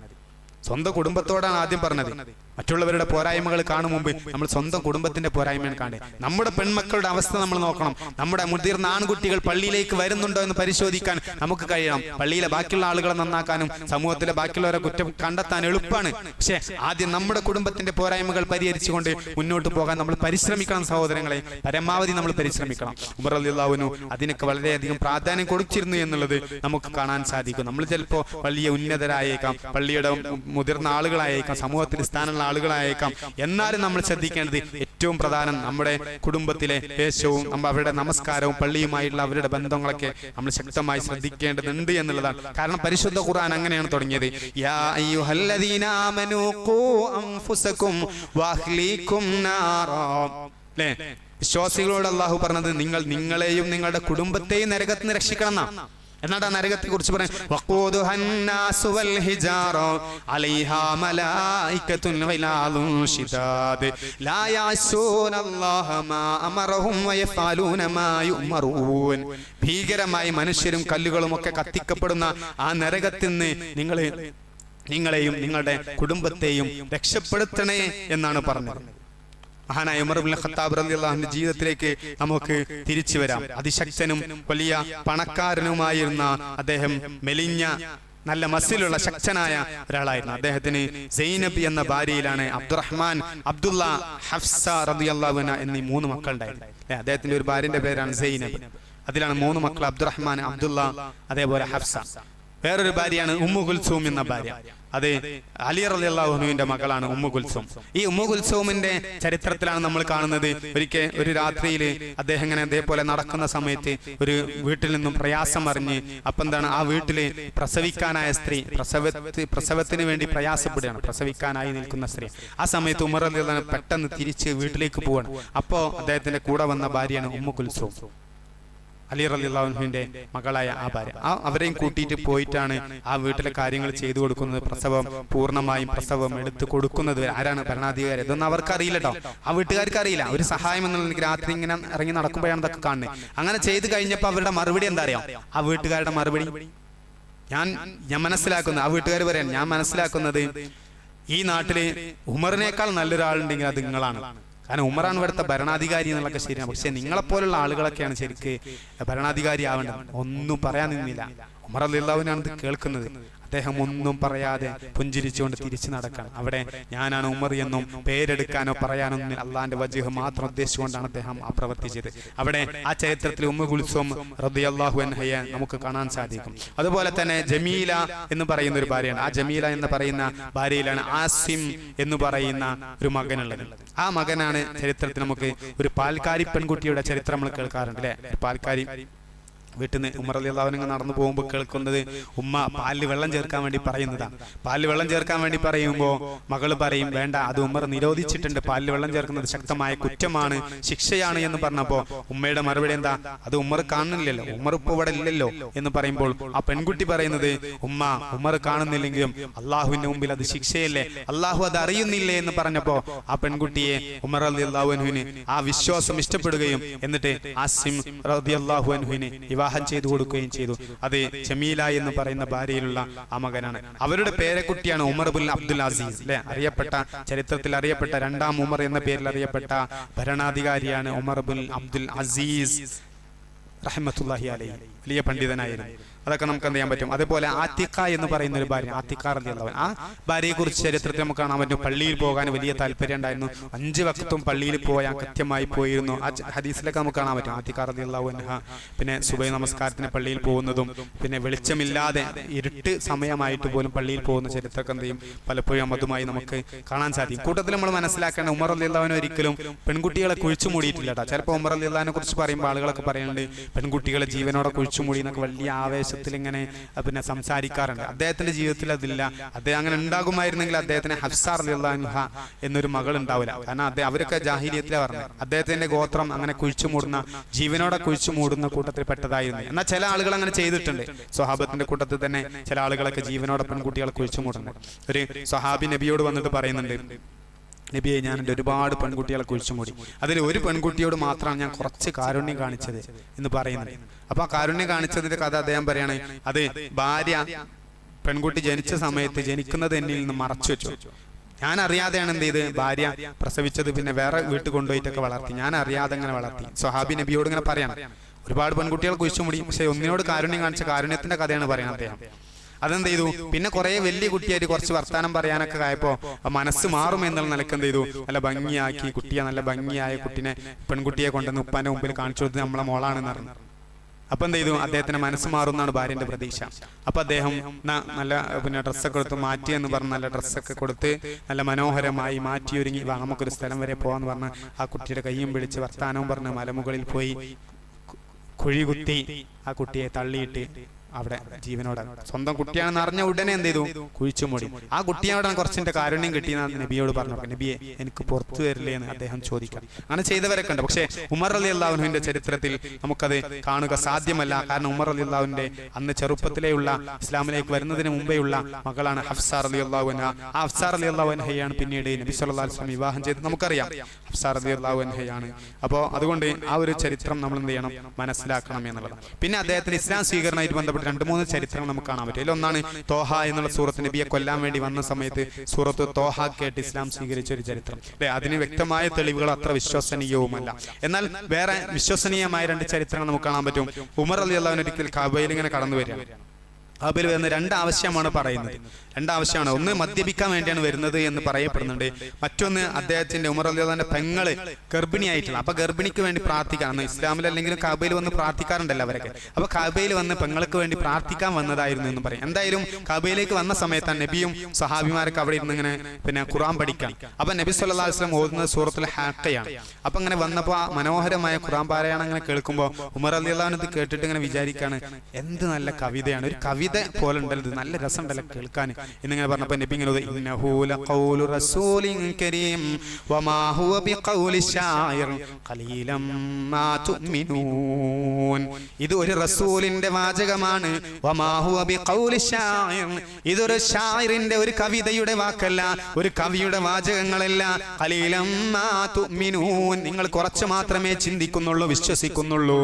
Speaker 1: സ്വന്തം കുടുംബത്തോടാണ് ആദ്യം പറഞ്ഞത്. മറ്റുള്ളവരുടെ പോരായ്മകൾ കാണും മുമ്പ് നമ്മൾ സ്വന്തം കുടുംബത്തിന്റെ പോരായ്മയാണ് കാണുക. നമ്മുടെ പെൺമക്കളുടെ അവസ്ഥ നമ്മൾ നോക്കണം. നമ്മുടെ മുതിർന്ന ആൺകുട്ടികൾ പള്ളിയിലേക്ക് വരുന്നുണ്ടോ എന്ന് പരിശോധിക്കാൻ നമുക്ക് കഴിയണം. പള്ളിയിലെ ബാക്കിയുള്ള ആളുകളെ നന്നാക്കാനും സമൂഹത്തിലെ ബാക്കിയുള്ളവരെ കുറ്റം കണ്ടെത്താൻ എളുപ്പമാണ്. പക്ഷെ ആദ്യം നമ്മുടെ കുടുംബത്തിന്റെ പോരായ്മകൾ പരിഹരിച്ചുകൊണ്ട് മുന്നോട്ട് പോകാൻ നമ്മൾ പരിശ്രമിക്കണം സഹോദരങ്ങളെ. പരമാവധി നമ്മൾ പരിശ്രമിക്കണം. ഉമർ റളിയല്ലാഹു അൻഹു അതിനൊക്കെ വളരെയധികം പ്രാധാന്യം കൊടുത്തിരുന്നു എന്നുള്ളത് നമുക്ക് കാണാൻ സാധിക്കും. നമ്മൾ ചിലപ്പോൾ വലിയ ഉന്നതരായേക്കാം, പള്ളിയുടെ മുതിർന്ന ആളുകളായേക്കാം, സമൂഹത്തിൽ സ്ഥാനമുള്ള ആളുകളായേക്കാം. എന്നാലും നമ്മൾ ശ്രദ്ധിക്കേണ്ടത് ഏറ്റവും പ്രധാനം നമ്മുടെ കുടുംബത്തിലെ വേഷവും അവരുടെ നമസ്കാരവും പള്ളിയുമായിട്ടുള്ള അവരുടെ ബന്ധങ്ങളൊക്കെ നമ്മൾ ശക്തമായി ശ്രദ്ധിക്കേണ്ടതുണ്ട് എന്നുള്ളതാണ്. കാരണം പരിശുദ്ധ ഖുർആൻ അങ്ങനെയാണ് തുടങ്ങിയത്. യാ അയ്യുഹല്ലദീന ആമനൂ ഖൂ അൻഫുസകും വഅഹ്ലീകും നാറാ. ല്ലേ? വിശ്വാസികളോട് അല്ലാഹു പറഞ്ഞത് നിങ്ങളെയും നിങ്ങളുടെ കുടുംബത്തെയും നരകത്തിൽ നിന്ന് രക്ഷിക്കണം എന്നാ. എന്നിട്ട് ആ നരകത്തെ കുറിച്ച് പറയും, ഭീകരമായി മനുഷ്യരും കല്ലുകളും ഒക്കെ കത്തിക്കപ്പെടുന്ന ആ നരകത്തിൽ നിന്ന് നിങ്ങളെയും നിങ്ങളുടെ കുടുംബത്തെയും രക്ഷപ്പെടുത്തണേ എന്നാണ് പറഞ്ഞത്. മഹാനായ ഉമർ ഇബ്നുൽ ഖത്താബ് റളിയല്ലാഹു അൻഹു ജീവിതത്തിലേക്ക് നമുക്ക് തിരിച്ചു വരാം. അതിശക്തനും വലിയ പണക്കാരനുമായിരുന്ന അദ്ദേഹം മെലിഞ്ഞ നല്ല മസിലുള്ള ശക്തനായ ഒരാളായിരുന്നു. അദ്ദേഹത്തിന് സൈനബ് എന്ന ഭാര്യയിലാണ് അബ്ദുറഹ്മാൻ, അബ്ദുള്ള, ഹഫ്സ റളിയല്ലാഹു അൻഹ എന്നീ 3 മക്കളുണ്ടായിരുന്നു. അദ്ദേഹത്തിന്റെ ഒരു ഭാര്യന്റെ പേരാണ് സൈനബ്. അതിലാണ് 3 മക്കൾ, അബ്ദുറഹ്മാൻ, അബ്ദുള്ള, അതേപോലെ ഹഫ്സ. വേറൊരു ഭാര്യയാണ് ഉമ്മു കുൽസൂം എന്ന ഭാര്യ. അത് അലി റളിയല്ലാഹു അൻഹുവിന്റെ മകളാണ് ഉമ്മു കുൽസൂം. ഈ ഉമ്മു കുൽസൂമിന്റെ ചരിത്രത്തിലാണ് നമ്മൾ കാണുന്നത്. ഒരു രാത്രിയിൽ അദ്ദേഹം ഇങ്ങനെ അതേപോലെ നടക്കുന്ന സമയത്ത് ഒരു വീട്ടിൽ നിന്നും പ്രയാസം അറിഞ്ഞ് എന്താണ് ആ വീട്ടില് പ്രസവിക്കാനായ സ്ത്രീ പ്രസവത്തിന് വേണ്ടി പ്രയാസപ്പെടുകയാണ്. പ്രസവിക്കാനായി നിൽക്കുന്ന സ്ത്രീ. ആ സമയത്ത് ഉമർ റളിയല്ലാഹു അൻഹു പെട്ടെന്ന് തിരിച്ച് വീട്ടിലേക്ക് പോവാണ്. അപ്പോ അദ്ദേഹത്തിന്റെ കൂടെ വന്ന ഭാര്യയാണ് ഉമ്മു കുൽസൂം, അലി റളിയല്ലാഹു അൻഹുവിന്റെ മകളായ ആ ഭാര്യ. അവരെയും കൂട്ടിയിട്ട് പോയിട്ടാണ് ആ വീട്ടിലെ കാര്യങ്ങൾ ചെയ്തു കൊടുക്കുന്നത്. പ്രസവം പൂർണ്ണമായും പ്രസവം എടുത്തു കൊടുക്കുന്നത് ആരാണ്? ഭരണാധികാരി. ഇതൊന്നും അവർക്ക് അറിയില്ല കേട്ടോ, ആ വീട്ടുകാർക്ക് അറിയില്ല. ഒരു സഹായം എന്നുള്ള രാത്രി ഇങ്ങനെ ഇറങ്ങി നടക്കുമ്പോഴാണ് ഇതൊക്കെ കാണുന്നത്. അങ്ങനെ ചെയ്തു കഴിഞ്ഞപ്പോൾ അവരുടെ മറുപടി എന്താ അറിയാം? ആ വീട്ടുകാരുടെ മറുപടി ഞാൻ മനസ്സിലാക്കുന്നത്, ആ വീട്ടുകാർ പറയാൻ ഞാൻ മനസ്സിലാക്കുന്നത്, ഈ നാട്ടില് ഉമറിനേക്കാൾ നല്ലൊരാളുണ്ടെങ്കിൽ അത് നിങ്ങളാണ്. കാരണം ഉമറാണ് ഇവിടുത്തെ ഭരണാധികാരി എന്നുള്ളതൊക്കെ ശരിയാണ്. പക്ഷെ നിങ്ങളെപ്പോലുള്ള ആളുകളൊക്കെയാണ് ശരിക്ക് ഭരണാധികാരി ആവേണ്ടത്. ഒന്നും പറയാൻ നിന്നില്ല. ഉമർ റളിയല്ലാഹു അൻഹു ആണ് കേൾക്കുന്നത്. അദ്ദേഹം ഒന്നും പറയാതെ പുഞ്ചിരിച്ചുകൊണ്ട് തിരിച്ചു നടക്കണം. അവിടെ ഞാനാണ് ഉമർ എന്നും പേരെടുക്കാനോ പറയാനോ അള്ളാന്റെ വജ്ഹ് മാത്രം ഉദ്ദേശിച്ചുകൊണ്ടാണ് അദ്ദേഹം പ്രവർത്തിച്ചത്. അവിടെ ആ ചരിത്രത്തിൽ ഉമ്മു കുൽസൂം റളിയല്ലാഹു അൻഹയെ നമുക്ക് കാണാൻ സാധിക്കും. അതുപോലെ തന്നെ ജമീല എന്ന് പറയുന്ന ഒരു ഭാര്യയാണ്. ആ ജമീല എന്ന് പറയുന്ന ഭാര്യയിലാണ് ആസിം എന്ന് പറയുന്ന ഒരു മകനുള്ളത്. ആ മകനാണ് ചരിത്രത്തിൽ നമുക്ക് ഒരു പാൽക്കാരി പെൺകുട്ടിയുടെ ചരിത്രം നമ്മൾ കേൾക്കാറുണ്ട് അല്ലെ. പാൽക്കാരി വീട്ടിൽ നിന്ന് ഉമർ റളിയല്ലാഹു അൻഹു നടന്നു പോകുമ്പോൾ കേൾക്കുന്നത് ഉമ്മ പാലിൽ വെള്ളം ചേർക്കാൻ വേണ്ടി പറയുന്നതാണ്. പാലിൽ വെള്ളം ചേർക്കാൻ വേണ്ടി പറയുമ്പോൾ മകള് പറയും വേണ്ട, അത് ഉമർ നിരോധിച്ചിട്ടുണ്ട്, പാലിൽ വെള്ളം ചേർക്കുന്നത് ശക്തമായ കുറ്റമാണ്, ശിക്ഷയാണ് എന്ന് പറഞ്ഞപ്പോൾ ഉമ്മയുടെ മറുപടി എന്താ? അത് ഉമർ കാണുന്നില്ലല്ലോ, ഉമർ ഇപ്പൊ ഇവിടെ ഇല്ലല്ലോ എന്ന് പറയുമ്പോൾ ആ പെൺകുട്ടി പറയുന്നത്, ഉമർ കാണുന്നില്ലെങ്കിലും അള്ളാഹുവിന്റെ മുമ്പിൽ അത് ശിക്ഷയല്ലേ, അള്ളാഹു അത് അറിയുന്നില്ലേ എന്ന് പറഞ്ഞപ്പോ ആ പെൺകുട്ടിയെ ഉമർ റളിയല്ലാഹു അൻഹുവിന് ആ വിശ്വാസം ഇഷ്ടപ്പെടുകയും എന്നിട്ട് ആസിം റളിയല്ലാഹു അൻഹുവിനെ വിവാഹം ചെയ്തു കൊടുക്കുകയും ചെയ്തു. അത് ജമീല എന്ന് പറയുന്ന ഭാര്യയിലുള്ള ആ മകനാണ്. അവരുടെ പേരക്കുട്ടിയാണ് ഉമർ ബിൻ അബ്ദുൽ അസീസ് അല്ലെ. അറിയപ്പെട്ട ചരിത്രത്തിൽ അറിയപ്പെട്ട രണ്ടാം ഉമർ എന്ന പേരിൽ അറിയപ്പെട്ട ഭരണാധികാരിയാണ് ഉമർ ബിൻ അബ്ദുൽ അസീസ് റഹ്മത്തുള്ളാഹി അലൈഹി. വലിയ പണ്ഡിതനായിരുന്നു. അതൊക്കെ നമുക്ക് എന്ത് ചെയ്യാൻ പറ്റും. അതേപോലെ ആത്തിഖ എന്ന് പറയുന്ന ഒരു ഭാര്യ, ആത്തിഖ റളിയല്ലാഹു അൻഹ, ആ ഭാര്യയെ കുറിച്ച് ചരിത്രത്തിൽ നമുക്ക് കാണാൻ പറ്റും. പള്ളിയിൽ പോകാൻ വലിയ താല്പര്യം ഉണ്ടായിരുന്നു. 5 വക്തും പള്ളിയിൽ പോയാൽ കൃത്യമായി പോയിരുന്നു. ആ ഹദീസിലൊക്കെ നമുക്ക് കാണാൻ പറ്റും. ആത്തിഖ റളിയല്ലാഹു അൻഹ പിന്നെ സുബഹി നമസ്കാരത്തിന് പള്ളിയിൽ പോകുന്നതും പിന്നെ വെളിച്ചമില്ലാതെ ഇരുട്ട് സമയമായിട്ട് പോലും പള്ളിയിൽ പോകുന്ന ചരിത്രമൊക്കെ എന്ത് ചെയ്യും പലപ്പോഴും അതുമായി നമുക്ക് കാണാൻ സാധിക്കും. കൂട്ടത്തിൽ നമ്മൾ മനസ്സിലാക്കേണ്ട ഉമർ റളിയല്ലാഹു അൻഹു ഒരിക്കലും പെൺകുട്ടികളെ കുഴിച്ചു മൂടിയിട്ടില്ല കേട്ടോ. ചിലപ്പോൾ ഉമർ റളിയല്ലാഹു അൻഹുവിനെ കുറിച്ച് പറയുമ്പോൾ ആളുകളൊക്കെ പറയുന്നുണ്ട് പെൺകുട്ടികളെ ജീവനോടെ കുഴിച്ചു മൂടി എന്നൊക്കെ വലിയ ആവേശത്തിൽ ഇങ്ങനെ പിന്നെ സംസാരിക്കാറുണ്ട്. അദ്ദേഹത്തിന്റെ ജീവിതത്തിൽ അതില്ല. അദ്ദേഹം അങ്ങനെ ഉണ്ടാകുമായിരുന്നെങ്കിൽ അദ്ദേഹത്തിന് ഹഫ്സ റളിയല്ലാഹു അൻഹ എന്നൊരു മകൾ ഉണ്ടാവില്ല. കാരണം അവരൊക്കെ ജാഹിലിയത്തിലാണ് പറഞ്ഞത്. അദ്ദേഹത്തിന്റെ ഗോത്രം അങ്ങനെ കുഴിച്ചു മൂടുന്ന, ജീവനോടെ കുഴിച്ചു മൂടുന്ന കൂട്ടത്തിൽ പെട്ടതായിരുന്നു. എന്നാൽ ചില ആളുകൾ അങ്ങനെ ചെയ്തിട്ടുണ്ട്. സ്വഹാബത്തിന്റെ കൂട്ടത്തിൽ തന്നെ ചില ആളുകളൊക്കെ ജീവനോടെ പെൺകുട്ടികളെ കുഴിച്ചു മൂടുന്നുണ്ട്. ഒരു സ്വഹാബി നബിയോട് വന്നിട്ട് പറയുന്നുണ്ട്, നബിയെ, ഞാൻ എൻ്റെ ഒരുപാട് പെൺകുട്ടികളെ കുഴിച്ചു മൂടി, അതിൽ ഒരു പെൺകുട്ടിയോട് മാത്രമാണ് ഞാൻ കുറച്ച് കാരുണ്യം കാണിച്ചത് എന്ന് പറയുന്നത്. അപ്പൊ ആ കാരുണ്യം കാണിച്ചതിന്റെ കഥ അദ്ദേഹം പറയാണ്. അത് ഭാര്യ പെൺകുട്ടി ജനിച്ച സമയത്ത് ജനിക്കുന്നത് എന്നിൽ നിന്ന് മറച്ചു വെച്ചു. ഞാൻ അറിയാതെയാണ് എന്ത് ചെയ്ത് ഭാര്യ പ്രസവിച്ചത്. പിന്നെ വേറെ വീട്ടിൽ കൊണ്ടുപോയിട്ടൊക്കെ വളർത്തി. ഞാൻ അറിയാതെ അങ്ങനെ വളർത്തി. സ്വഹാബി നബിയോട് ഇങ്ങനെ പറയണം, ഒരുപാട് പെൺകുട്ടികൾ കുഴിച്ചു മൂടി, പക്ഷെ ഒന്നിനോട് കാരുണ്യം കാണിച്ച കാരുണ്യത്തിന്റെ കഥയാണ് പറയുന്നത് അദ്ദേഹം. അതെന്ത് ചെയ്തു, പിന്നെ കുറെ വലിയ കുട്ടിയായിട്ട് കുറച്ച് വർത്താനം പറയാനൊക്കെ ആയപ്പോ മനസ്സ് മാറും എന്നുള്ള നിലക്ക് എന്ത് ചെയ്തു, നല്ല ഭംഗിയാക്കി കുട്ടിയെ, നല്ല ഭംഗിയായ കുട്ടിനെ, പെൺകുട്ടിയെ കൊണ്ടുവന്ന് ഉപ്പാന്റെ മുമ്പിൽ കാണിച്ചു കൊടുത്ത് നമ്മളെ മോളാണെന്ന് പറഞ്ഞു. അപ്പൊ എന്ത് ചെയ്തു, അദ്ദേഹത്തിന്റെ മനസ്സ് മാറുന്നാണ് ഭാര്യന്റെ പ്രതീക്ഷ. അപ്പൊ അദ്ദേഹം നല്ല പിന്നെ ഡ്രസ്സൊക്കെ കൊടുത്ത് മാറ്റി എന്ന് പറഞ്ഞ് നല്ല ഡ്രസ്സൊക്കെ കൊടുത്ത് നല്ല മനോഹരമായി മാറ്റി ഒരുങ്ങി, നമുക്കൊരു സ്ഥലം വരെ പോവാന്ന് പറഞ്ഞ് ആ കുട്ടിയുടെ കയ്യും പിടിച്ച് വർത്താനവും പറഞ്ഞ് മലമുകളിൽ പോയി കുഴി കുത്തി ആ കുട്ടിയെ തള്ളിയിട്ട് അവിടെ ജീവനോടെ, സ്വന്തം കുട്ടിയാണെന്ന് അറിഞ്ഞ ഉടനെ എന്ത് ചെയ്തു, കുഴിച്ചു മൂടി. ആ കുട്ടിയോടാണ് കുറച്ചിന്റെ കാരുണ്യം കിട്ടിയെന്ന് നബിയോട് പറഞ്ഞു. നബിയെ, എനിക്ക് പുറത്തു വരില്ലേ എന്ന് അദ്ദേഹം ചോദിക്കാം. അങ്ങനെ ചെയ്തവരൊക്കെ ഉണ്ട്. പക്ഷേ ഉമർ റളിയല്ലാഹു അൻഹുവിന്റെ ചരിത്രത്തിൽ നമുക്കത് കാണുക സാധ്യമല്ല. കാരണം ഉമർ റളിയല്ലാഹു അൻഹുവിന്റെ അന്ന് ചെറുപ്പത്തിലെയുള്ള ഇസ്ലാമിലേക്ക് വരുന്നതിന് മുമ്പേയുള്ള മകളാണ് ഹഫ്സ റളിയല്ലാഹു അൻഹ. ആ ഹഫ്സ റളിയല്ലാഹു അൻഹയാണ് പിന്നീട് നബി സല്ലല്ലാഹു അലൈഹി വസല്ലം വിവാഹം ചെയ്തത് നമുക്കറിയാം. ഹഫ്സ റളിയല്ലാഹു അൻഹയാണ്. അപ്പോൾ അതുകൊണ്ട് ആ ഒരു ചരിത്രം നമ്മൾ എന്ത് ചെയ്യണം, മനസ്സിലാക്കണം എന്നുള്ളതാണ്. പിന്നെ അദ്ദേഹത്തിന് ഇസ്ലാം സ്വീകരണമായിട്ട് ബന്ധപ്പെട്ട് 2-3 ചരിത്രങ്ങൾ നമുക്ക് കാണാൻ പറ്റും. ഇതിലൊന്നാണ് തോഹ എന്നുള്ള സൂറത്ത്. നബിയെ കൊല്ലാൻ വേണ്ടി വന്ന സമയത്ത് സൂറത്ത് തോഹ കേട്ട് ഇസ്ലാം സ്വീകരിച്ച ഒരു ചരിത്രം. അതിന് വ്യക്തമായ തെളിവുകൾ അത്ര വിശ്വസനീയവുമല്ല. എന്നാൽ വേറെ വിശ്വസനീയമായ 2 ചരിത്രങ്ങൾ നമുക്ക് കാണാൻ പറ്റും. ഉമർ റളിയല്ലാഹു അൻഹു ഒരിക്കൽ കഅബയിൽ ഇങ്ങനെ കടന്നു വരികയാണ്. കഅബയിൽ വരുന്ന 2 ആവശ്യമാണ് പറയുന്നത്. 2 ആവശ്യമാണ്. ഒന്ന് മദ്യപിക്കാൻ വേണ്ടിയാണ് വരുന്നത് എന്ന് പറയപ്പെടുന്നുണ്ട്. മറ്റൊന്ന് അദ്ദേഹത്തിന്റെ ഉമർ റളിയല്ലാഹു അൻഹുവിന്റെ പെങ്ങള് ഗർഭിണിയായിട്ടുള്ള, അപ്പൊ ഗർഭിണിക്ക് വേണ്ടി പ്രാർത്ഥിക്കാൻ, ഇസ്ലാമിൽ അല്ലെങ്കിലും കഅബയിൽ വന്ന് പ്രാർത്ഥിക്കാറുണ്ടല്ലോ അവരൊക്കെ. അപ്പൊ കഅബയിൽ വന്ന് പെങ്ങൾക്ക് വേണ്ടി പ്രാർത്ഥിക്കാൻ വന്നതായിരുന്നു എന്ന് പറയും. എന്തായാലും കഅബയിലേക്ക് വന്ന സമയത്താണ് നബിയും സഹാബിമാരൊക്കെ അവിടെ ഇരുന്ന് ഇങ്ങനെ പിന്നെ ഖുർആൻ പഠിക്കണം. അപ്പൊ നബി സല്ലല്ലാഹു അലൈഹി വസല്ലം ഓതുന്നത് സൂറത്തുൽ ഹാഖയാണ്. അപ്പൊ അങ്ങനെ വന്നപ്പോ ആ മനോഹരമായ ഖുർആൻ പാരായണം അങ്ങനെ കേൾക്കുമ്പോൾ ഉമർ റളിയല്ലാഹു അൻഹു കേട്ടിട്ട് ഇങ്ങനെ വിചാരിക്കാണ്, എന്ത് നല്ല കവിതയാണ്, ഒരു കവിത പോലെ ഉണ്ടല്ലോ, നല്ല രസമുണ്ടല്ലോ കേൾക്കാൻ എന്നിങ്ങനെ പറഞ്ഞപ്പോ നബി ഇങ്ങനെ ഇന്നഹു ലഖൗലു റസൂലിൻ കരീം വമാ ഹുവ ബിഖൗലി ശാഇർ ഖലീലം മാ തുഅ്മിനൂൻ. ഇത് ഒരു റസൂലിന്റെ വാചകമാണ്. വമാ ഹുവ ബിഖൗലി ശാഇർ, ഇതൊരു ശാഇറിന്റെ, ഒരു കവിതയുടെ വാക്കല്ല, ഒരു കവിയുടെ വാചകങ്ങളല്ല. ഖലീലം മാ തുഅ്മിനൂൻ, നിങ്ങൾ കുറച്ച് മാത്രമേ ചിന്തിക്കുന്നുള്ളൂ, വിശ്വസിക്കുന്നുള്ളൂ.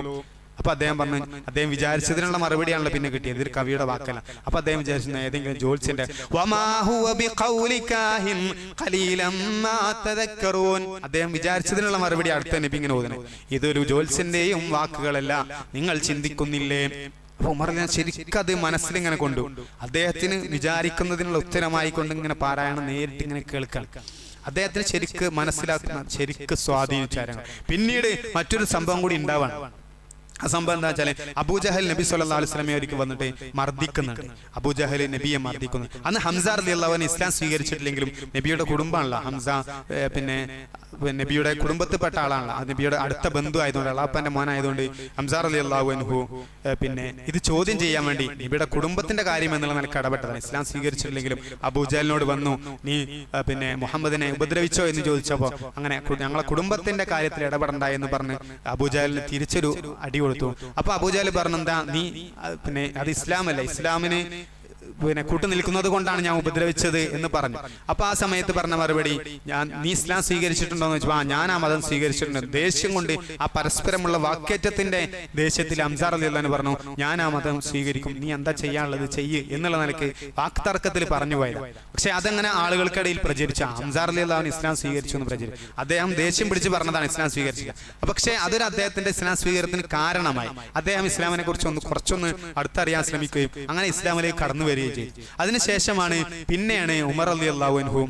Speaker 1: അപ്പൊ അദ്ദേഹം പറഞ്ഞു, അദ്ദേഹം വിചാരിച്ചതിനുള്ള മറുപടിയാണല്ലോ പിന്നെ കിട്ടിയത്, ഇതൊരു കവിയുടെ വാക്കല്ല. അപ്പൊ അദ്ദേഹം വിചാരിച്ചു ഏതെങ്കിലും ജോത്സ്യന്റെ അദ്ദേഹം വിചാരിച്ചതിനുള്ള മറുപടി അടുത്ത നബി ഇങ്ങനെ ഓതുന്നത്, ഇതൊരു ജോത്സ്യന്റെയും വാക്കുകളല്ല, നിങ്ങൾ ചിന്തിക്കുന്നില്ലേ. അപ്പൊ ഉമർ ശരിക്കും അത് മനസ്സിലിങ്ങനെ കൊണ്ടു, അദ്ദേഹത്തിന് വിചാരിക്കുന്നതിനുള്ള ഉത്തരമായി കൊണ്ട് ഇങ്ങനെ പാരായണം നേരിട്ട് ഇങ്ങനെ കേൾക്കാൻ അദ്ദേഹത്തിന് ശരിക്ക് മനസ്സിലാക്കുന്ന, ശരിക്ക് സ്വാധീനിച്ചായിരുന്നു. പിന്നീട് മറ്റൊരു സംഭവം കൂടി ഉണ്ടാവാണ്. ആ സംഭവം എന്താ വെച്ചാല്, അബൂജഹൽ നബി സല്ലല്ലാഹു അലൈഹി വസല്ലമയെ ഒരിക്കൽ വന്നിട്ട് മർദ്ദിക്കുന്നുണ്ട്. അബൂജഹൽ നബിയെ മർദ്ദിക്കുന്നു. അന്ന് ഹംസ റളിയല്ലാഹു അൻഹു ഇസ്ലാം സ്വീകരിച്ചിട്ടില്ലെങ്കിലും നബിയുടെ കുടുംബമാണല്ലോ ഹംസ, പിന്നെ നബിയുടെ കുടുംബത്തിൽപ്പെട്ട ആളാണല്ലോ, നബിയുടെ അടുത്ത ബന്ധു ആയതുകൊണ്ട്, അള്ളാഹുവിന്റെ മോനായതുകൊണ്ട് ഹംസ റളിയല്ലാഹു അൻഹു പിന്നെ ഇത് ചോദ്യം ചെയ്യാൻ വേണ്ടി നബിയുടെ കുടുംബത്തിന്റെ കാര്യം എന്നുള്ള നിലക്ക് ഇടപെട്ടതാണ്. ഇസ്ലാം സ്വീകരിച്ചിട്ടില്ലെങ്കിലും അബൂജഹലിനോട് വന്നു, നീ പിന്നെ മുഹമ്മദിനെ ഉപദ്രവിച്ചോ എന്ന് ചോദിച്ചപ്പോ അങ്ങനെ ഞങ്ങളെ കുടുംബത്തിന്റെ കാര്യത്തിൽ ഇടപെടണ്ട എന്ന് പറഞ്ഞ് അബൂജഹലിന് തിരിച്ചൊരു അടി കൊടുത്തു. അപ്പൊ അബൂജഹൽ പറഞ്ഞെന്താ, നീ പിന്നെ അത് ഇസ്ലാമല്ല, ഇസ്ലാമിന് കൂട്ടുനിൽക്കുന്നത് കൊണ്ടാണ് ഞാൻ ഉപദ്രവിച്ചത് എന്ന് പറഞ്ഞു. അപ്പൊ ആ സമയത്ത് പറഞ്ഞ മറുപടി, നീ ഇസ്ലാം സ്വീകരിച്ചിട്ടുണ്ടോ എന്ന് വെച്ചാൽ ഞാൻ ആ മതം സ്വീകരിച്ചിട്ടുണ്ട്. ദേഷ്യം കൊണ്ട് ആ പരസ്പരമുള്ള വാക്കേറ്റത്തിന്റെ ദേഷ്യത്തിൽ ഹംസ റളിയല്ലാഹു അൻഹു പറഞ്ഞു, ഞാൻ ആ മതം സ്വീകരിക്കും, നീ എന്താ ചെയ്യാനുള്ളത് ചെയ്യ് എന്നുള്ള നിലയ്ക്ക് വാക്തർക്കത്തിൽ പറഞ്ഞു പോയത്. പക്ഷെ അതങ്ങനെ ആളുകൾക്കിടയിൽ പ്രചരിച്ച ഹംസ റളിയല്ലാഹു അൻഹു ഇസ്ലാം സ്വീകരിച്ചു എന്ന് പ്രചരിച്ചു. അദ്ദേഹം ദേഷ്യം പിടിച്ച് പറഞ്ഞതാണ് ഇസ്ലാം സ്വീകരിച്ചത്. പക്ഷേ അതൊരു അദ്ദേഹത്തിന്റെ ഇസ്ലാം സ്വീകരണത്തിന് കാരണമായി. അദ്ദേഹം ഇസ്ലാമിനെ കുറിച്ച് കുറച്ചൊന്ന് അടുത്തറിയാൻ ശ്രമിക്കുകയും അങ്ങനെ ഇസ്ലാമിലേക്ക് കടന്നു വരികയും ചെയ്തു. അതിനുശേഷമാണ് പിന്നെയാണ് ഉമർ റളിയല്ലാഹു അൻഹു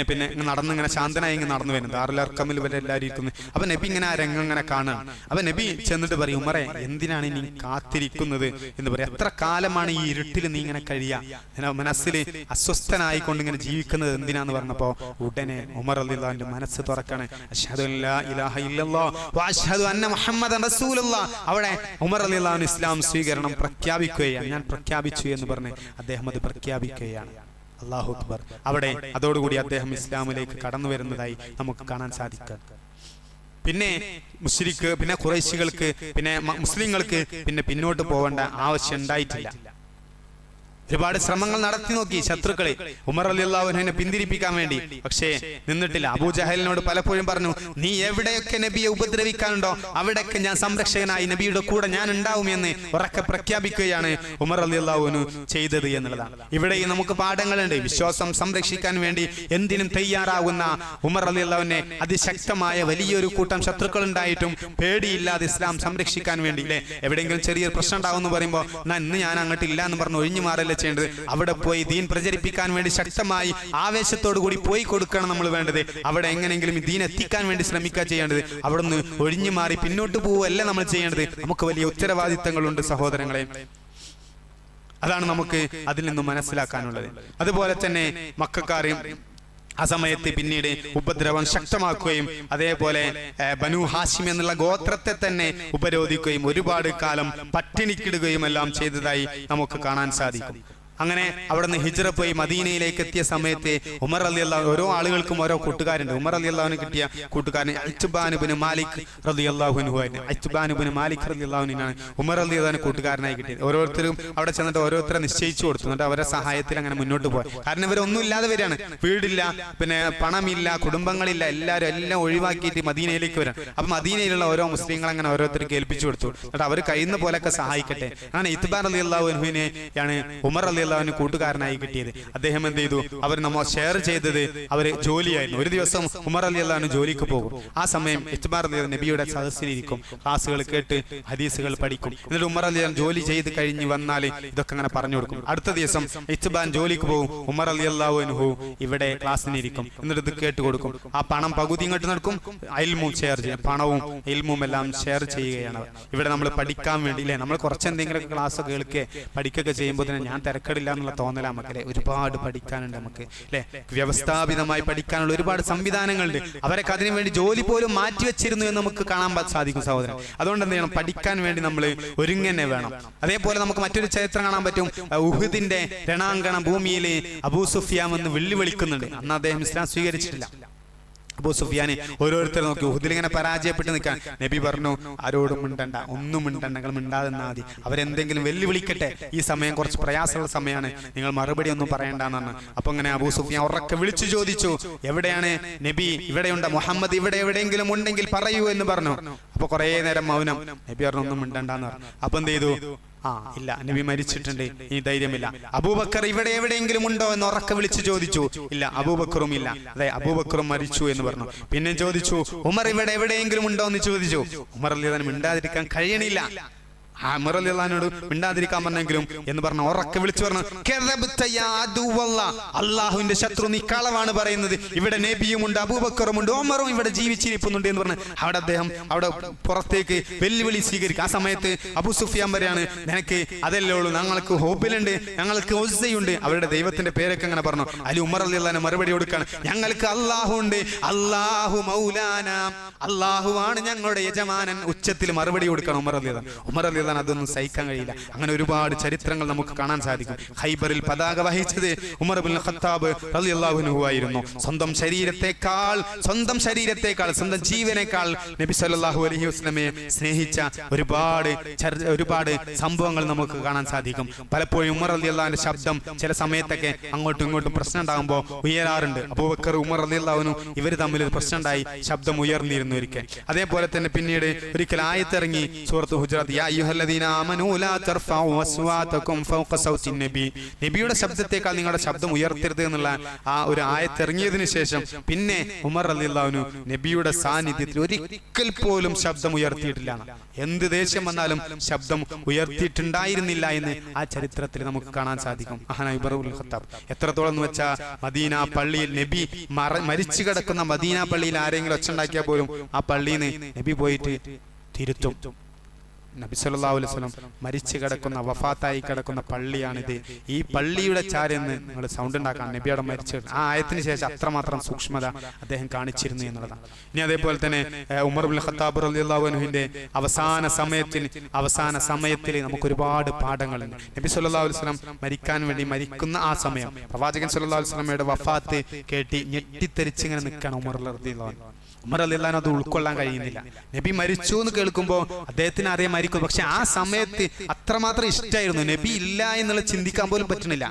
Speaker 1: പിന്നെ നടന്നിങ്ങനെ ശാന്തനായി ഇങ്ങനെ നടന്നു വരുന്നത്. ദാറുൽ അർഖമിൽ ഇവരെ എല്ലാവരും ഇരിക്കുന്നത്. അപ്പൊ നബി ഇങ്ങനെ ആ രംഗം ഇങ്ങനെ കാണുകയാണ്. അപ്പൊ നബി ചെന്നിട്ട് പറയും, ഉമറെ എന്തിനാണ് നീ കാത്തിരിക്കുന്നത് എന്ന് പറയും. എത്ര കാലമാണ് ഈ ഇരുട്ടിൽ നീ ഇങ്ങനെ കഴിയുക, മനസ്സിൽ അസ്വസ്ഥനായിക്കൊണ്ട് ഇങ്ങനെ ജീവിക്കുന്നത് എന്തിനാന്ന് പറഞ്ഞപ്പോ ഉടനെ ഉമർ റളിയല്ലാഹു അൻഹു മനസ്സ് തുറക്കാണ്. അശ്ഹദു അല്ലാ ഇലാഹ ഇല്ലല്ലാഹ് വ അശ്ഹദു അന്ന മുഹമ്മദൻ റസൂലുള്ളാഹ്. അവിടെ ഉമർ റളിയല്ലാഹു അൻഹു ഇസ്ലാം സ്വീകരണം പ്രഖ്യാപിക്കുകയാണ്. ഞാൻ പ്രഖ്യാപിച്ചു എന്ന് പറഞ്ഞ് അദ്ദേഹം അത് പ്രഖ്യാപിക്കുകയാണ്. അല്ലാഹു അക്ബർ. അവിടെ അതോടുകൂടി അദ്ദേഹം ഇസ്ലാമിലേക്ക് കടന്നു വരുന്നതായി നമുക്ക് കാണാൻ സാധിക്കും. പിന്നെ മുശ്രിക്ക്, പിന്നെ ഖുറൈശികൾക്ക്, പിന്നെ മുസ്ലിങ്ങൾക്ക് പിന്നെ പിന്നോട്ട് പോകേണ്ട ആവശ്യം ഉണ്ടായിട്ടില്ല. ഒരുപാട് ശ്രമങ്ങൾ നടത്തി നോക്കി ശത്രുക്കളെ ഉമർ റളിയല്ലാഹു അൻഹുവിനെ പിന്തിരിപ്പിക്കാൻ വേണ്ടി. പക്ഷേ നിന്നിട്ടില്ല. അബൂജഹലിനോട് പലപ്പോഴും പറഞ്ഞു, നീ എവിടെയൊക്കെ നബിയെ ഉപദ്രവിക്കാനുണ്ടോ അവിടെയൊക്കെ ഞാൻ സംരക്ഷകനായി നബിയുടെ കൂടെ ഞാൻ ഉണ്ടാവും എന്ന് ഉറക്കെ പ്രഖ്യാപിക്കുകയാണ് ഉമർ റളിയല്ലാഹു അൻഹു ചെയ്തത് എന്നുള്ളതാണ്. ഇവിടെ നമുക്ക് പാഠങ്ങളുണ്ട്. വിശ്വാസം സംരക്ഷിക്കാൻ വേണ്ടി എന്തിനും തയ്യാറാകുന്ന ഉമർ റളിയല്ലാഹു അൻഹുവിനെ അതിശക്തമായ വലിയൊരു കൂട്ടം ശത്രുക്കൾ ഉണ്ടായിട്ടും പേടിയില്ലാതെ ഇസ്ലാം സംരക്ഷിക്കാൻ വേണ്ടി, അല്ലെ, എവിടെയെങ്കിലും ചെറിയൊരു പ്രശ്നം ഉണ്ടാവും എന്ന് പറയുമ്പോൾ ഇന്ന് ഞാൻ അങ്ങോട്ടില്ല എന്ന് പറഞ്ഞ് ഒഴിഞ്ഞു മാറല്ലേ ചെയ്യേണ്ടത്. അവിടെ പോയി ദീൻ പ്രചരിപ്പിക്കാൻ വേണ്ടി ശക്തമായി ആവേശത്തോടു കൂടി പോയി കൊടുക്കണം നമ്മൾ വേണ്ടത്. അവിടെ എങ്ങനെയെങ്കിലും ദീൻ എത്തിക്കാൻ വേണ്ടി ശ്രമിക്കുക ചെയ്യേണ്ടത്. അവിടെ നിന്ന് ഒഴിഞ്ഞു മാറി പിന്നോട്ട് പോവുകയല്ല നമ്മൾ ചെയ്യേണ്ടത്. നമുക്ക് വലിയ ഉത്തരവാദിത്തങ്ങളുണ്ട് സഹോദരങ്ങളെ. അതാണ് നമുക്ക് അതിൽ നിന്നും മനസ്സിലാക്കാനുള്ളത്. അതുപോലെ തന്നെ മക്കക്കാരെയും ആ സമയത്ത് പിന്നീട് ഉപദ്രവം ശക്തമാക്കുകയും അതേപോലെ ബനു ഹാഷിം എന്നുള്ള ഗോത്രത്തെ തന്നെ ഉപരോധിക്കുകയും ഒരുപാട് കാലം പട്ടിണിക്കിടുകയും എല്ലാം ചെയ്തതായി നമുക്ക് കാണാൻ സാധിക്കും. അങ്ങനെ അവിടെ നിന്ന് ഹിജ്റ പോയി മദീനയിലേക്ക് എത്തിയ സമയത്ത് ഉമർ റളിയല്ലാഹു ഓരോ ആളുകൾക്കും ഓരോ കൂട്ടുകാരുണ്ട്. ഉമർ റളിയല്ലാഹുവിന് കിട്ടിയ കൂട്ടുകാരൻ ഇത്ബാൻ ഇബ്നു മാലിക് റളിയല്ലാഹു അൻഹു ആയിരുന്നു. ഇത്ബാൻ ഇബ്നു മാലിക് റളിയല്ലാഹു അൻഹുവിനാണ് ഉമർ റളിയല്ലാഹുവിന് കൂട്ടുകാരനായി കിട്ടിയത്. ഓരോരുത്തരും അവിടെ ചെന്നിട്ട് ഓരോരുത്തരെ നിശ്ചയിച്ചു കൊടുത്തു. എന്നിട്ട് അവരുടെ സഹായത്തിൽ അങ്ങനെ മുന്നോട്ട് പോയി. കാരണം ഇവരൊന്നും ഇല്ലാതെ വരികയാണ്. വീടില്ല, പിന്നെ പണമില്ല, കുടുംബങ്ങളില്ല, എല്ലാം ഒഴിവാക്കിയിട്ട് മദീനയിലേക്ക് വരാം. അപ്പൊ മദീനയിലുള്ള ഓരോ മുസ്ലിങ്ങൾ അങ്ങനെ ഓരോരുത്തർക്ക് ഏൽപ്പിച്ചു കൊടുത്തു. എന്നിട്ട് അവർ കഴിയുന്ന പോലെയൊക്കെ സഹായിക്കട്ടെ. അങ്ങനെ ഇത്ബാൻ റളിയല്ലാഹു അൻഹുവിനെയാണ് ഉമർ റളിയല്ലാഹു കൂട്ടുകാരനായി കിട്ടിയത്. അദ്ദേഹം എന്ത് ചെയ്തു, അവർ നമ്മൾ ഷെയർ ചെയ്തത് അവര് ജോലിയായിരുന്നു. ഒരു ദിവസം ഉമർ റളിയല്ലാഹു അൻഹു ജോലിക്ക് പോകും. ആ സമയം ഇത്ബാൻ റളിയല്ലാഹു നബിയുടെ സദസ്സിലിരിക്കും, ക്ലാസുകൾ കേട്ട് ഹദീസുകൾ പഠിക്കും. എന്നിട്ട് ഉമർ റളിയല്ലാഹു ജോലി ചെയ്ത് കഴിഞ്ഞ് വന്നാൽ ഇതൊക്കെ അങ്ങനെ പറഞ്ഞു കൊടുക്കും. അടുത്ത ദിവസം ഇത്ബാൻ ജോലിക്ക് പോകും, ഉമർ റളിയല്ലാഹു അൻഹു ഇവിടെ ക്ലാസ്സിനിരിക്കും. എന്നിട്ട് ഇത് കേട്ട് കൊടുക്കും. ആ പണം പകുതി ഇങ്ങോട്ട് നടക്കും, ഇൽമും ഷെയർ ചെയ്യും. പണവും ഇൽമും എല്ലാം ഷെയർ ചെയ്യുകയാണ്. ഇവിടെ നമ്മൾ പഠിക്കാൻ വേണ്ടി, അല്ലെ, നമ്മൾ കുറച്ചെന്തെങ്കിലും ക്ലാസ് കേൾക്കുക പഠിക്കുകയൊക്കെ ചെയ്യുമ്പോൾ തന്നെ ഞാൻ തിരക്കെടുക്കില്ല എന്നുള്ള തോന്നല നമുക്കല്ലേ. ഒരുപാട് പഠിക്കാനുണ്ട് നമുക്ക്, അല്ലെ, വ്യവസ്ഥാപിതമായി പഠിക്കാനുള്ള ഒരുപാട് സംവിധാനങ്ങളുണ്ട്. അവരൊക്കെ അതിനു വേണ്ടി ജോലി പോലും മാറ്റിവെച്ചിരുന്നു എന്ന് നമുക്ക് കാണാൻ സാധിക്കും സഹോദരൻ. അതുകൊണ്ട് എന്ത് ചെയ്യണം, പഠിക്കാൻ വേണ്ടി നമ്മൾ ഒരുങ്ങനെ വേണം. അതേപോലെ നമുക്ക് മറ്റൊരു ചരിത്രം കാണാൻ പറ്റും. ഉഹുദിന്റെ രണാങ്കണ ഭൂമിയിൽ അബൂ സുഫിയാൻ എന്ന് വിളിക്കുന്നുണ്ട്. അന്ന് അദ്ദേഹം ഇസ്ലാം സ്വീകരിച്ചിട്ടില്ല. അബൂ സുഫിയാൻ ഓരോരുത്തർ നോക്കി ഉഹുദിൽ ഇങ്ങനെ പരാജയപ്പെട്ട് നിൽക്കാൻ. നബി പറഞ്ഞു, ആരോടും മിണ്ടണ്ട, ഒന്നും മിണ്ടണ്ട, നിങ്ങൾ മിണ്ടാതെ മതി. അവരെന്തെങ്കിലും വെല്ലുവിളിക്കട്ടെ, ഈ സമയം കുറച്ച് പ്രയാസമുള്ള സമയമാണ്, നിങ്ങൾ മറുപടി ഒന്നും പറയണ്ടെന്ന് പറഞ്ഞു. അപ്പൊ അങ്ങനെ അബൂ സുഫിയാൻ ഉറക്കെ വിളിച്ചു ചോദിച്ചു, എവിടെയാണ് നബി? ഇവിടെയുണ്ട്. മുഹമ്മദ് ഇവിടെ എവിടെയെങ്കിലും ഉണ്ടെങ്കിൽ പറയൂ എന്ന് പറഞ്ഞു. അപ്പൊ കുറെ നേരം മൗനം. നബി പറഞ്ഞു, ഒന്നും മിണ്ടണ്ടെന്ന് പറഞ്ഞു. അപ്പൊ എന്ത് ചെയ്തു, ഇല്ല, നബി മരിച്ചിട്ടുണ്ട്, ഈ ധൈര്യമില്ല. അബൂബക്കർ ഇവിടെ എവിടെയെങ്കിലും ഉണ്ടോ എന്ന് ഉറക്കെ വിളിച്ചു ചോദിച്ചു. ഇല്ല, അബൂബക്കറും ഇല്ല. അതെ, അബൂബക്കറും മരിച്ചു എന്ന് പറഞ്ഞു. പിന്നെ ചോദിച്ചു, ഉമർ ഇവിടെ എവിടെയെങ്കിലും ഉണ്ടോ എന്ന് ചോദിച്ചു. ഉമർ റളിയല്ലാഹു അൻഹു മിണ്ടാതിരിക്കാൻ കഴിയണില്ല. ഉമർ റളിയല്ലാഹു അൻഹു മിണ്ടാതിരിക്കാൻ പറഞ്ഞെങ്കിലും എന്ന് പറഞ്ഞ ഉറക്കെ വിളിച്ചു പറഞ്ഞു, അള്ളാഹുവിന്റെ ശത്രു, നീ കളവാണ് പറയുന്നത്. ഇവിടെ നബിയുമുണ്ട്, അബൂബക്കറുമുണ്ട്, ഉമറും ഇവിടെ ജീവിച്ചിരിക്കുന്നുണ്ട് എന്ന് പറഞ്ഞ് അവിടെ അദ്ദേഹം അവിടെ പുറത്തേക്ക് വെല്ലുവിളി സ്വീകരിക്കും. ആ സമയത്ത് അബൂ സുഫിയാൻ പറയാണ്, നിനക്ക് അതല്ലേ ഉള്ളൂ, ഞങ്ങൾക്ക് ഹോബിലുണ്ട്, ഞങ്ങൾക്ക് ഉസ്സയുണ്ട്. അവരുടെ ദൈവത്തിന്റെ പേരൊക്കെ അങ്ങനെ പറഞ്ഞു. അതിൽ ഉമർ റളിയല്ലാഹു അൻഹു മറുപടി കൊടുക്കാണ്, ഞങ്ങൾക്ക് അള്ളാഹു ഉണ്ട്, അള്ളാഹു മൗലാന, അള്ളാഹുവാണ് ഞങ്ങളുടെ യജമാനൻ. ഉച്ചത്തിൽ മറുപടി കൊടുക്കണം ഉമർ റളിയല്ലാഹു അൻഹു. ഉമർ റളിയല്ലാഹു റളിയല്ലാഹു അതൊന്നും സഹിക്കാൻ കഴിയില്ല. അങ്ങനെ ഒരുപാട് ചരിത്രങ്ങൾ നമുക്ക് കാണാൻ സാധിക്കും. ഖൈബറിൽ പതാക വഹിച്ചത് ഉമർ ഇബ്നുൽ ഖത്താബ് റളിയല്ലാഹു അൻഹു ആയിരുന്നു. സ്വന്തം ശരീരത്തെക്കാൾ സ്വന്തം ജീവനേക്കാൾ നബി സല്ലല്ലാഹു അലൈഹി വസല്ലമയെ സ്നേഹിച്ച ഒരുപാട് സംഭവങ്ങൾ നമുക്ക് കാണാൻ സാധിക്കും. പലപ്പോഴും ഉമർ റളിയല്ലാഹുവിന്റെ ശബ്ദം ചില സമയത്തൊക്കെ അങ്ങോട്ടും ഇങ്ങോട്ടും പ്രശ്നം ഉണ്ടാകുമ്പോൾ ഉയരാറുണ്ട്. അബൂബക്കർ ഉമർ റളിയല്ലാഹു അൻഹു ഇവർ തമ്മിൽ പ്രശ്നം ഉണ്ടായി, ശബ്ദം ഉയർന്നിരുന്നു ഒരിക്കൽ. അതേപോലെ തന്നെ പിന്നീട് ഒരിക്കൽ ആയത്തിറങ്ങി സൂറത്ത് ഹുജറാത്ത്, യാ അയ്യുഹല്ലദീന ആമനൂ ലാ തർഫഉ അസ്വാതകും ഫൗഖ സൗത്തി നബി, നബിയുടെ ശബ്ദത്തെക്കാൾ നിങ്ങളുടെ ശബ്ദം ഉയർത്തരുത് എന്നുള്ള ആ ഒരു ആയത്തിറങ്ങിയതിനു ശേഷം പിന്നെ ഉമർ റളിയല്ലാഹു അൻഹു നബിയുടെ സാന്നിധ്യത്തിൽ ഒരിക്കൽ പോലും ശബ്ദം ഉയർത്തിയിട്ടില്ല. എന്ത് ദേഷ്യം വന്നാലും ശബ്ദം ഉയർത്തിയിട്ടുണ്ടായിരുന്നില്ല എന്ന് ആ ചരിത്രത്തിൽ നമുക്ക് കാണാൻ സാധിക്കും. മഹാനായ ഉമർ ഇബ്നുൽ ഖത്താബ് എത്രത്തോളം എന്ന് വെച്ചാൽ മദീന പള്ളിയിൽ നബി മരിച്ചു കിടക്കുന്ന മദീന പള്ളിയിൽ ആരെങ്കിലും ഒച്ചുണ്ടാക്കിയാൽ പോലും ആ പള്ളിയിൽ നിന്ന് നബി പോയിട്ട് തിരുത്തും. നബി സല്ലല്ലാഹു അലൈഹി വസല്ലം മരിച്ചു കിടക്കുന്ന വഫാത്തായി കിടക്കുന്ന പള്ളിയാണിത്. ഈ പള്ളിയുടെ ചാരെന്ന് നിങ്ങൾ സൗണ്ട് ഉണ്ടാക്കാൻ നബിയുടെ മരിച്ചു ആ ആയത്തിന് ശേഷം അത്രമാത്രം സൂക്ഷ്മത അദ്ദേഹം കാണിച്ചിരുന്നു എന്നുള്ളതാണ്. ഇനി അതേപോലെ തന്നെ ഉമർ ഇബ്നുൽ ഖത്താബ് റളിയല്ലാഹു അൻഹുവിന്റെ അവസാന സമയത്തിൽ നമുക്ക് ഒരുപാട് പാഠങ്ങളുണ്ട്. നബി സല്ലല്ലാഹു അലൈഹി വസല്ലം മരിക്കാൻ വേണ്ടി മരിക്കുന്ന ആ സമയം പ്രവാചകൻ സല്ലല്ലാഹു അലൈഹി വസല്ലമയുടെ വഫാത്ത് കേട്ടി ഞെട്ടിത്തെറിച്ച് ഇങ്ങനെ നിൽക്കുകയാണ് ഉമർ റളിയല്ലാഹു അൻഹു. ഉമർ റളിയല്ലാഹു അൻഹു അത് ഉൾക്കൊള്ളാൻ കഴിയുന്നില്ല. നബി മരിച്ചു എന്ന് കേൾക്കുമ്പോൾ അദ്ദേഹത്തിന് അറിയാൻ മരിക്കും, പക്ഷെ ആ സമയത്ത് അത്രമാത്രം ഇഷ്ടമായിരുന്നു. നബി ഇല്ല എന്നുള്ള ചിന്തിക്കാൻ പോലും പറ്റുന്നില്ല.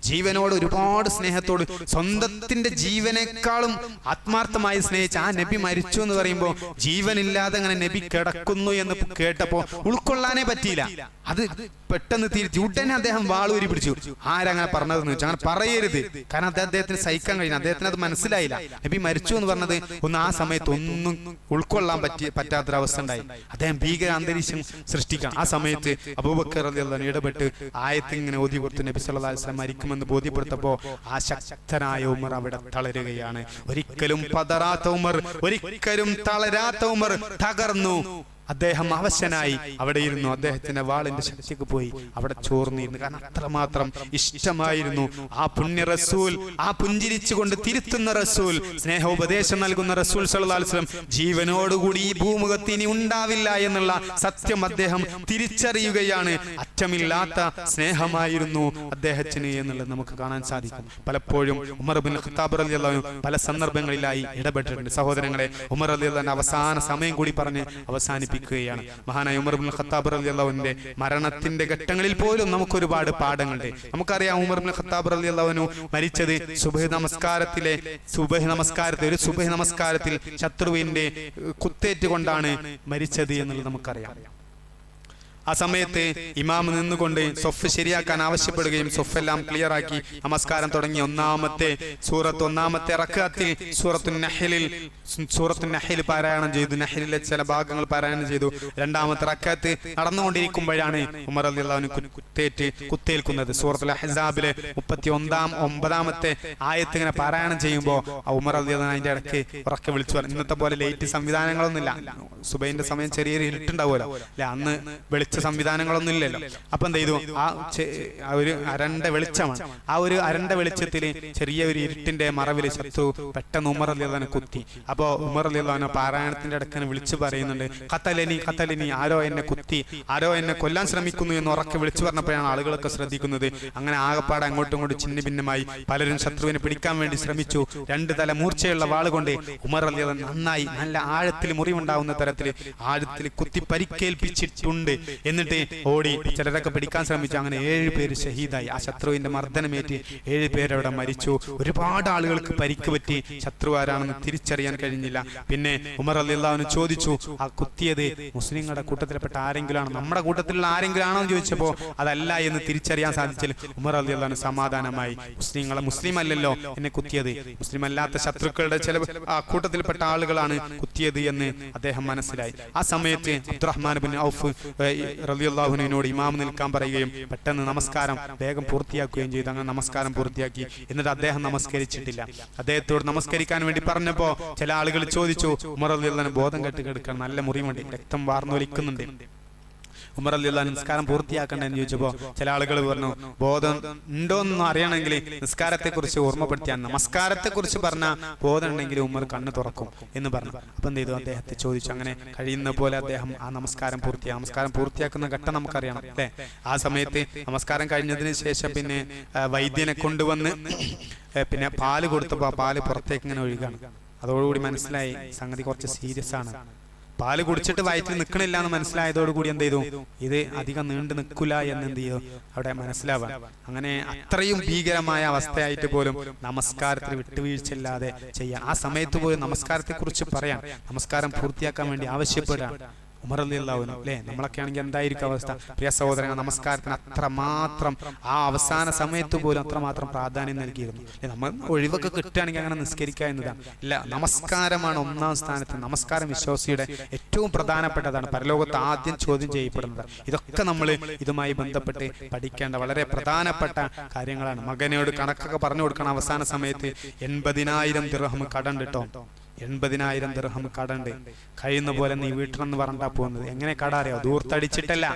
Speaker 1: ജീവനോട് ഒരുപാട് സ്നേഹത്തോട് സ്വന്തത്തിന്റെ ജീവനേക്കാളും ആത്മാർത്ഥമായി സ്നേഹിച്ച ആ നബി മരിച്ചു എന്ന് പറയുമ്പോൾ ജീവനില്ലാതെ അങ്ങനെ നബി കിടക്കുന്നു എന്ന് കേട്ടപ്പോ ഉൾക്കൊള്ളാനേ പറ്റിയില്ല. അത് പെട്ടെന്ന് തിരിച്ചു ഉടനെ അദ്ദേഹം വാളൂരി പിടിച്ചു. ആരങ്ങനെ പറഞ്ഞതെന്ന് വെച്ചാൽ അങ്ങനെ പറയരുത്, കാരണം അദ്ദേഹത്തിന് സഹിക്കാൻ കഴിയുന്നു. അദ്ദേഹത്തിന് അത് മനസ്സിലായില്ല. നബി മരിച്ചു എന്ന് പറഞ്ഞത് ആ സമയത്ത് ഒന്നും ഉൾക്കൊള്ളാൻ പറ്റാത്തൊരവസ്ഥ ഉണ്ടായി. അദ്ദേഹം ഭീകര അന്തരീക്ഷം സൃഷ്ടിക്കണം. ആ സമയത്ത് അബൂബക്കർ റളിയല്ലാഹു അൻഹു ഇടപെട്ട് ആയത്ത് ഇങ്ങനെ ഓതി കൊടുത്തു. നബി സല്ലല്ലാഹു അലൈഹി വസല്ലം മരിക്കുമെന്ന് ബോധ്യപ്പെടുത്തപ്പോ ആ ശക്തനായ ഉമർ അവിടെ തളരുകയാണ്. ഒരിക്കലും പതറാത്ത ഉമർ, ഒരിക്കലും തളരാത്ത ഉമർ തകർന്നു. അദ്ദേഹം അവശനായി അവിടെ ഇരുന്നു. അദ്ദേഹത്തിന്റെ വാളിന്റെ ശക്തിക്ക് പോയി അവിടെ ചോർന്നിരുന്നു. കാരണം അത്രമാത്രം ഇഷ്ടമായിരുന്നു ആ പുണ്യ റസൂൽ, ആ പുഞ്ചിരിച്ചുകൊണ്ട് തിരുത്തുന്ന റസൂൽ, സ്നേഹോപദേശം നൽകുന്ന റസൂൽ സല്ലല്ലാഹു അലൈഹി വസല്ലം ജീവനോടുകൂടി ഈ ഭൂമുഖത്ത് ഇനി ഉണ്ടാവില്ല എന്നുള്ള സത്യം അദ്ദേഹം തിരിച്ചറിയുകയാണ്. അറ്റമില്ലാത്ത സ്നേഹമായിരുന്നു അദ്ദേഹത്തിന് എന്നുള്ളത് നമുക്ക് കാണാൻ സാധിക്കും. പലപ്പോഴും ഉമർ ഇബ്നുൽ ഖത്താബ് റളിയല്ലാഹു അൻഹു പല സന്ദർഭങ്ങളിലായി ഇടപെട്ടിട്ടുണ്ട്. സഹോദരങ്ങളെ, ഉമർ റളിയല്ലാഹു അൻഹു അവസാന സമയം കൂടി പറഞ്ഞ് അവസാനിപ്പിക്കുകയാണ്. മഹാനായ ഉമർ ഇബ്നുൽ ഖത്താബ് റളിയല്ലാഹു അൻഹുവിന്റെ മരണത്തിന്റെ ഘട്ടങ്ങളിൽ പോലും നമുക്ക് ഒരുപാട് പാഠങ്ങളുണ്ട്. നമുക്കറിയാം ഉമർ ഇബ്നുൽ ഖത്താബ് റളിയല്ലാഹു അൻഹു മരിച്ചത് സുബ്ഹ് നമസ്കാരത്തിൽ ശത്രുവിന്റെ കുത്തേറ്റ് കൊണ്ടാണ് മരിച്ചത് എന്നുള്ളത് നമുക്കറിയാം. ആ സമയത്ത് ഇമാം നിന്നുകൊണ്ട് സൊഫ് ശരിയാക്കാൻ ആവശ്യപ്പെടുകയും സൊഫെല്ലാം ക്ലിയർ ആക്കി നമസ്കാരം തുടങ്ങി. ഒന്നാമത്തെ റക്അത്തിൽ സൂറത്തുൻ നഹ്ൽ പാരായണം ചെയ്തു. നഹ്ലിലെ ചില ഭാഗങ്ങൾ പാരായണം ചെയ്തു. രണ്ടാമത്തെ റക്അത്ത് നടന്നുകൊണ്ടിരിക്കുമ്പോഴാണ് ഉമർ റളിയല്ലാഹു അൻഹു കുത്തേൽക്കുന്നത്. സൂറത്തുൽ അഹ്സാബിലെ 39-ാമത്തെ ആയത്ത് ഇങ്ങനെ പാരായണം ചെയ്യുമ്പോൾ ഉമർ റളിയല്ലാഹു അൻഹു അതിന്റെ ഇടയ്ക്ക് ഉറക്കെ വിളിച്ചു പറഞ്ഞു. ഇന്നത്തെ പോലെ ലൈറ്റ് സംവിധാനങ്ങളൊന്നുമില്ല. സുബൈന്റെ സമയം ചെറിയൊരു ഇരുട്ടുണ്ടാവുമല്ലോ അല്ലെ, അന്ന് സംവിധാനങ്ങളൊന്നും ഇല്ലല്ലോ. അപ്പൊ എന്ത് ചെയ്തു, ആ ഒരു അരണ്ട വെളിച്ചമാണ്. ആ ഒരു അരണ്ട വെളിച്ചത്തിൽ ചെറിയ ഒരു ഇരുട്ടിന്റെ മറവിൽ ശത്രു പെട്ടെന്ന് ഉമർ റളിയല്ലാഹു അൻഹു കുത്തി. അപ്പോ ഉമർ റളിയല്ലാഹു അൻഹു പാരായണത്തിന്റെ ഇടയ്ക്ക് വിളിച്ചു പറയുന്നുണ്ട്, ഖതലനി, ആരോ എന്നെ കുത്തി, ആരോ എന്നെ കൊല്ലാൻ ശ്രമിക്കുന്നു എന്ന് ഉറക്കെ വിളിച്ചു പറഞ്ഞപ്പോഴാണ് ആളുകളൊക്കെ ശ്രദ്ധിക്കുന്നത്. അങ്ങനെ ആകപ്പാടെ അങ്ങോട്ടും ഇങ്ങോട്ടും ചിന്ന ഭിന്നമായി പലരും ശത്രുവിനെ പിടിക്കാൻ വേണ്ടി ശ്രമിച്ചു. 2 തല മൂർച്ചയുള്ള വാളുകൊണ്ട് ഉമർ റളിയല്ലാഹു അൻഹു നന്നായി നല്ല ആഴത്തിൽ മുറിവുണ്ടാവുന്ന തരത്തിൽ ആഴത്തിൽ കുത്തി പരിക്കേൽപ്പിച്ചിട്ടുണ്ട്. എന്നിട്ട് ഓടി ചിലരൊക്കെ പിടിക്കാൻ ശ്രമിച്ചു. അങ്ങനെ 7 പേര് ഷഹീദായി. ആ ശത്രുവിന്റെ മർദ്ദനമേറ്റ് 7 പേരവിടെ മരിച്ചു. ഒരുപാട് ആളുകൾക്ക് പരിക്ക് പറ്റി. ശത്രു ആരാണെന്ന് തിരിച്ചറിയാൻ കഴിഞ്ഞില്ല. പിന്നെ ഉമർ റളിയല്ലാഹു അൻഹു ചോദിച്ചു, ആ കുത്തിയത് മുസ്ലിങ്ങളുടെ കൂട്ടത്തിൽപ്പെട്ട ആരെങ്കിലും ആണോ, നമ്മുടെ കൂട്ടത്തിലുള്ള ആരെങ്കിലും ആണോ എന്ന് ചോദിച്ചപ്പോ അതല്ല എന്ന് തിരിച്ചറിയാൻ സാധിച്ചാൽ ഉമർ റളിയല്ലാഹു അൻഹു സമാധാനമായി. മുസ്ലിം അല്ലല്ലോ എന്നെ കുത്തിയത്, മുസ്ലിം അല്ലാത്ത ശത്രുക്കളുടെ ചില കൂട്ടത്തിൽപ്പെട്ട ആളുകളാണ് കുത്തിയത് എന്ന് അദ്ദേഹം മനസ്സിലായി. ആ സമയത്ത് അബ്ദുറഹ്മാൻ ബിൻ ഔഫ് റളിയല്ലാഹു അൻഹുവിനോട് ഇമാം നിൽക്കാൻ പറയുകയും പെട്ടെന്ന് നമസ്കാരം വേഗം പൂർത്തിയാക്കുകയും ചെയ്തു. അങ്ങനെ നമസ്കാരം പൂർത്തിയാക്കി. എന്നിട്ട് അദ്ദേഹം നമസ്കരിച്ചിട്ടില്ല. അദ്ദേഹത്തോട് നമസ്കരിക്കാൻ വേണ്ടി പറഞ്ഞപ്പോ ചില ആളുകൾ ചോദിച്ചു, ഉമർ റളിയല്ലാഹു അൻഹു ബോധം കെട്ട് കിടക്കാൻ, നല്ല മുറിവുണ്ട്, രക്തം വാർന്നൊലിക്കുന്നുണ്ട്. ഉമർ റളിയല്ലാഹു അൻഹു നിസ്കാരം പൂർത്തിയാക്കണ്ടെന്ന് ചോദിച്ചപ്പോൾ ചില ആളുകൾ പറഞ്ഞു, ബോധം ഉണ്ടോന്നൊന്നും അറിയണമെങ്കിൽ നിസ്കാരത്തെക്കുറിച്ച് ഓർമ്മപ്പെടുത്തിയാൽ, നമസ്കാരത്തെക്കുറിച്ച് പറഞ്ഞാൽ ബോധം ഉണ്ടെങ്കിൽ ഉമർ കണ്ണ് തുറക്കും എന്ന് പറഞ്ഞു. അപ്പം എന്ത് ചെയ്തു, അദ്ദേഹത്തെ ചോദിച്ചു. അങ്ങനെ കഴിയുന്ന പോലെ അദ്ദേഹം ആ നമസ്കാരം പൂർത്തിയാക്കുന്ന ഘട്ടം നമുക്കറിയണം അല്ലേ. ആ സമയത്ത് നമസ്കാരം കഴിഞ്ഞതിന് ശേഷം പിന്നെ വൈദ്യനെ കൊണ്ടുവന്ന് പിന്നെ പാല് കൊടുത്തപ്പോൾ ആ പാല് പുറത്തേക്ക് ഇങ്ങനെ ഒഴുകാണ്. അതോടുകൂടി മനസ്സിലായി സംഗതി കുറച്ച് സീരിയസ് ആണ്. പാല് കുടിച്ചിട്ട് വയറ്റിൽ നിൽക്കണില്ല എന്ന് മനസ്സിലായതോടുകൂടി എന്ത് ചെയ്തു, ഇത് അധികം നീണ്ടു നിൽക്കില്ല എന്ന് എന്ത് ചെയ്തു അവിടെ മനസ്സിലാവാൻ. അങ്ങനെ അത്രയും ഭീകരമായ അവസ്ഥയായിട്ട് പോലും നമസ്കാരത്തിൽ വിട്ടുവീഴ്ചയില്ലാതെ ചെയ്യാൻ, ആ സമയത്ത് പോലും നമസ്കാരത്തെ കുറിച്ച് പറയാൻ, നമസ്കാരം പൂർത്തിയാക്കാൻ വേണ്ടി ആവശ്യപ്പെടാൻ ഉമർ റളിയല്ലാഹു അൻഹു അല്ലേ. നമ്മളൊക്കെ ആണെങ്കിൽ എന്തായിരിക്കും അവസ്ഥ? പ്രിയ സഹോദരങ്ങൾ, നമസ്കാരത്തിന് അത്രമാത്രം ആ അവസാന സമയത്ത് പോലും അത്രമാത്രം പ്രാധാന്യം നൽകിയിരുന്നു. നമ്മൾ ഒഴിവൊക്കെ കിട്ടുകയാണെങ്കിൽ അങ്ങനെ നിസ്കരിക്കുക എന്നതാണ്. ഇല്ല, നമസ്കാരമാണ് ഒന്നാം സ്ഥാനത്ത്. നമസ്കാരം വിശ്വാസിയുടെ ഏറ്റവും പ്രധാനപ്പെട്ടതാണ്, പരലോകത്ത് ആദ്യം ചോദ്യം ചെയ്യപ്പെടുന്നത്. ഇതൊക്കെ നമ്മൾ ഇതുമായി ബന്ധപ്പെട്ട് പഠിക്കേണ്ട വളരെ പ്രധാനപ്പെട്ട കാര്യങ്ങളാണ്. മകനോട് കണക്കൊക്കെ പറഞ്ഞു കൊടുക്കണം. അവസാന സമയത്ത് 80,000 ദിർഹം കടണ്ട് കേട്ടോ. 80,000 ദിർഹം കടണ്ട്. കഴിയുന്ന പോലെ നീ വീട്ടിലെന്ന് പറഞ്ഞാ പോകുന്നത്. എങ്ങനെ കട അറിയോ? ദൂർത്തടിച്ചിട്ടല്ല,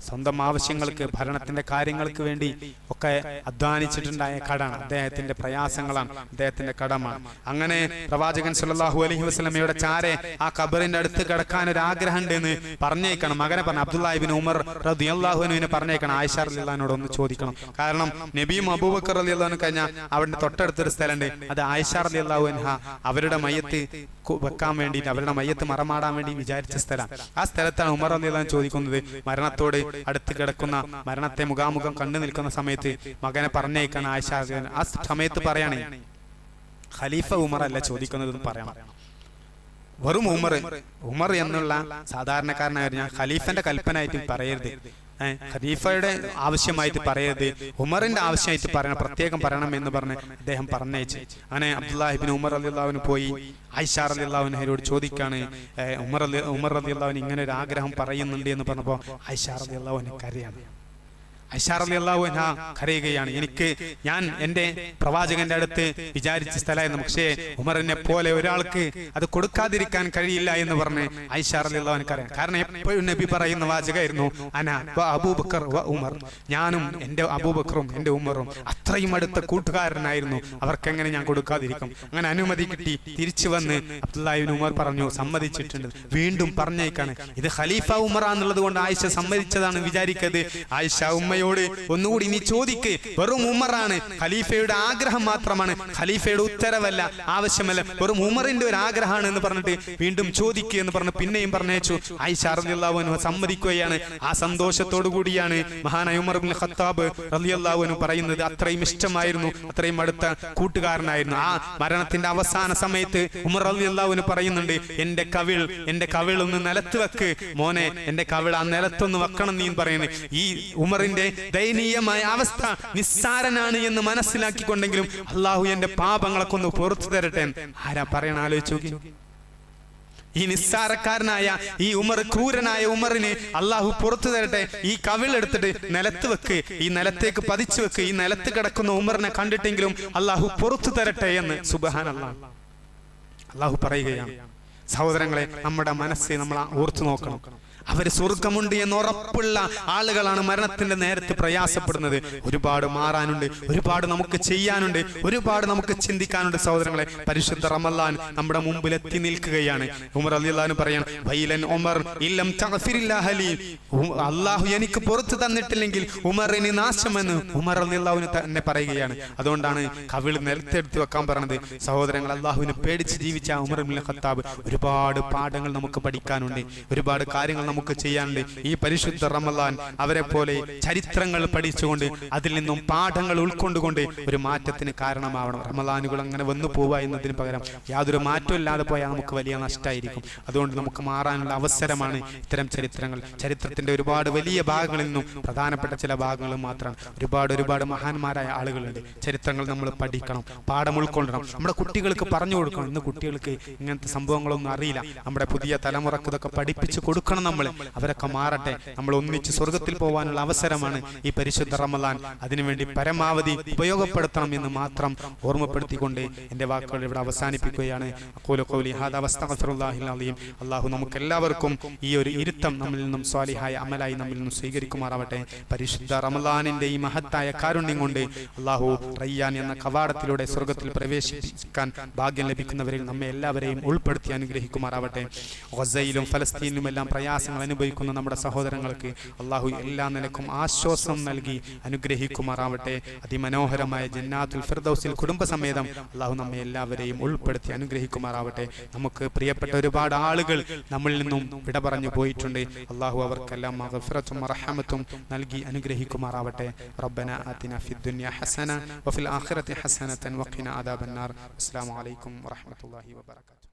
Speaker 1: സ്വന്തം ആവശ്യങ്ങൾക്ക്, ഭരണത്തിന്റെ കാര്യങ്ങൾക്ക് വേണ്ടി ഒക്കെ അധ്വാനിച്ചിട്ടുണ്ടായ കടാണ്. അദ്ദേഹത്തിന്റെ പ്രയാസങ്ങളാണ്, അദ്ദേഹത്തിന്റെ കടമാണ്. അങ്ങനെ പ്രവാചകൻ സല്ലല്ലാഹു അലൈഹി വസല്ലമയുടെ ചാരെ ആ ഖബറിന്റെ അടുത്ത് കിടക്കാൻ ഒരു ആഗ്രഹം ഉണ്ടെന്ന് പറഞ്ഞേക്കണം. മകനെ പറഞ്ഞു, അബ്ദുല്ലാഹി ഇബ്നു ഉമർ റളിയല്ലാഹു അൻഹുവിനെ പറഞ്ഞേക്കണം. ആയിഷ റളിയല്ലാഹു അൻഹയോട് ഒന്ന് ചോദിക്കണം. കാരണം നബിയും അബൂബക്കർ റളിയല്ലാഹു അൻഹു കഴിഞ്ഞാൽ അവിടെ തൊട്ടടുത്തൊരു സ്ഥലമുണ്ട്, അത് ആയിഷ റളിയല്ലാഹു അൻഹ അവരുടെ മയ്യത്ത് വെക്കാൻ വേണ്ടിയിട്ട്, അവരുടെ മയ്യത്ത് മറമാടാൻ വേണ്ടി വിചാരിച്ച സ്ഥലം. ആ സ്ഥലത്താണ് ഉമർ റളിയല്ലാഹു അൻഹു ചോദിക്കുന്നത്. മരണത്തോട് അടുത്ത് കിടക്കുന്ന, മരണത്തെ മുഖാമുഖം കണ്ടു നിൽക്കുന്ന സമയത്ത് മകനെ പറഞ്ഞേക്കാണ് ആയിഷ. ആ സമയത്ത് പറയണേ, ഖലീഫ ഉമർ അല്ല ചോദിക്കുന്നത് പറയണം. വെറും ഉമർ എന്നുള്ള സാധാരണക്കാരനായിരുന്നു ഞാൻ. ഖലീഫന്റെ കൽപ്പനയായിട്ട് പറയരുത്, ഖലീഫയുടെ ആവശ്യമായിട്ട് പറയരുത്, ഉമറിന്റെ ആവശ്യമായിട്ട് പറയണം, പ്രത്യേകം പറയണം എന്ന് പറഞ്ഞ് അദ്ദേഹം പറഞ്ഞയച്ചു. അങ്ങനെ അബ്ദുല്ലാഹി ഇബ്നു ഉമർ റളിയല്ലാഹു അൻഹു പോയി ആയിഷ റളിയല്ലാഹു അൻഹയോട് ചോദിക്കാണ്, ഉമർ റളിയല്ലാഹു അൻഹു ഇങ്ങനെ ഒരു ആഗ്രഹം പറയുന്നുണ്ട് എന്ന് പറഞ്ഞപ്പോൾ ആയിഷ റളിയല്ലാഹു അൻഹ കരയാണ്. ആയിഷ റളിയല്ലാഹു അൻഹ കരയുകയാണ്. ഞാൻ എന്റെ പ്രവാചകന്റെ അടുത്ത് വിചാരിച്ച സ്ഥലമായിരുന്നു, പക്ഷേ ഉമറിനെ പോലെ ഒരാൾക്ക് അത് കൊടുക്കാതിരിക്കാൻ കഴിയില്ല എന്ന് പറഞ്ഞ് ആയിഷ റളിയല്ലാഹു അൻഹ കരയാണ്. കാരണം എപ്പോഴും നബി പറയുന്ന വാചകമായിരുന്നു, അന വ അബൂബക്കർ വ ഉമർ, ഞാനും എന്റെ അബൂബക്കറും എന്റെ ഉമറും അത്രയും അടുത്ത കൂട്ടുകാരനായിരുന്നു, അവർക്കെങ്ങനെ ഞാൻ കൊടുക്കാതിരിക്കും? അങ്ങനെ അനുമതി കിട്ടി. തിരിച്ചു വന്ന് അബ്ദുല്ലാഹി ഇബ്നു ഉമർ പറഞ്ഞു, സമ്മതിച്ചിട്ടുണ്ട്. വീണ്ടും പറഞ്ഞേക്കാണ്, ഇത് ഖലീഫ ഉമറാന്നുള്ളത് കൊണ്ട് ആയിഷ സമ്മതിച്ചതാണ് വിചാരിക്കരുത്. ആയിഷ ഉമ്മയോട് ഒന്നുകൂടി നീ ചോദിക്ക്, വെറും ഉമറാണ്, ഖലീഫയുടെ ആഗ്രഹം മാത്രമാണ്, ഖലീഫയുടെ ഉത്തരവല്ല, ആവശ്യമല്ല, വെറും ഉമറിന്റെ ഒരു ആഗ്രഹമാണ് എന്ന് പറഞ്ഞിട്ട് വീണ്ടും ചോദിക്കുക എന്ന് പറഞ്ഞ് പിന്നെയും പറഞ്ഞയച്ചു. ആയിഷ റളിയല്ലാഹു അൻഹ സമ്മതിക്കുകയാണ്. ആ സന്തോഷത്തോടു കൂടിയാണ് മഹാനായ ഉമർ ഇബ്നുൽ ഖത്താബ് റളിയല്ലാഹു അൻഹു പറയുന്നത്, അത്രയും ഇഷ്ടമായിരുന്നു, അത്രയും അടുത്ത കൂട്ടുകാരനായിരുന്നു. ആ മരണത്തിന്റെ അവസാന സമയത്ത് ഉമർ റളിയല്ലാഹു അൻഹു പറയുന്നുണ്ട്, എന്റെ കവിൾ ഒന്ന് നിലത്ത് വെക്ക് മോനെ, എന്റെ കവിൾ ആ നിലത്തൊന്ന് വെക്കണം നീ പറയുന്നത്. ഈ ഉമറിന്റെ ദയനീയമായ അവസ്ഥ നിസ്സാരനാണ് എന്ന് മനസ്സിലാക്കിക്കൊണ്ടെങ്കിലും അള്ളാഹു എന്റെ പാപങ്ങളൊക്കെ ഒന്ന് പുറത്തു തരട്ടെ. ആരാ പറയണ ആലോചിച്ചു. ഈ നിസ്സാരക്കാരനായ ഈ ഉമർ, ക്രൂരനായ ഉമറിന് അള്ളാഹു പുറത്തു തരട്ടെ. ഈ കവിളെടുത്തിട്ട് നിലത്ത് വെക്ക്, ഈ നിലത്തേക്ക് പതിച്ചു വെക്ക്, ഈ നിലത്ത് കിടക്കുന്ന ഉമറിനെ കണ്ടിട്ടെങ്കിലും അള്ളാഹു പുറത്തു തരട്ടെ എന്ന് സുബ്ഹാനല്ലാഹ് അള്ളാഹു പറയുകയാണ്. സഹോദരങ്ങളെ, നമ്മുടെ മനസ്സ് നമ്മൾ ഓർത്തു നോക്കണം. അവർ സ്വർഗമുണ്ട് എന്ന് ഉറപ്പുള്ള ആളുകളാണ് മരണത്തിന്റെ നേരത്ത് പ്രയാസപ്പെടുന്നത്. ഒരുപാട് മാറാനുണ്ട്, ഒരുപാട് നമുക്ക് ചെയ്യാനുണ്ട്, ഒരുപാട് നമുക്ക് ചിന്തിക്കാനുണ്ട്. സഹോദരങ്ങളെ, പരിശുദ്ധ റമളാൻ നമ്മുടെ മുമ്പിൽ എത്തി നിൽക്കുകയാണ്. ഉമർ റളിയല്ലാഹു അൻഹു പറയാണ്, വൈലൻ ഉമർ ഇല്ലം തഗ്ഫിരില്ലാഹ ലി, അല്ലാഹു എനിക്ക് പുറത്തു തന്നിട്ടില്ലെങ്കിൽ ഉമറിന് നാശമെന്ന് ഉമർ റളിയല്ലാഹു അൻഹു തന്നെ പറയുകയാണ്. അതുകൊണ്ടാണ് കവിൾ നിലത്തെടുത്ത് വെക്കാൻ പറഞ്ഞത്. സഹോദരങ്ങൾ, അല്ലാഹുവിനെ പേടിച്ച് ജീവിച്ച ഉമർ ഇബ്നുൽ ഖത്താബ്, ഒരുപാട് പാഠങ്ങൾ നമുക്ക് പഠിക്കാനുണ്ട്, ഒരുപാട് കാര്യങ്ങൾ നമുക്ക് ചെയ്യാനുണ്ട്. ഈ പരിശുദ്ധ റമളാൻ അവരെ പോലെ ചരിത്രങ്ങൾ പഠിച്ചുകൊണ്ട് അതിൽ നിന്നും പാഠങ്ങൾ ഉൾക്കൊണ്ടുകൊണ്ട് ഒരു മാറ്റത്തിന് കാരണമാവണം. റമളാനുകൾ അങ്ങനെ വന്നു പോവുക എന്നതിന് പകരം യാതൊരു മാറ്റവും ഇല്ലാതെ പോയാൽ നമുക്ക് വലിയ നഷ്ടമായിരിക്കും. അതുകൊണ്ട് നമുക്ക് മാറാനുള്ള അവസരമാണ് ഇത്തരം ചരിത്രങ്ങൾ. ചരിത്രത്തിന്റെ ഒരുപാട് വലിയ ഭാഗങ്ങളിൽ നിന്നും പ്രധാനപ്പെട്ട ചില ഭാഗങ്ങൾ മാത്രമാണ്. ഒരുപാട് മഹാന്മാരായ ആളുകളുണ്ട്. ചരിത്രങ്ങൾ നമ്മൾ പഠിക്കണം, പാഠം ഉൾക്കൊള്ളണം, നമ്മുടെ കുട്ടികൾക്ക് പറഞ്ഞു കൊടുക്കണം. ഇന്ന് കുട്ടികൾക്ക് ഇങ്ങനത്തെ സംഭവങ്ങളൊന്നും അറിയില്ല. നമ്മുടെ പുതിയ തലമുറക്ക് ഇതൊക്കെ പഠിപ്പിച്ചു കൊടുക്കണം നമ്മൾ. അവരൊക്കെ മാറട്ടെ. നമ്മൾ ഒന്നിച്ച് സ്വർഗത്തിൽ പോകാനുള്ള അവസരമാണ് ഈ പരിശുദ്ധ റമദാൻ. അതിനുവേണ്ടി പരമാവധി ഉപയോഗപ്പെടുത്തണം എന്ന് മാത്രം ഓർമ്മപ്പെടുത്തിക്കൊണ്ട് എൻ്റെ വാക്കുകൾ ഇവിടെ അവസാനിപ്പിക്കുകയാണ്. അഖൂലു ഖൗലി ഹാദാ വസ്തഗ്ഫിറുല്ലാഹിൽ അലീം. അല്ലാഹു നമുക്ക് എല്ലാവർക്കും ഈ ഒരു ഇരുത്തം നമ്മിൽ നിന്നും സ്വാലിഹായ അമലായി നമ്മിൽ നിന്നും സ്വീകരിക്കുമാറാവട്ടെ. പരിശുദ്ധ റമദാനിന്റെ ഈ മഹത്തായ കാരുണ്യം കൊണ്ട് അല്ലാഹു റയ്യാൻ എന്ന കവാടത്തിലൂടെ സ്വർഗത്തിൽ പ്രവേശിക്കാൻ ഭാഗ്യം ലഭിക്കുന്നവരിൽ നമ്മെ എല്ലാവരെയും ഉൾപ്പെടുത്തി അനുഗ്രഹിക്കുമാറാവട്ടെ. ഗസയിലും ഫലസ്തീനിലും എല്ലാം പ്രയാസങ്ങൾ അനുഭവിക്കുന്ന നമ്മുടെ സഹോദരങ്ങൾക്ക് അല്ലാഹു എല്ലാ നിലക്കും ആശ്വാസം നൽകി അനുഗ്രഹിക്കുമാറാവട്ടെ. അതിമനോഹരമായ ജന്നാത്തുൽ ഫിർദൗസിൽ കുടുംബസമേതം അല്ലാഹു നമ്മെ എല്ലാവരെയും ഉൾപ്പെടുത്തി അനുഗ്രഹിക്കുമാറാവട്ടെ. നമുക്ക് പ്രിയപ്പെട്ട ഒരുപാട് ആളുകൾ നമ്മിൽ നിന്നും വിട പറഞ്ഞു പോയിട്ടുണ്ട്. അല്ലാഹു അവർക്കെല്ലാം മഗ്ഫിറത്തും റഹ്മത്തും നൽകി അനുഗ്രഹിക്കുമാറാവട്ടെ. റബ്ബന ആതിനാ ഫിദ് ദുനിയ ഹസന വഫിൽ ആഖിറതി ഹസനതൻ വഖിനാ അദാബന്നാർ. അസ്സലാമു അലൈക്കും വറഹ്മത്തുള്ളാഹി വബറകാതുഹു.